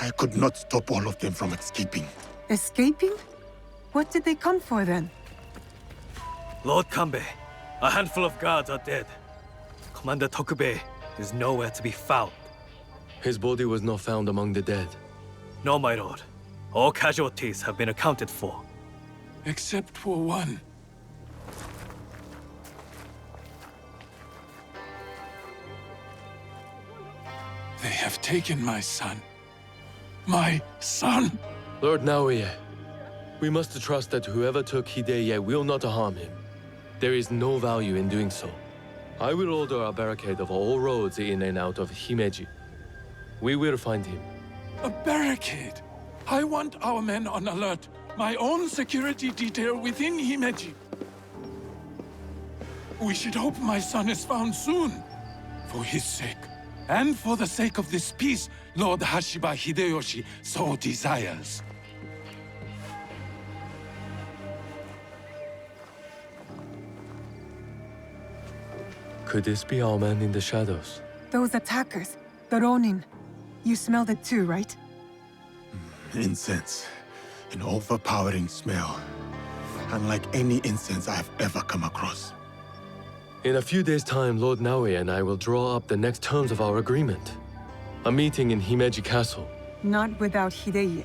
I could not stop all of them from escaping. Escaping? What did they come for then? Lord Kanbei, a handful of guards are dead. Commander Tokubei is nowhere to be found. His body was not found among the dead. No, my lord. All casualties have been accounted for. Except for one. They have taken my son. My son! Lord Naoe, we must trust that whoever took Hideye will not harm him. There is no value in doing so. I will order a barricade of all roads in and out of Himeji. We will find him. A barricade? I want our men on alert. My own security detail within Himeji. We should hope my son is found soon. For his sake. And for the sake of this peace Lord Hashiba Hideyoshi so desires. Could this be our man in the shadows? Those attackers, the Ronin. You smelled it too, right? Incense. An overpowering smell. Unlike any incense I have ever come across. In a few days' time, Lord Naoe and I will draw up the next terms of our agreement. A meeting in Himeji Castle. Not without Hideye.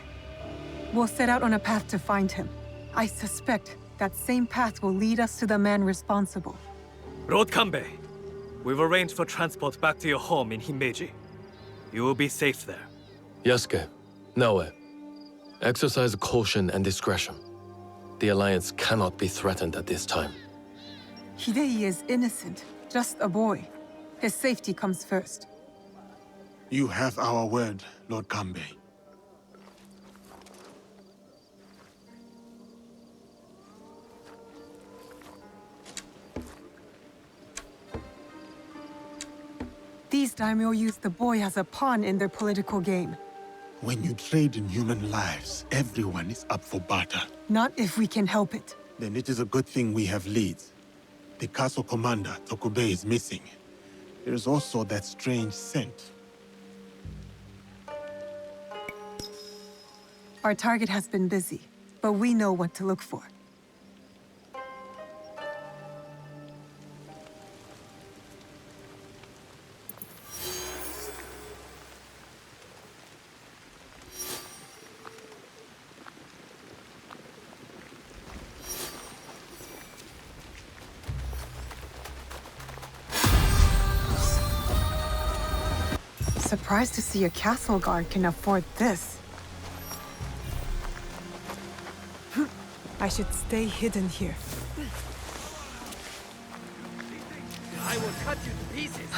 We'll set out on a path to find him. I suspect that same path will lead us to the man responsible. Lord Kanbei, we've arranged for transport back to your home in Himeji. You will be safe there. Yasuke, Naoe, exercise caution and discretion. The Alliance cannot be threatened at this time. Hideye is innocent, just a boy. His safety comes first. You have our word, Lord Kanbei. These daimyo use the boy as a pawn in their political game. When you trade in human lives, everyone is up for barter. Not if we can help it. Then it is a good thing we have leads. The castle commander, Tokubei, is missing. There is also that strange scent. Our target has been busy, but we know what to look for. Surprised to see a castle guard can afford this. I should stay hidden here. I will cut you to pieces.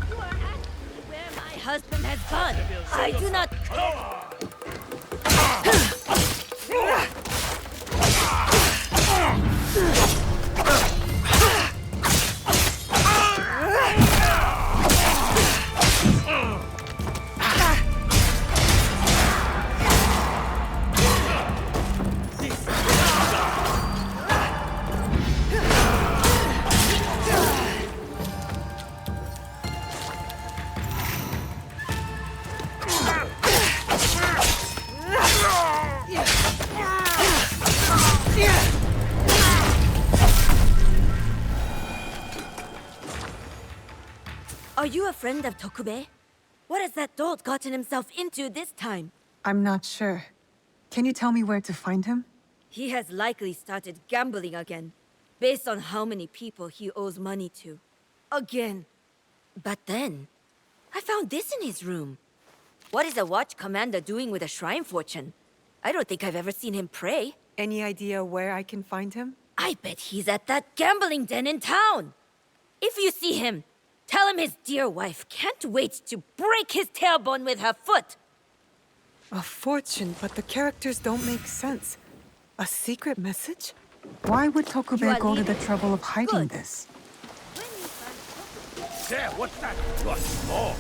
You are asking where my husband has gone. I do not... Are you a friend of Tokubei? What has that dolt gotten himself into this time? I'm not sure. Can you tell me where to find him? He has likely started gambling again. based on how many people he owes money to. Again. But then, I found this in his room. What is a watch commander doing with a shrine fortune? I don't think I've ever seen him pray. Any idea where I can find him? I bet he's at that gambling den in town. If you see him, tell him his dear wife can't wait to break his tailbone with her foot. A fortune, but the characters don't make sense. A secret message? Why would Tokube go to the trouble of hiding this? There, what's that? What? Oh.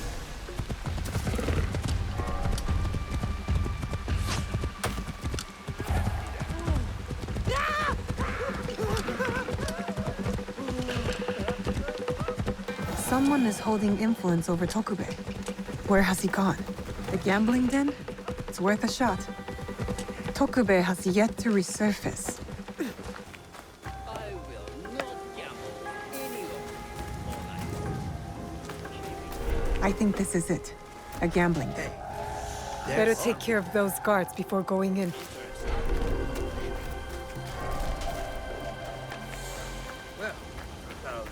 Someone is holding influence over Tokube. Where has he gone? The gambling den? It's worth a shot. Tokube has yet to resurface. I think this is it. A gambling den. Better take care of those guards before going in. Well, that'll do.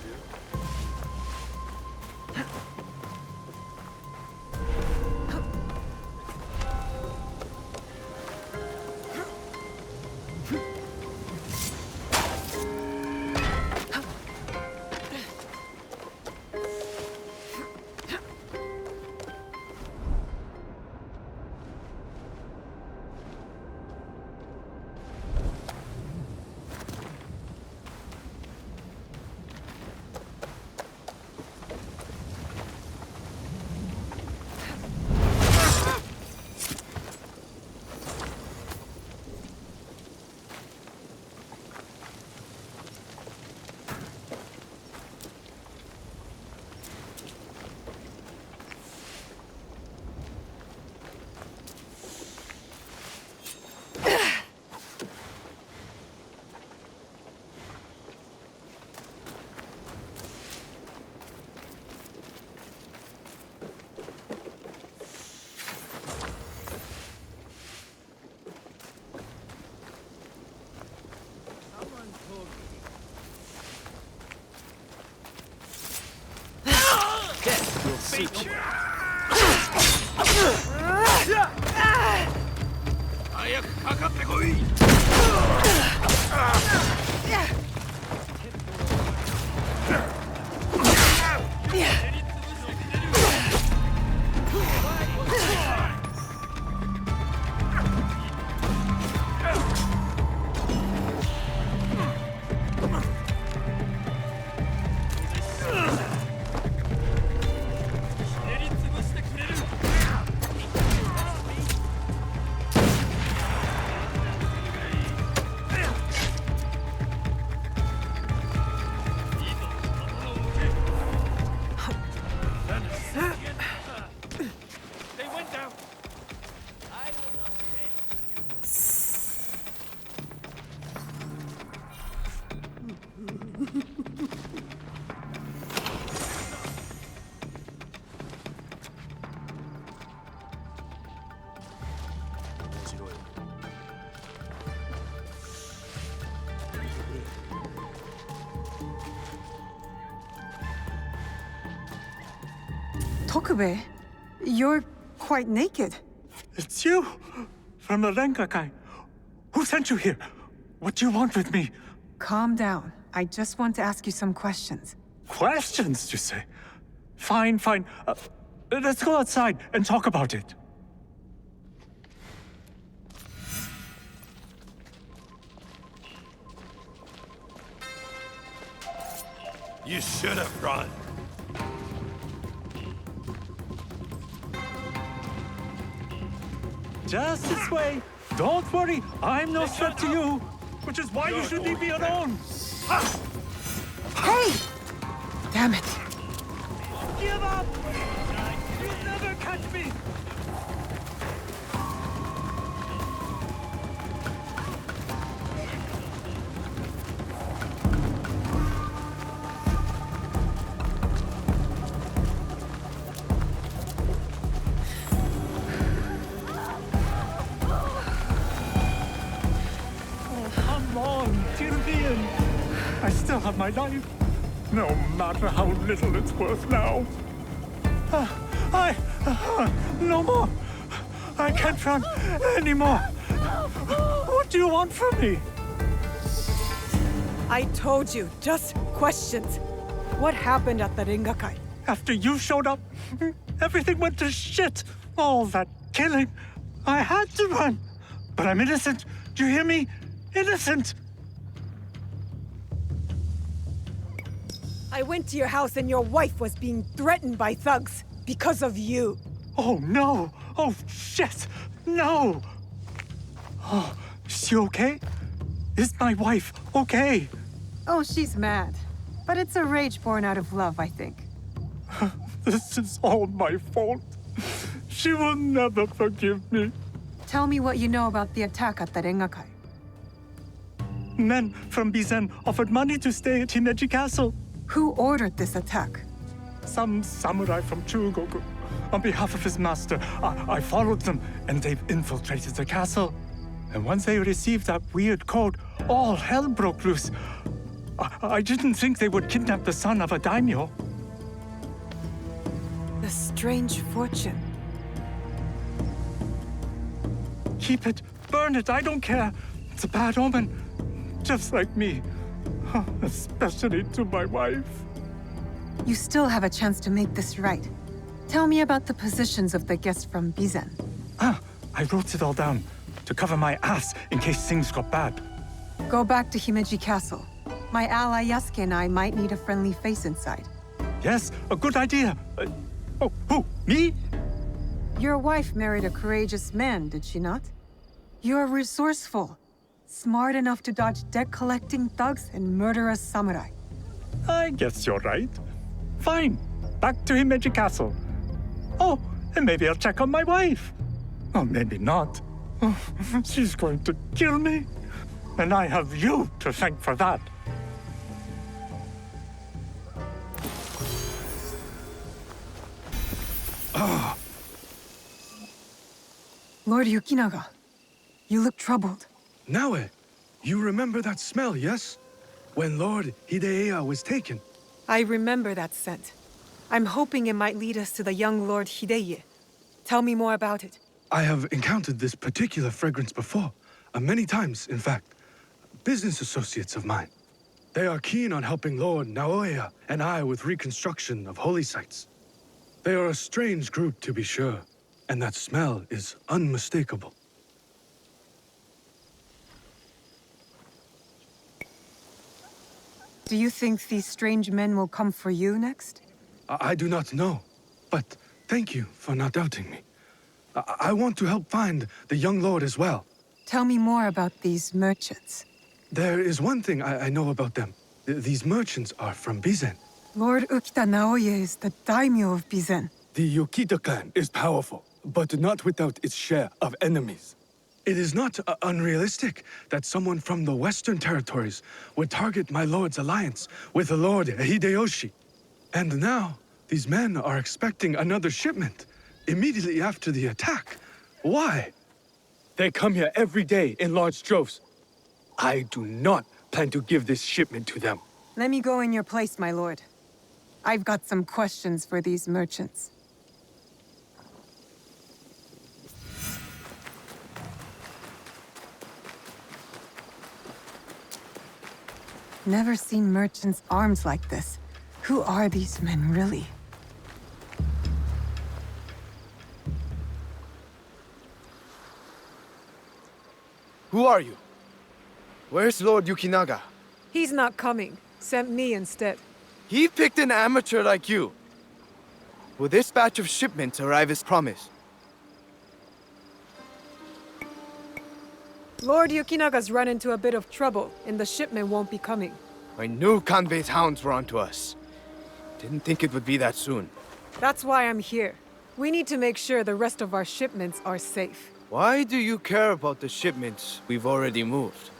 Will suit you. Tokube, you're quite naked. It's you! From the Renkakai. Who sent you here? What do you want with me? Calm down. I just want to ask you some questions. Questions, you say? Fine, fine. Let's go outside and talk about it. You should have run. Just this way. Don't worry, I'm no threat to you. Which is why you should leave me alone. Hey! Damn it. Give up! You'll never catch me! I still have my life. No matter how little it's worth now. No more. I can't run anymore. What do you want from me? I told you, just questions. What happened at the Ringakai? After you showed up, everything went to shit. All that killing. I had to run. But I'm innocent. Do you hear me? Innocent. I went to your house and your wife was being threatened by thugs because of you. Oh, no. Oh, shit. No. Oh, is she okay? Is my wife okay? Oh, she's mad. But it's a rage born out of love, I think. This is all my fault. She will never forgive me. Tell me what you know about the attack at the Ringakai. Men from Bizen offered money to stay at Himeji Castle. Who ordered this attack? Some samurai from Chugoku. On behalf of his master, I followed them, and they've infiltrated the castle. And once they received that weird code, all hell broke loose. I didn't think they would kidnap the son of a daimyo. The strange fortune. Keep it, burn it, I don't care. It's a bad omen, just like me. Especially to my wife. You still have a chance to make this right. Tell me about the positions of the guests from Bizen. I wrote it all down to cover my ass in case things got bad. Go back to Himeji Castle. My ally Yasuke and I might need a friendly face inside. Yes, a good idea. Oh, who? Me? Your wife married a courageous man, did she not? You're resourceful. Smart enough to dodge debt-collecting thugs and murderous samurai. I guess you're right. Fine. Back to Himeji Castle. Oh, and maybe I'll check on my wife. Or maybe not. Oh, she's going to kill me. And I have you to thank for that. Lord Yukinaga, you look troubled. Naoe, you remember that smell, yes? When Lord Hideya was taken. I remember that scent. I'm hoping it might lead us to the young Lord Hideye. Tell me more about it. I have encountered this particular fragrance before. Many times, in fact. Business associates of mine. They are keen on helping Lord Naoya and I with reconstruction of holy sites. They are a strange group, to be sure, and that smell is unmistakable. Do you think these strange men will come for you next? I do not know, but thank you for not doubting me. I want to help find the young lord as well. Tell me more about these merchants. There is one thing I know about them. These merchants are from Bizen. Lord Ukita Naoye is the daimyo of Bizen. The Yukita clan is powerful, but not without its share of enemies. It is not unrealistic that someone from the Western territories would target my lord's alliance with the Lord Hideyoshi. And now, these men are expecting another shipment immediately after the attack. Why? They come here every day in large droves. I do not plan to give this shipment to them. Let me go in your place, my lord. I've got some questions for these merchants. Never seen merchants' arms like this. Who are these men, really? Who are you? Where's Lord Yukinaga? He's not coming. Sent me instead. He picked an amateur like you. Will this batch of shipments arrive as promised? Lord Yukinaga's run into a bit of trouble, and the shipment won't be coming. I knew Kanbei's hounds were onto us. Didn't think it would be that soon. That's why I'm here. We need to make sure the rest of our shipments are safe. Why do you care about the shipments we've already moved?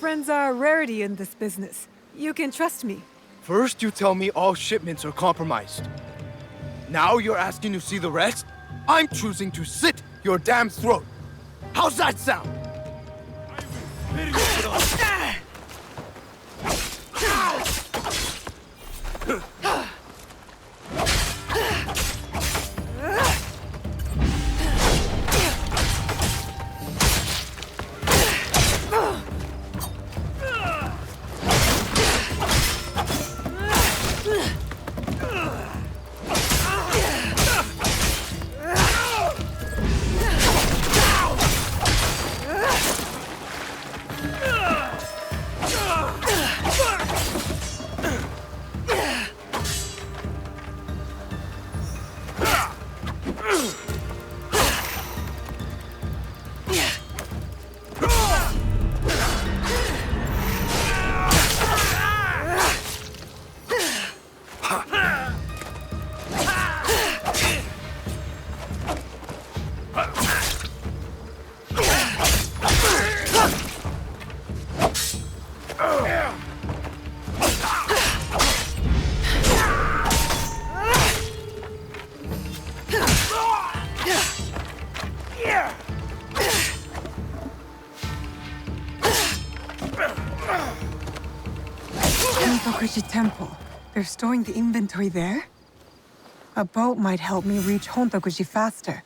Friends are a rarity in this business. You can trust me. First you tell me all shipments are compromised. Now you're asking to see the rest? I'm choosing to slit your damn throat. How's that sound? Temple. They're storing the inventory there? A boat might help me reach Hontokuji faster.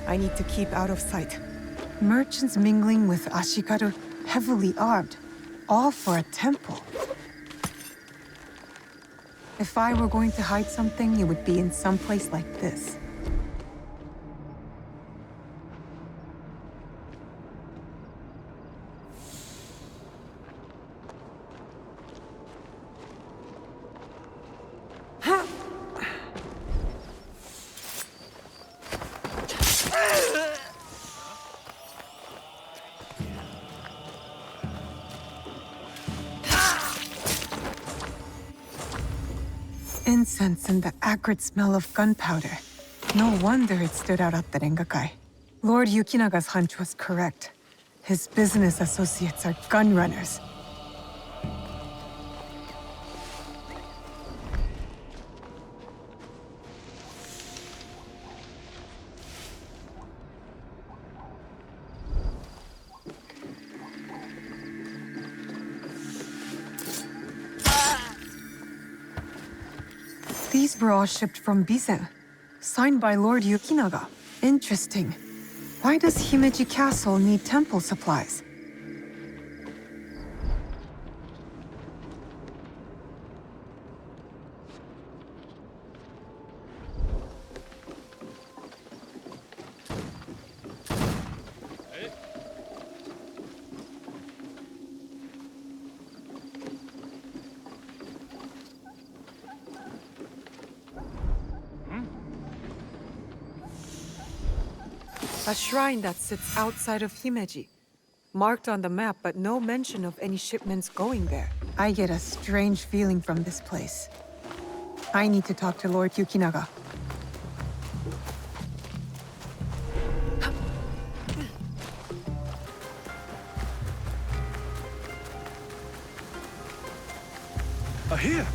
I need to keep out of sight. Merchants mingling with Ashikaru, heavily armed. All for a temple. If I were going to hide something, it would be in some place like this. Incense and the acrid smell of gunpowder. No wonder it stood out at the Rengakai. Lord Yukinaga's hunch was correct. His business associates are gun runners. These were all shipped from Bizen, signed by Lord Yukinaga. Interesting. Why does Himeji Castle need temple supplies? A shrine that sits outside of Himeji. Marked on the map, but no mention of any shipments going there. I get a strange feeling from this place. I need to talk to Lord Yukinaga. Here!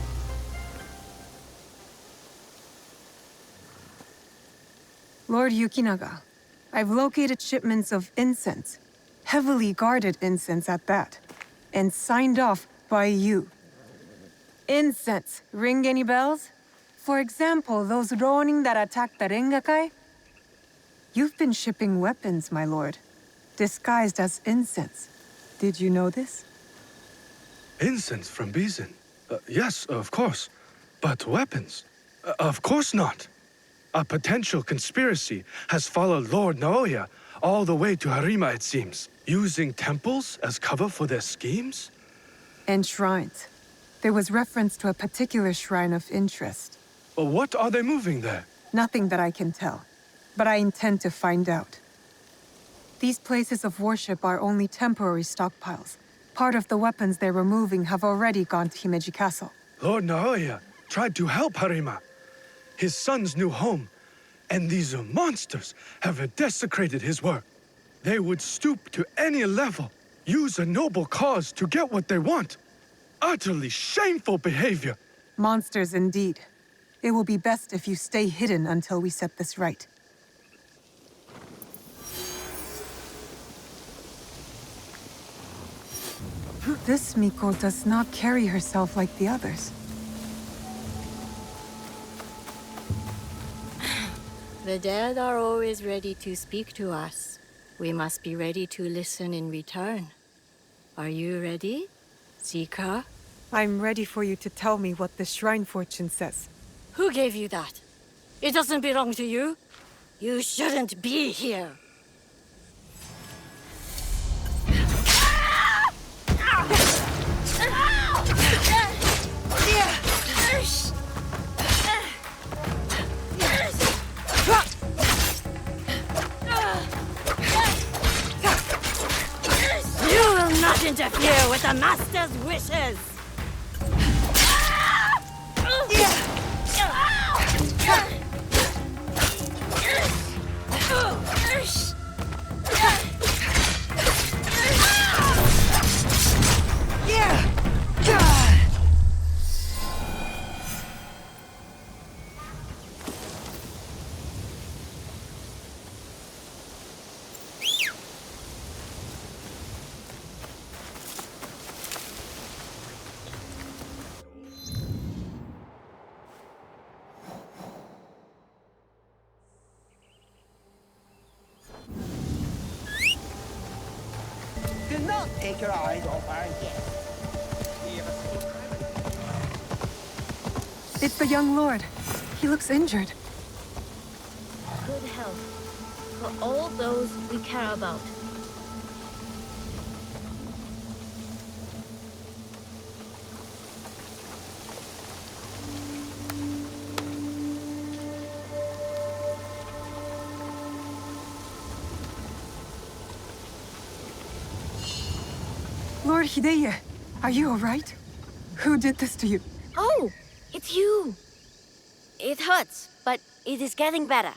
Lord Yukinaga, I've located shipments of incense. Heavily guarded incense at that. And signed off by you. Incense, ring any bells? For example, those Ronin that attacked the Rengakai? You've been shipping weapons, my lord. Disguised as incense. Did you know this? Incense from Bizen? Yes, of course. But weapons? Of course not. A potential conspiracy has followed Lord Naoe all the way to Harima, it seems. Using temples as cover for their schemes? And shrines. There was reference to a particular shrine of interest. What are they moving there? Nothing that I can tell. But I intend to find out. These places of worship are only temporary stockpiles. Part of the weapons they're removing have already gone to Himeji Castle. Lord Naoe tried to help Harima, his son's new home, and these monsters have desecrated his work. They would stoop to any level, use a noble cause to get what they want. utterly shameful behavior. Monsters indeed. It will be best if you stay hidden until we set this right. This Miko does not carry herself like the others. The dead are always ready to speak to us. We must be ready to listen in return. Are you ready, Zika? I'm ready for you to tell me what the shrine fortune says. Who gave you that? It doesn't belong to you. You shouldn't be here. You will not interfere with the Master's wishes! Do not take your eyes off our guest. It's the young lord. He looks injured. Good health for all those we care about. Lord Hideye, are you all right? Who did this to you? Oh, it's you. It hurts, but it is getting better.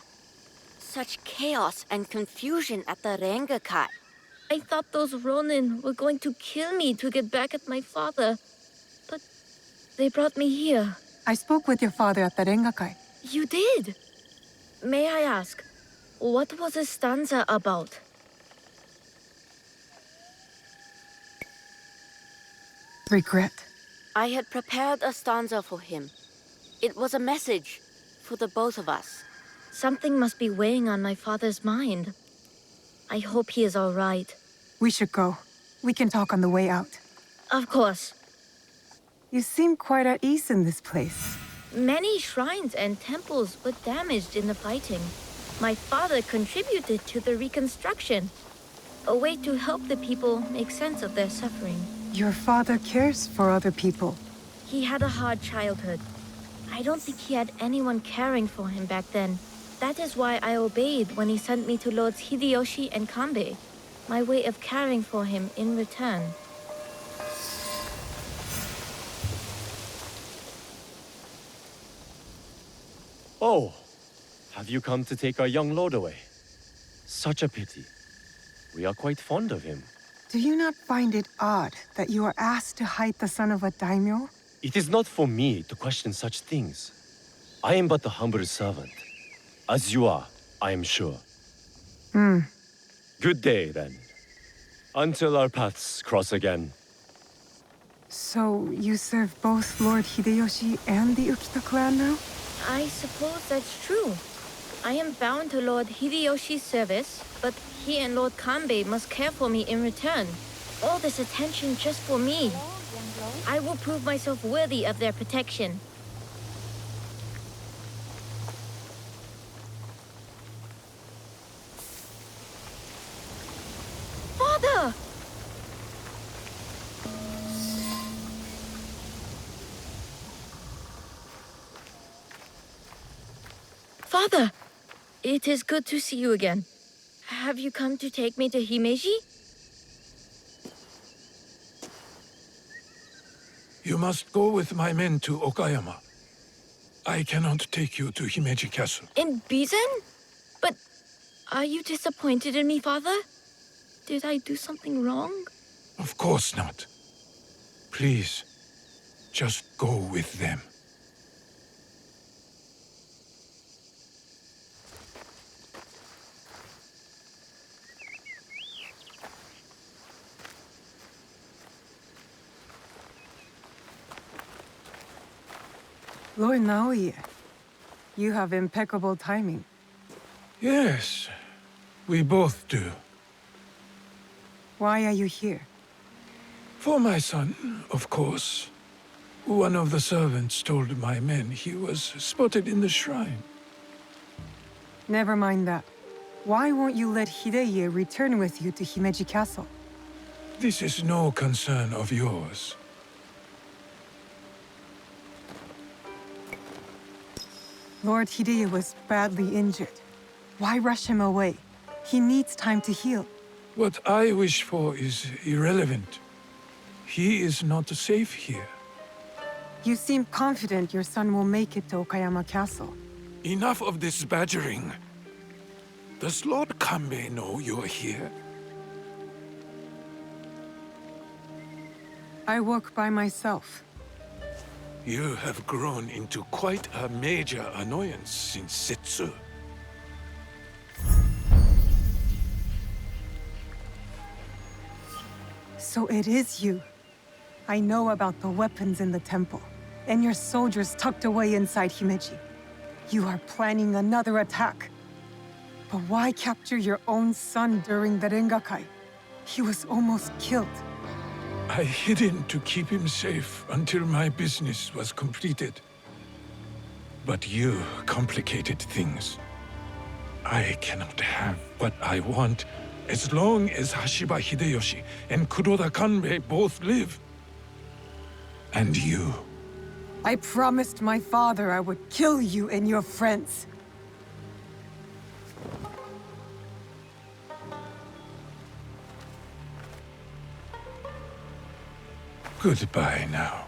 Such chaos and confusion at the Rengakai. I thought those Ronin were going to kill me to get back at my father. But they brought me here. I spoke with your father at the Rengakai. You did? May I ask, what was the stanza about? Regret. I had prepared a stanza for him. It was a message for the both of us. Something must be weighing on my father's mind. I hope he is all right. We should go. We can talk on the way out. Of course. You seem quite at ease in this place. Many shrines and temples were damaged in the fighting. My father contributed to the reconstruction. A way to help the people make sense of their suffering. Your father cares for other people. He had a hard childhood. I don't think he had anyone caring for him back then. That is why I obeyed when he sent me to Lords Hideyoshi and Kanbei. My way of caring for him in return. Oh, have you come to take our young lord away? Such a pity. We are quite fond of him. Do you not find it odd that you are asked to hide the son of a daimyo? It is not for me to question such things. I am but a humble servant. As you are, I am sure. Good day, then. Until our paths cross again. So, you serve both Lord Hideyoshi and the Ukita clan now? I suppose that's true. I am bound to Lord Hideyoshi's service, but he and Lord Kanbei must care for me in return. All this attention just for me. I will prove myself worthy of their protection. Father! Father! It is good to see you again. Have you come to take me to Himeji? You must go with my men to Okayama. I cannot take you to Himeji Castle. In Bizen? But are you disappointed in me, Father? Did I do something wrong? Of course not. Please, just go with them. Lord Naoe, you have impeccable timing. Yes, we both do. Why are you here? For my son, of course. One of the servants told my men he was spotted in the shrine. Never mind that. Why won't you let Hideye return with you to Himeji Castle? This is no concern of yours. Lord Hideye was badly injured. Why rush him away? He needs time to heal. What I wish for is irrelevant. He is not safe here. You seem confident your son will make it to Okayama Castle. Enough of this badgering. Does Lord Kanbei know you're here? I work by myself. You have grown into quite a major annoyance since Setsu. So it is you. I know about the weapons in the temple, and your soldiers tucked away inside Himeji. You are planning another attack. But why capture your own son during the Rengakai? He was almost killed. I hid him to keep him safe until my business was completed. But you complicated things. I cannot have what I want as long as Hashiba Hideyoshi and Kuroda Kanbei both live. And you. I promised my father I would kill you and your friends. Goodbye now.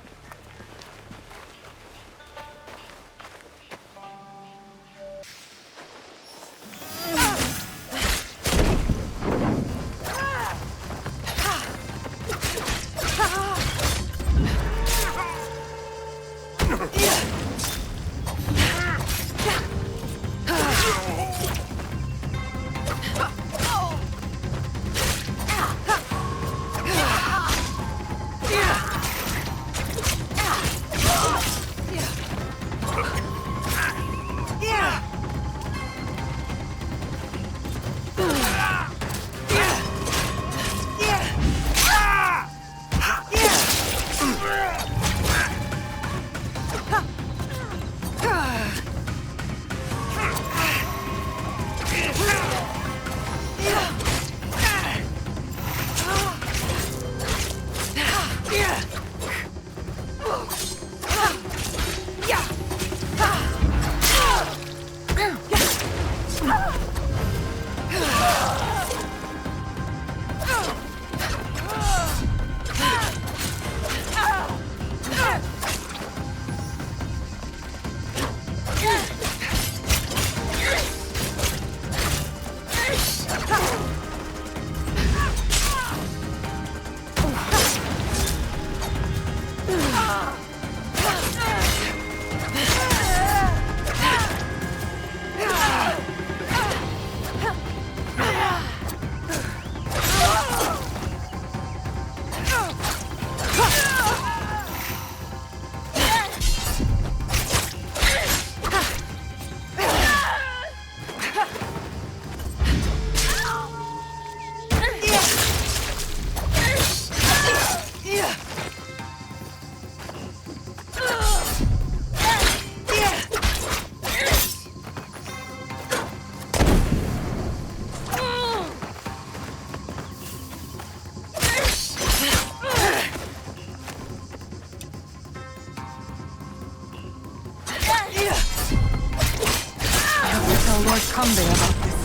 Lord Kanbei about this.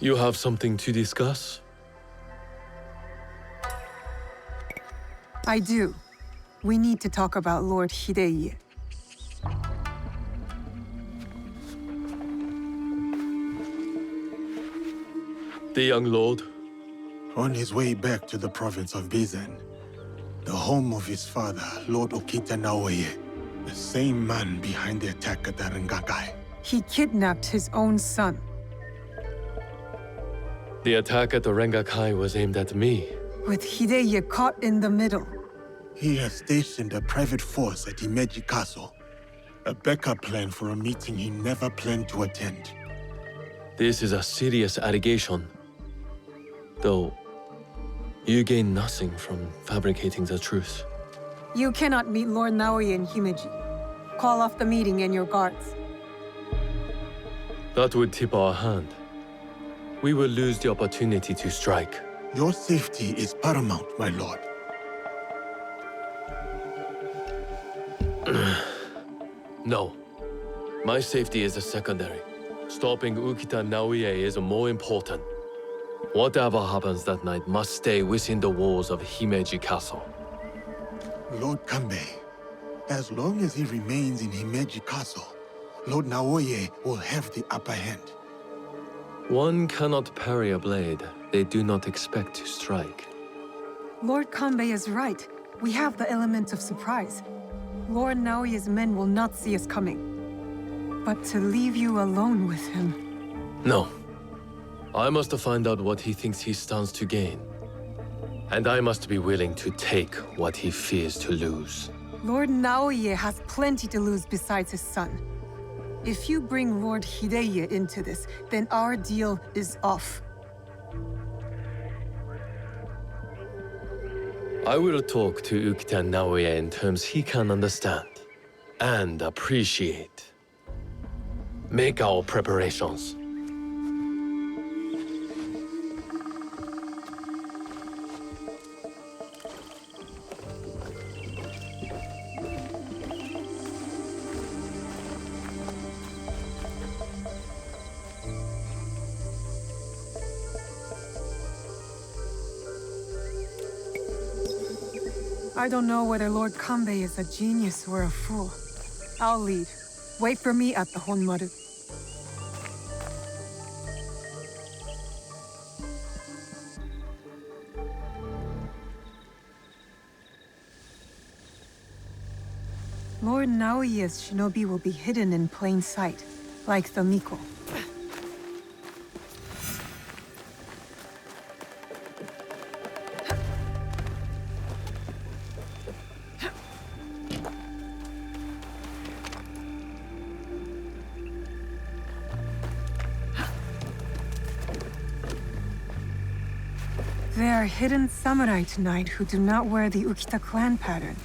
You have something to discuss? I do. We need to talk about Lord Hideye. The young lord? On his way back to the province of Bizen, the home of his father, Lord Okita Naoe, the same man behind the attack at the Rengakai. He kidnapped his own son. The attack at the Rengakai was aimed at me. With Hideye caught in the middle. He has stationed a private force at Himeji Castle, a backup plan for a meeting he never planned to attend. This is a serious allegation. Though, you gain nothing from fabricating the truth. You cannot meet Lord Naoe in Himeji. Call off the meeting and your guards. That would tip our hand. We will lose the opportunity to strike. Your safety is paramount, my lord. No. My safety is a secondary. Stopping Ukita Naoe is more important. Whatever happens that night must stay within the walls of Himeji Castle. Lord Kanbei, as long as he remains in Himeji Castle, Lord Naoe will have the upper hand. One cannot parry a blade they do not expect to strike. Lord Kanbei is right. We have the element of surprise. Lord Naoye's men will not see us coming. But to leave you alone with him... No. I must find out what he thinks he stands to gain. And I must be willing to take what he fears to lose. Lord Naoye has plenty to lose besides his son. If you bring Lord Hideye into this, then our deal is off. I will talk to Ukita Naoe in terms he can understand and appreciate. Make our preparations. I don't know whether Lord Kanbei is a genius or a fool. I'll lead. Wait for me at the Honmaru. Lord Naoye's shinobi will be hidden in plain sight, like the Miko. There are hidden samurai tonight who do not wear the Ukita clan pattern.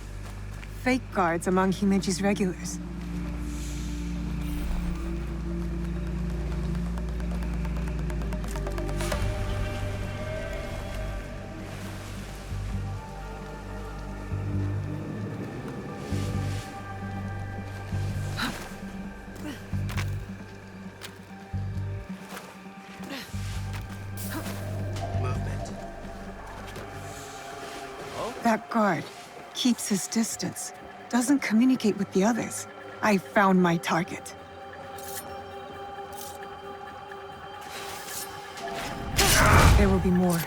Fake guards among Himeji's regulars. That guard keeps his distance, doesn't communicate with the others. I found my target. There will be more.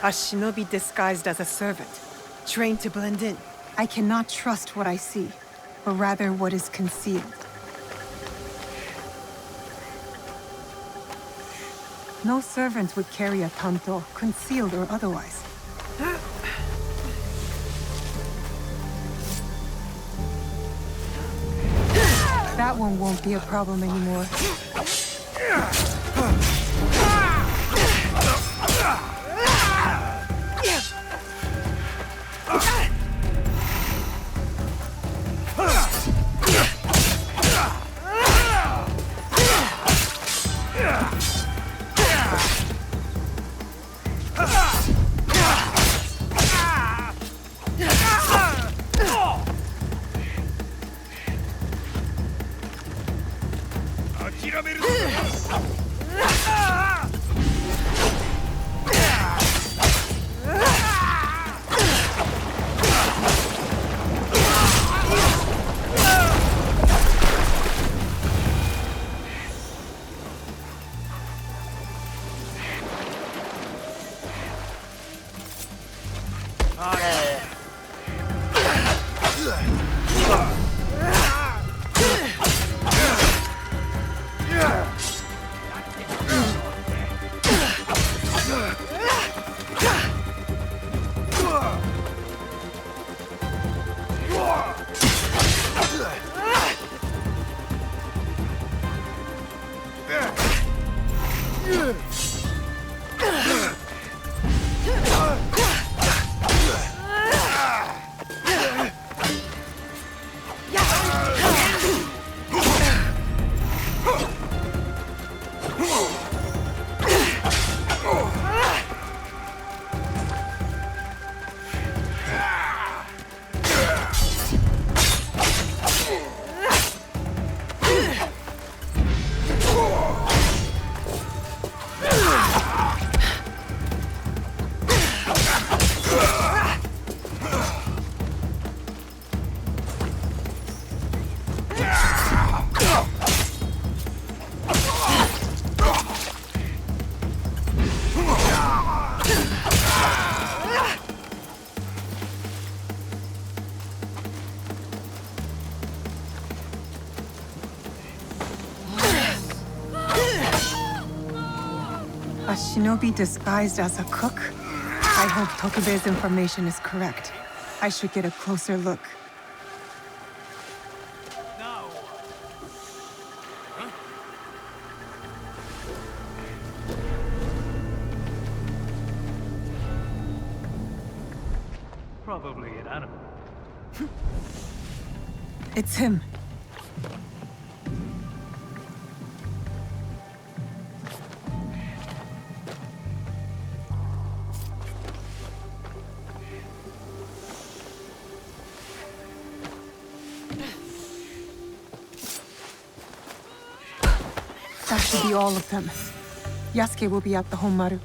A shinobi disguised as a servant, trained to blend in. I cannot trust what I see, but rather what is concealed. No servant would carry a tanto, concealed or otherwise. That one won't be a problem anymore. A shinobi disguised as a cook? I hope Tokube's information is correct. I should get a closer look. Probably an animal. It's him. That should be all of them. Yasuke will be at the Honmaru.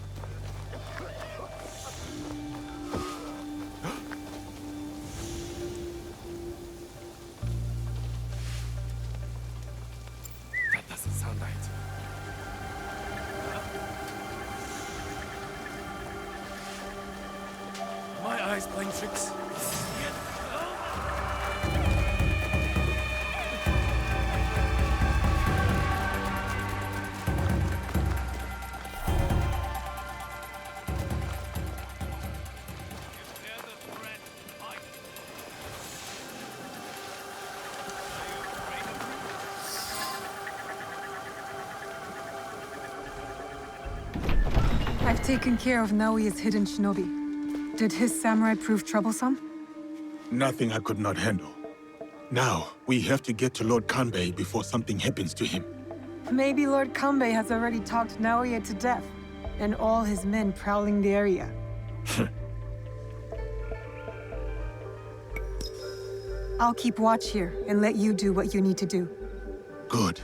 That doesn't sound right. My eyes playing tricks. I've taken care of Naoe's hidden shinobi. Did his samurai prove troublesome? Nothing I could not handle. Now, we have to get to Lord Kanbei before something happens to him. Maybe Lord Kanbei has already talked Naoe to death, and all his men prowling the area. I'll keep watch here and let you do what you need to do. Good.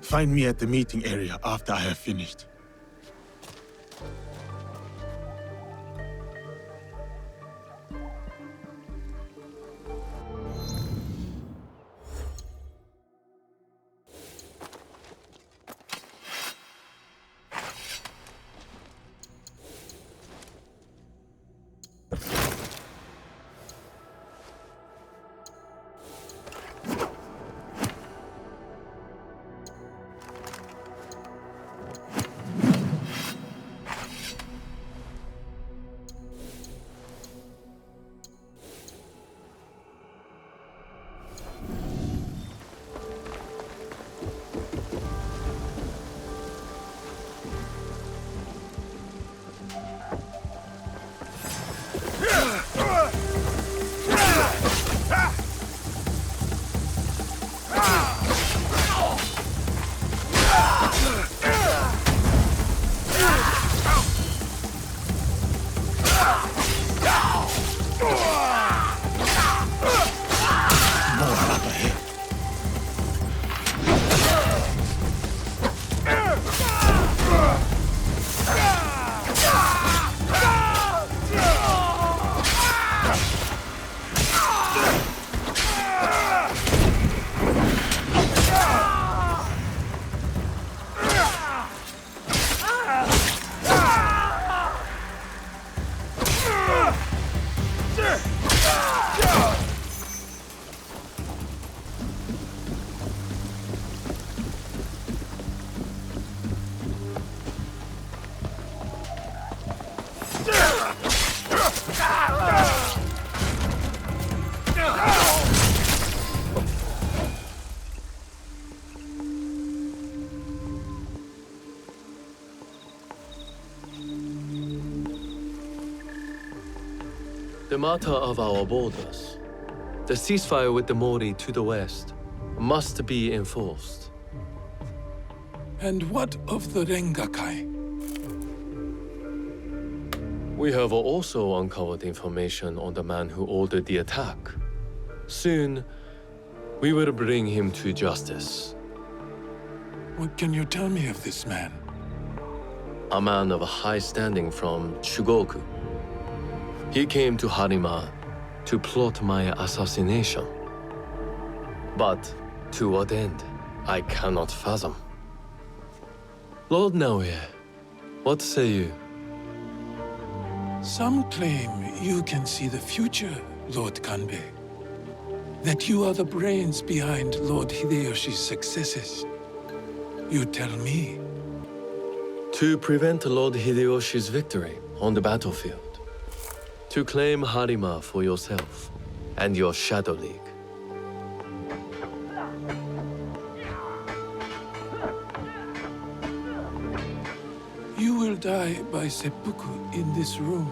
Find me at the meeting area after I have finished. The matter of our borders, the ceasefire with the Mori to the west, must be enforced. And what of the Rengakai? We have also uncovered information on the man who ordered the attack. Soon, we will bring him to justice. What can you tell me of this man? A man of high standing from Sengoku. He came to Harima to plot my assassination. But to what end, I cannot fathom. Lord Naoe, what say you? Some claim you can see the future, Lord Kanbei. That you are the brains behind Lord Hideyoshi's successes. You tell me. To prevent Lord Hideyoshi's victory on the battlefield. To claim Harima for yourself and your Shadow League. You will die by seppuku in this room,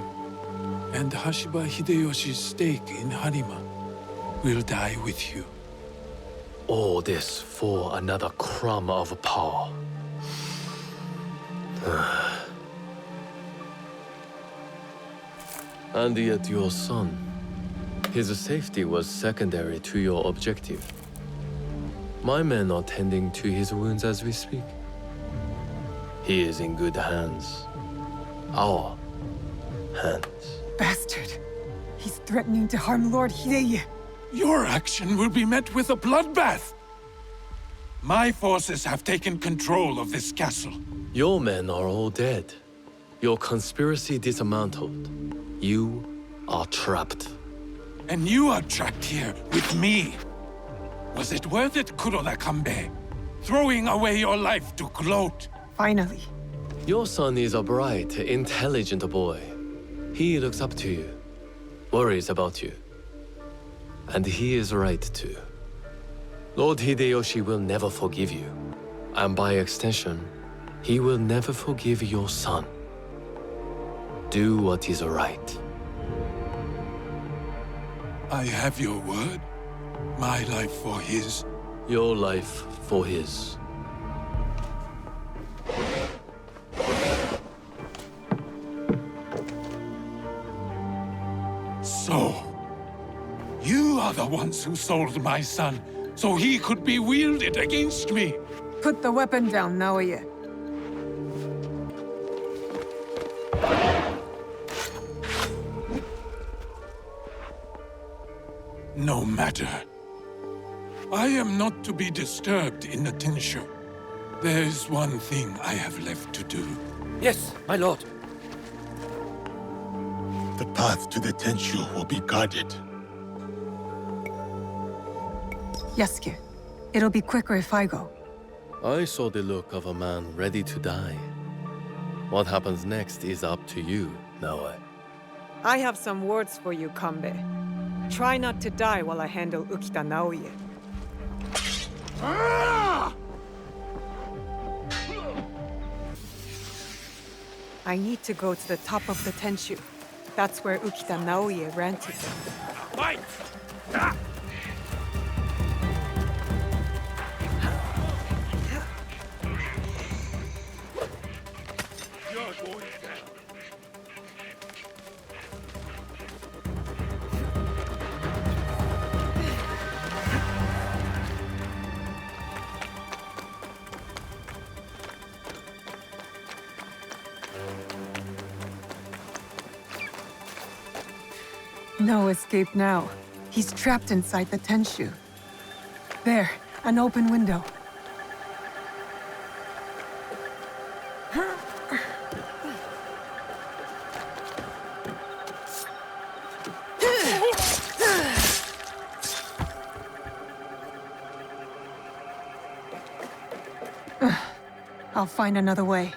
and Hashiba Hideyoshi's stake in Harima will die with you. All this for another crumb of power. And yet your son, his safety was secondary to your objective. My men are tending to his wounds as we speak. He is in good hands. Our hands. Bastard. He's threatening to harm Lord Hideye. Your action will be met with a bloodbath. My forces have taken control of this castle. Your men are all dead. Your conspiracy dismantled. You are trapped. And you are trapped here with me. Was it worth it, Kuroda Kanbei? Throwing away your life to gloat? Finally. Your son is a bright, intelligent boy. He looks up to you, worries about you. And he is right too. Lord Hideyoshi will never forgive you. And by extension, he will never forgive your son. Do what is right. I have your word. My life for his. Your life for his. So, you are the ones who sold my son, so he could be wielded against me. Put the weapon down, Naoe. No matter. I am not to be disturbed in the Tenshu. There is one thing I have left to do. Yes, my lord. The path to the Tenshu will be guarded. Yasuke, it'll be quicker if I go. I saw the look of a man ready to die. What happens next is up to you, Naoe. I have some words for you, Kanbei. Try not to die while I handle Ukita Naoe. I need to go to the top of the Tenshu. That's where Ukita Naoe ran to. Fight! You're going down. No escape now. He's trapped inside the Tenshu. There, an open window. I'll find another way.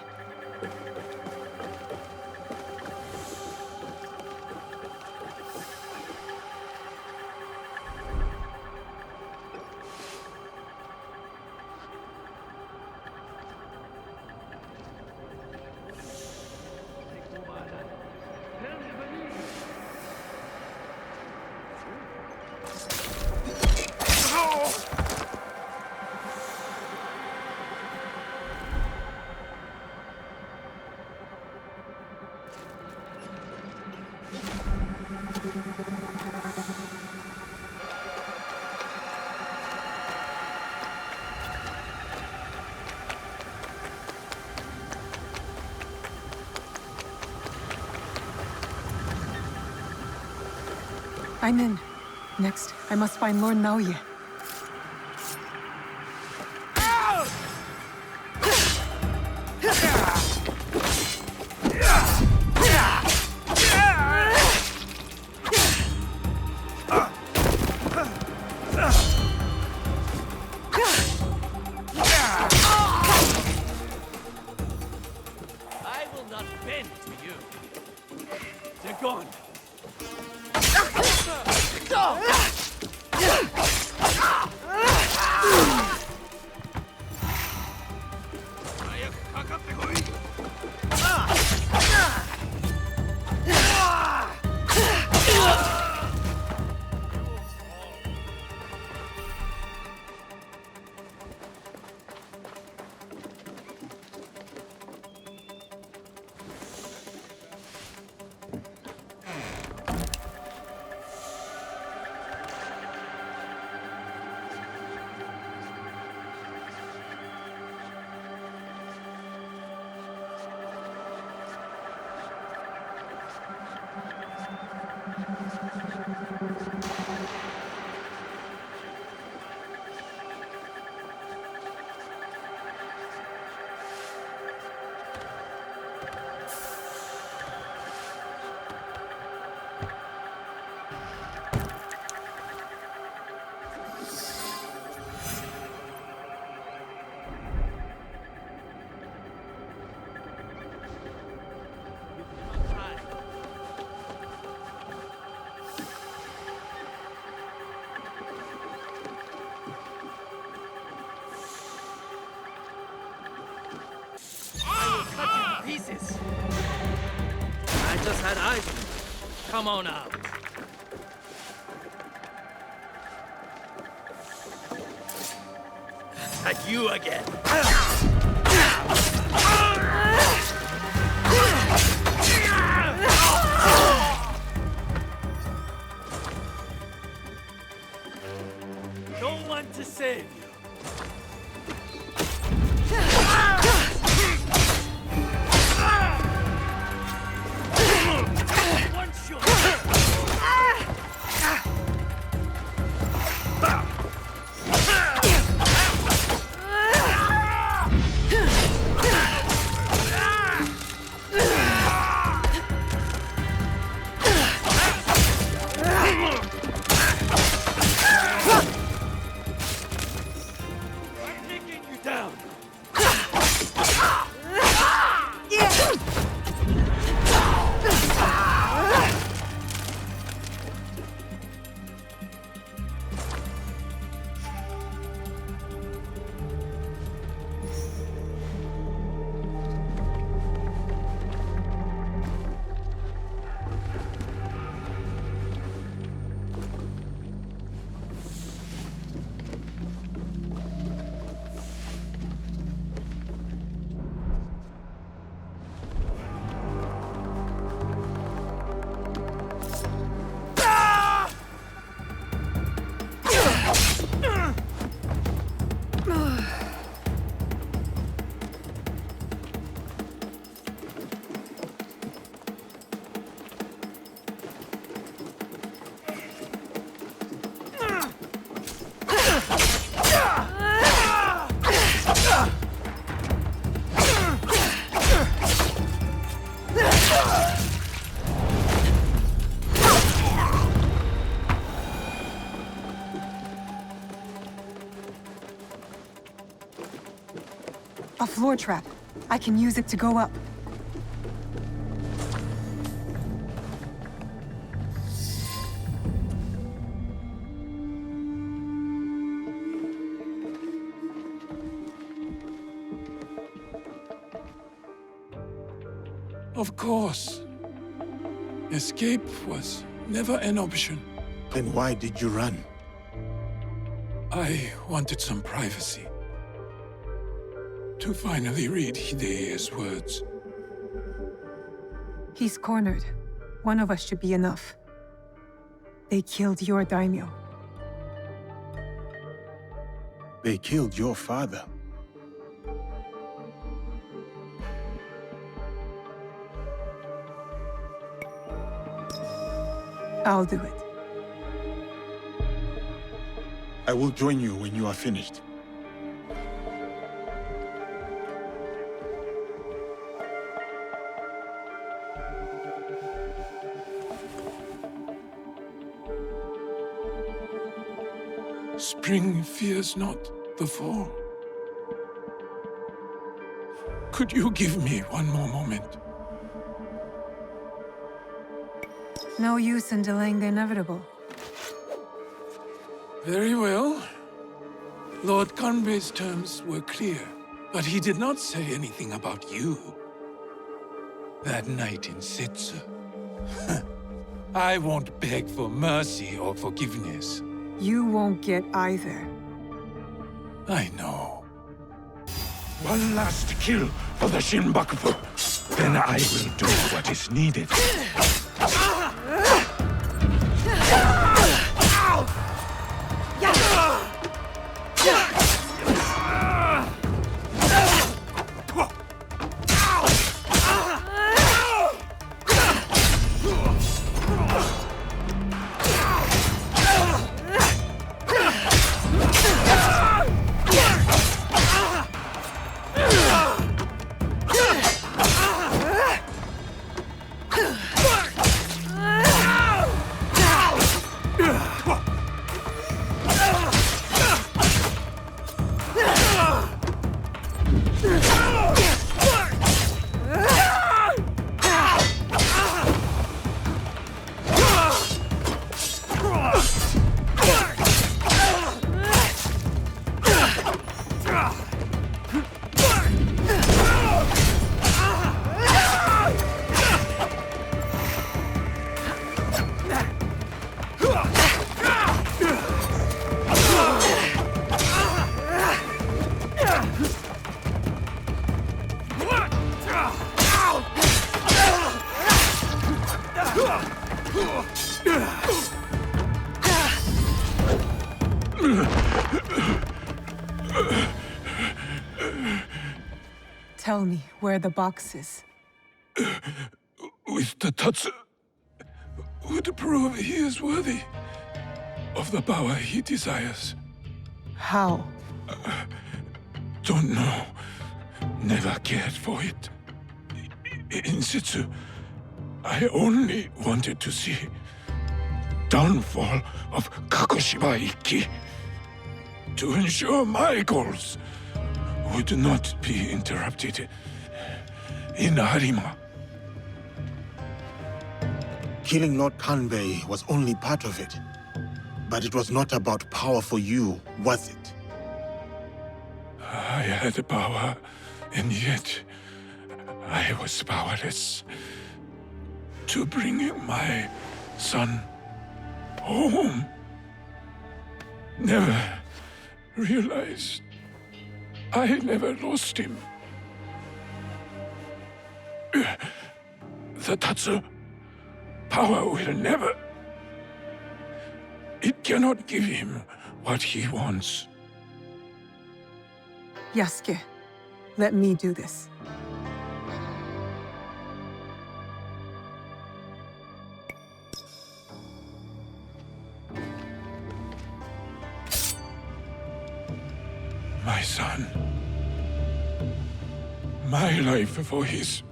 I'm in. Next, I must find Lord Naoe. I will not bend to you. They're gone. Pieces. I just had eyes. Come on out. At you again. No one to save you. A floor trap. I can use it to go up. Of course. Escape was never an option. Then why did you run? I wanted some privacy. To finally read Hidea's words. He's cornered. One of us should be enough. They killed your daimyo. They killed your father. I'll do it. I will join you when you are finished. Spring fears not the fall. Could you give me one more moment? No use in delaying the inevitable. Very well. Lord Kanbei's terms were clear, but he did not say anything about you. That night in Setsu. I won't beg for mercy or forgiveness. You won't get either. I know. One last kill for the Shinbakufu. Then I will do what is needed. Tell me where the box is. With the Tatsu, would prove he is worthy of the power he desires. How? Don't know. Never cared for it. In Setsu, I only wanted to see downfall of Kakushiba Ikki to ensure my goals would not be interrupted in Harima. Killing Lord Kanbei was only part of it. But it was not about power for you, was it? I had power, and yet I was powerless to bring my son home. Never realized I never lost him. The Tatsu power will never. It cannot give him what he wants. Yasuke, let me do this. My son. My life for his.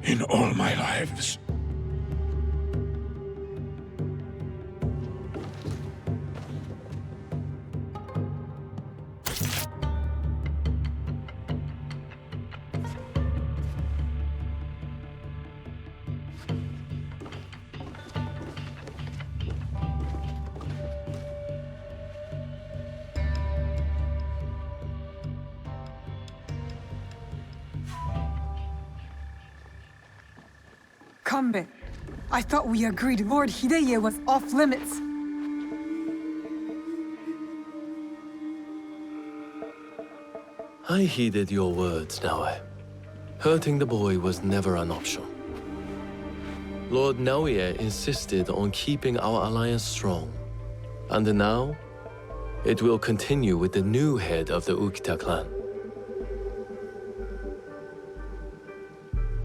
In all my lives. Kanbei, I thought we agreed Lord Hideye was off limits. I heeded your words, Naoe. Hurting the boy was never an option. Lord Naoe insisted on keeping our alliance strong. And now, it will continue with the new head of the Ukita clan.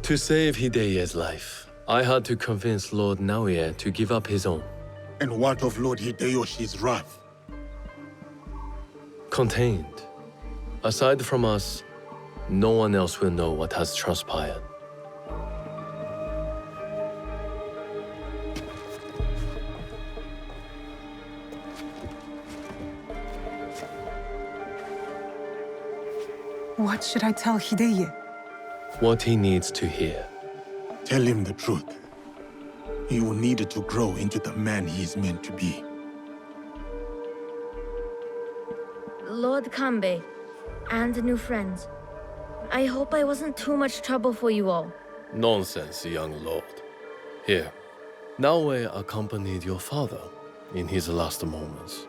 To save Hideye's life, I had to convince Lord Naoe to give up his own. And what of Lord Hideyoshi's wrath? Contained. Aside from us, no one else will know what has transpired. What should I tell Hideye? What he needs to hear. Tell him the truth. He will need it to grow into the man he is meant to be. Lord Kanbei, and new friends. I hope I wasn't too much trouble for you all. Nonsense, young lord. Here, Naoe accompanied your father in his last moments.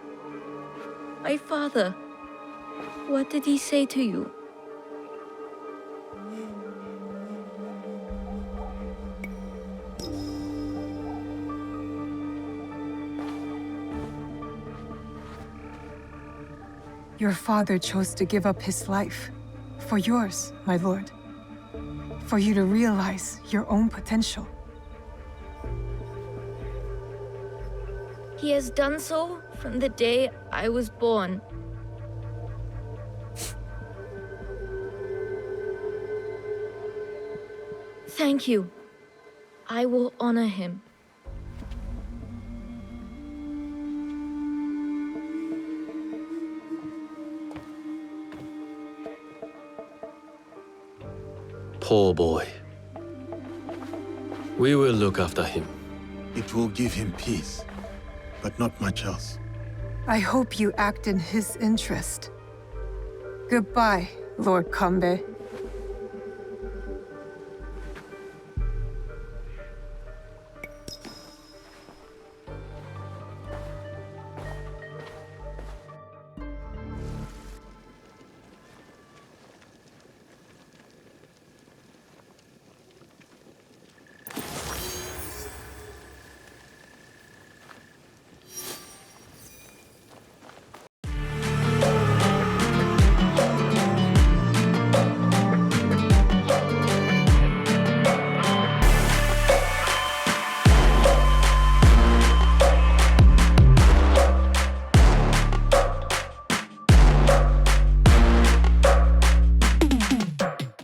My father, what did he say to you? Your father chose to give up his life. For yours, my lord. For you to realize your own potential. He has done so from the day I was born. Thank you. I will honor him. Poor boy. We will look after him. It will give him peace, but not much else. I hope you act in his interest. Goodbye, Lord Kanbei.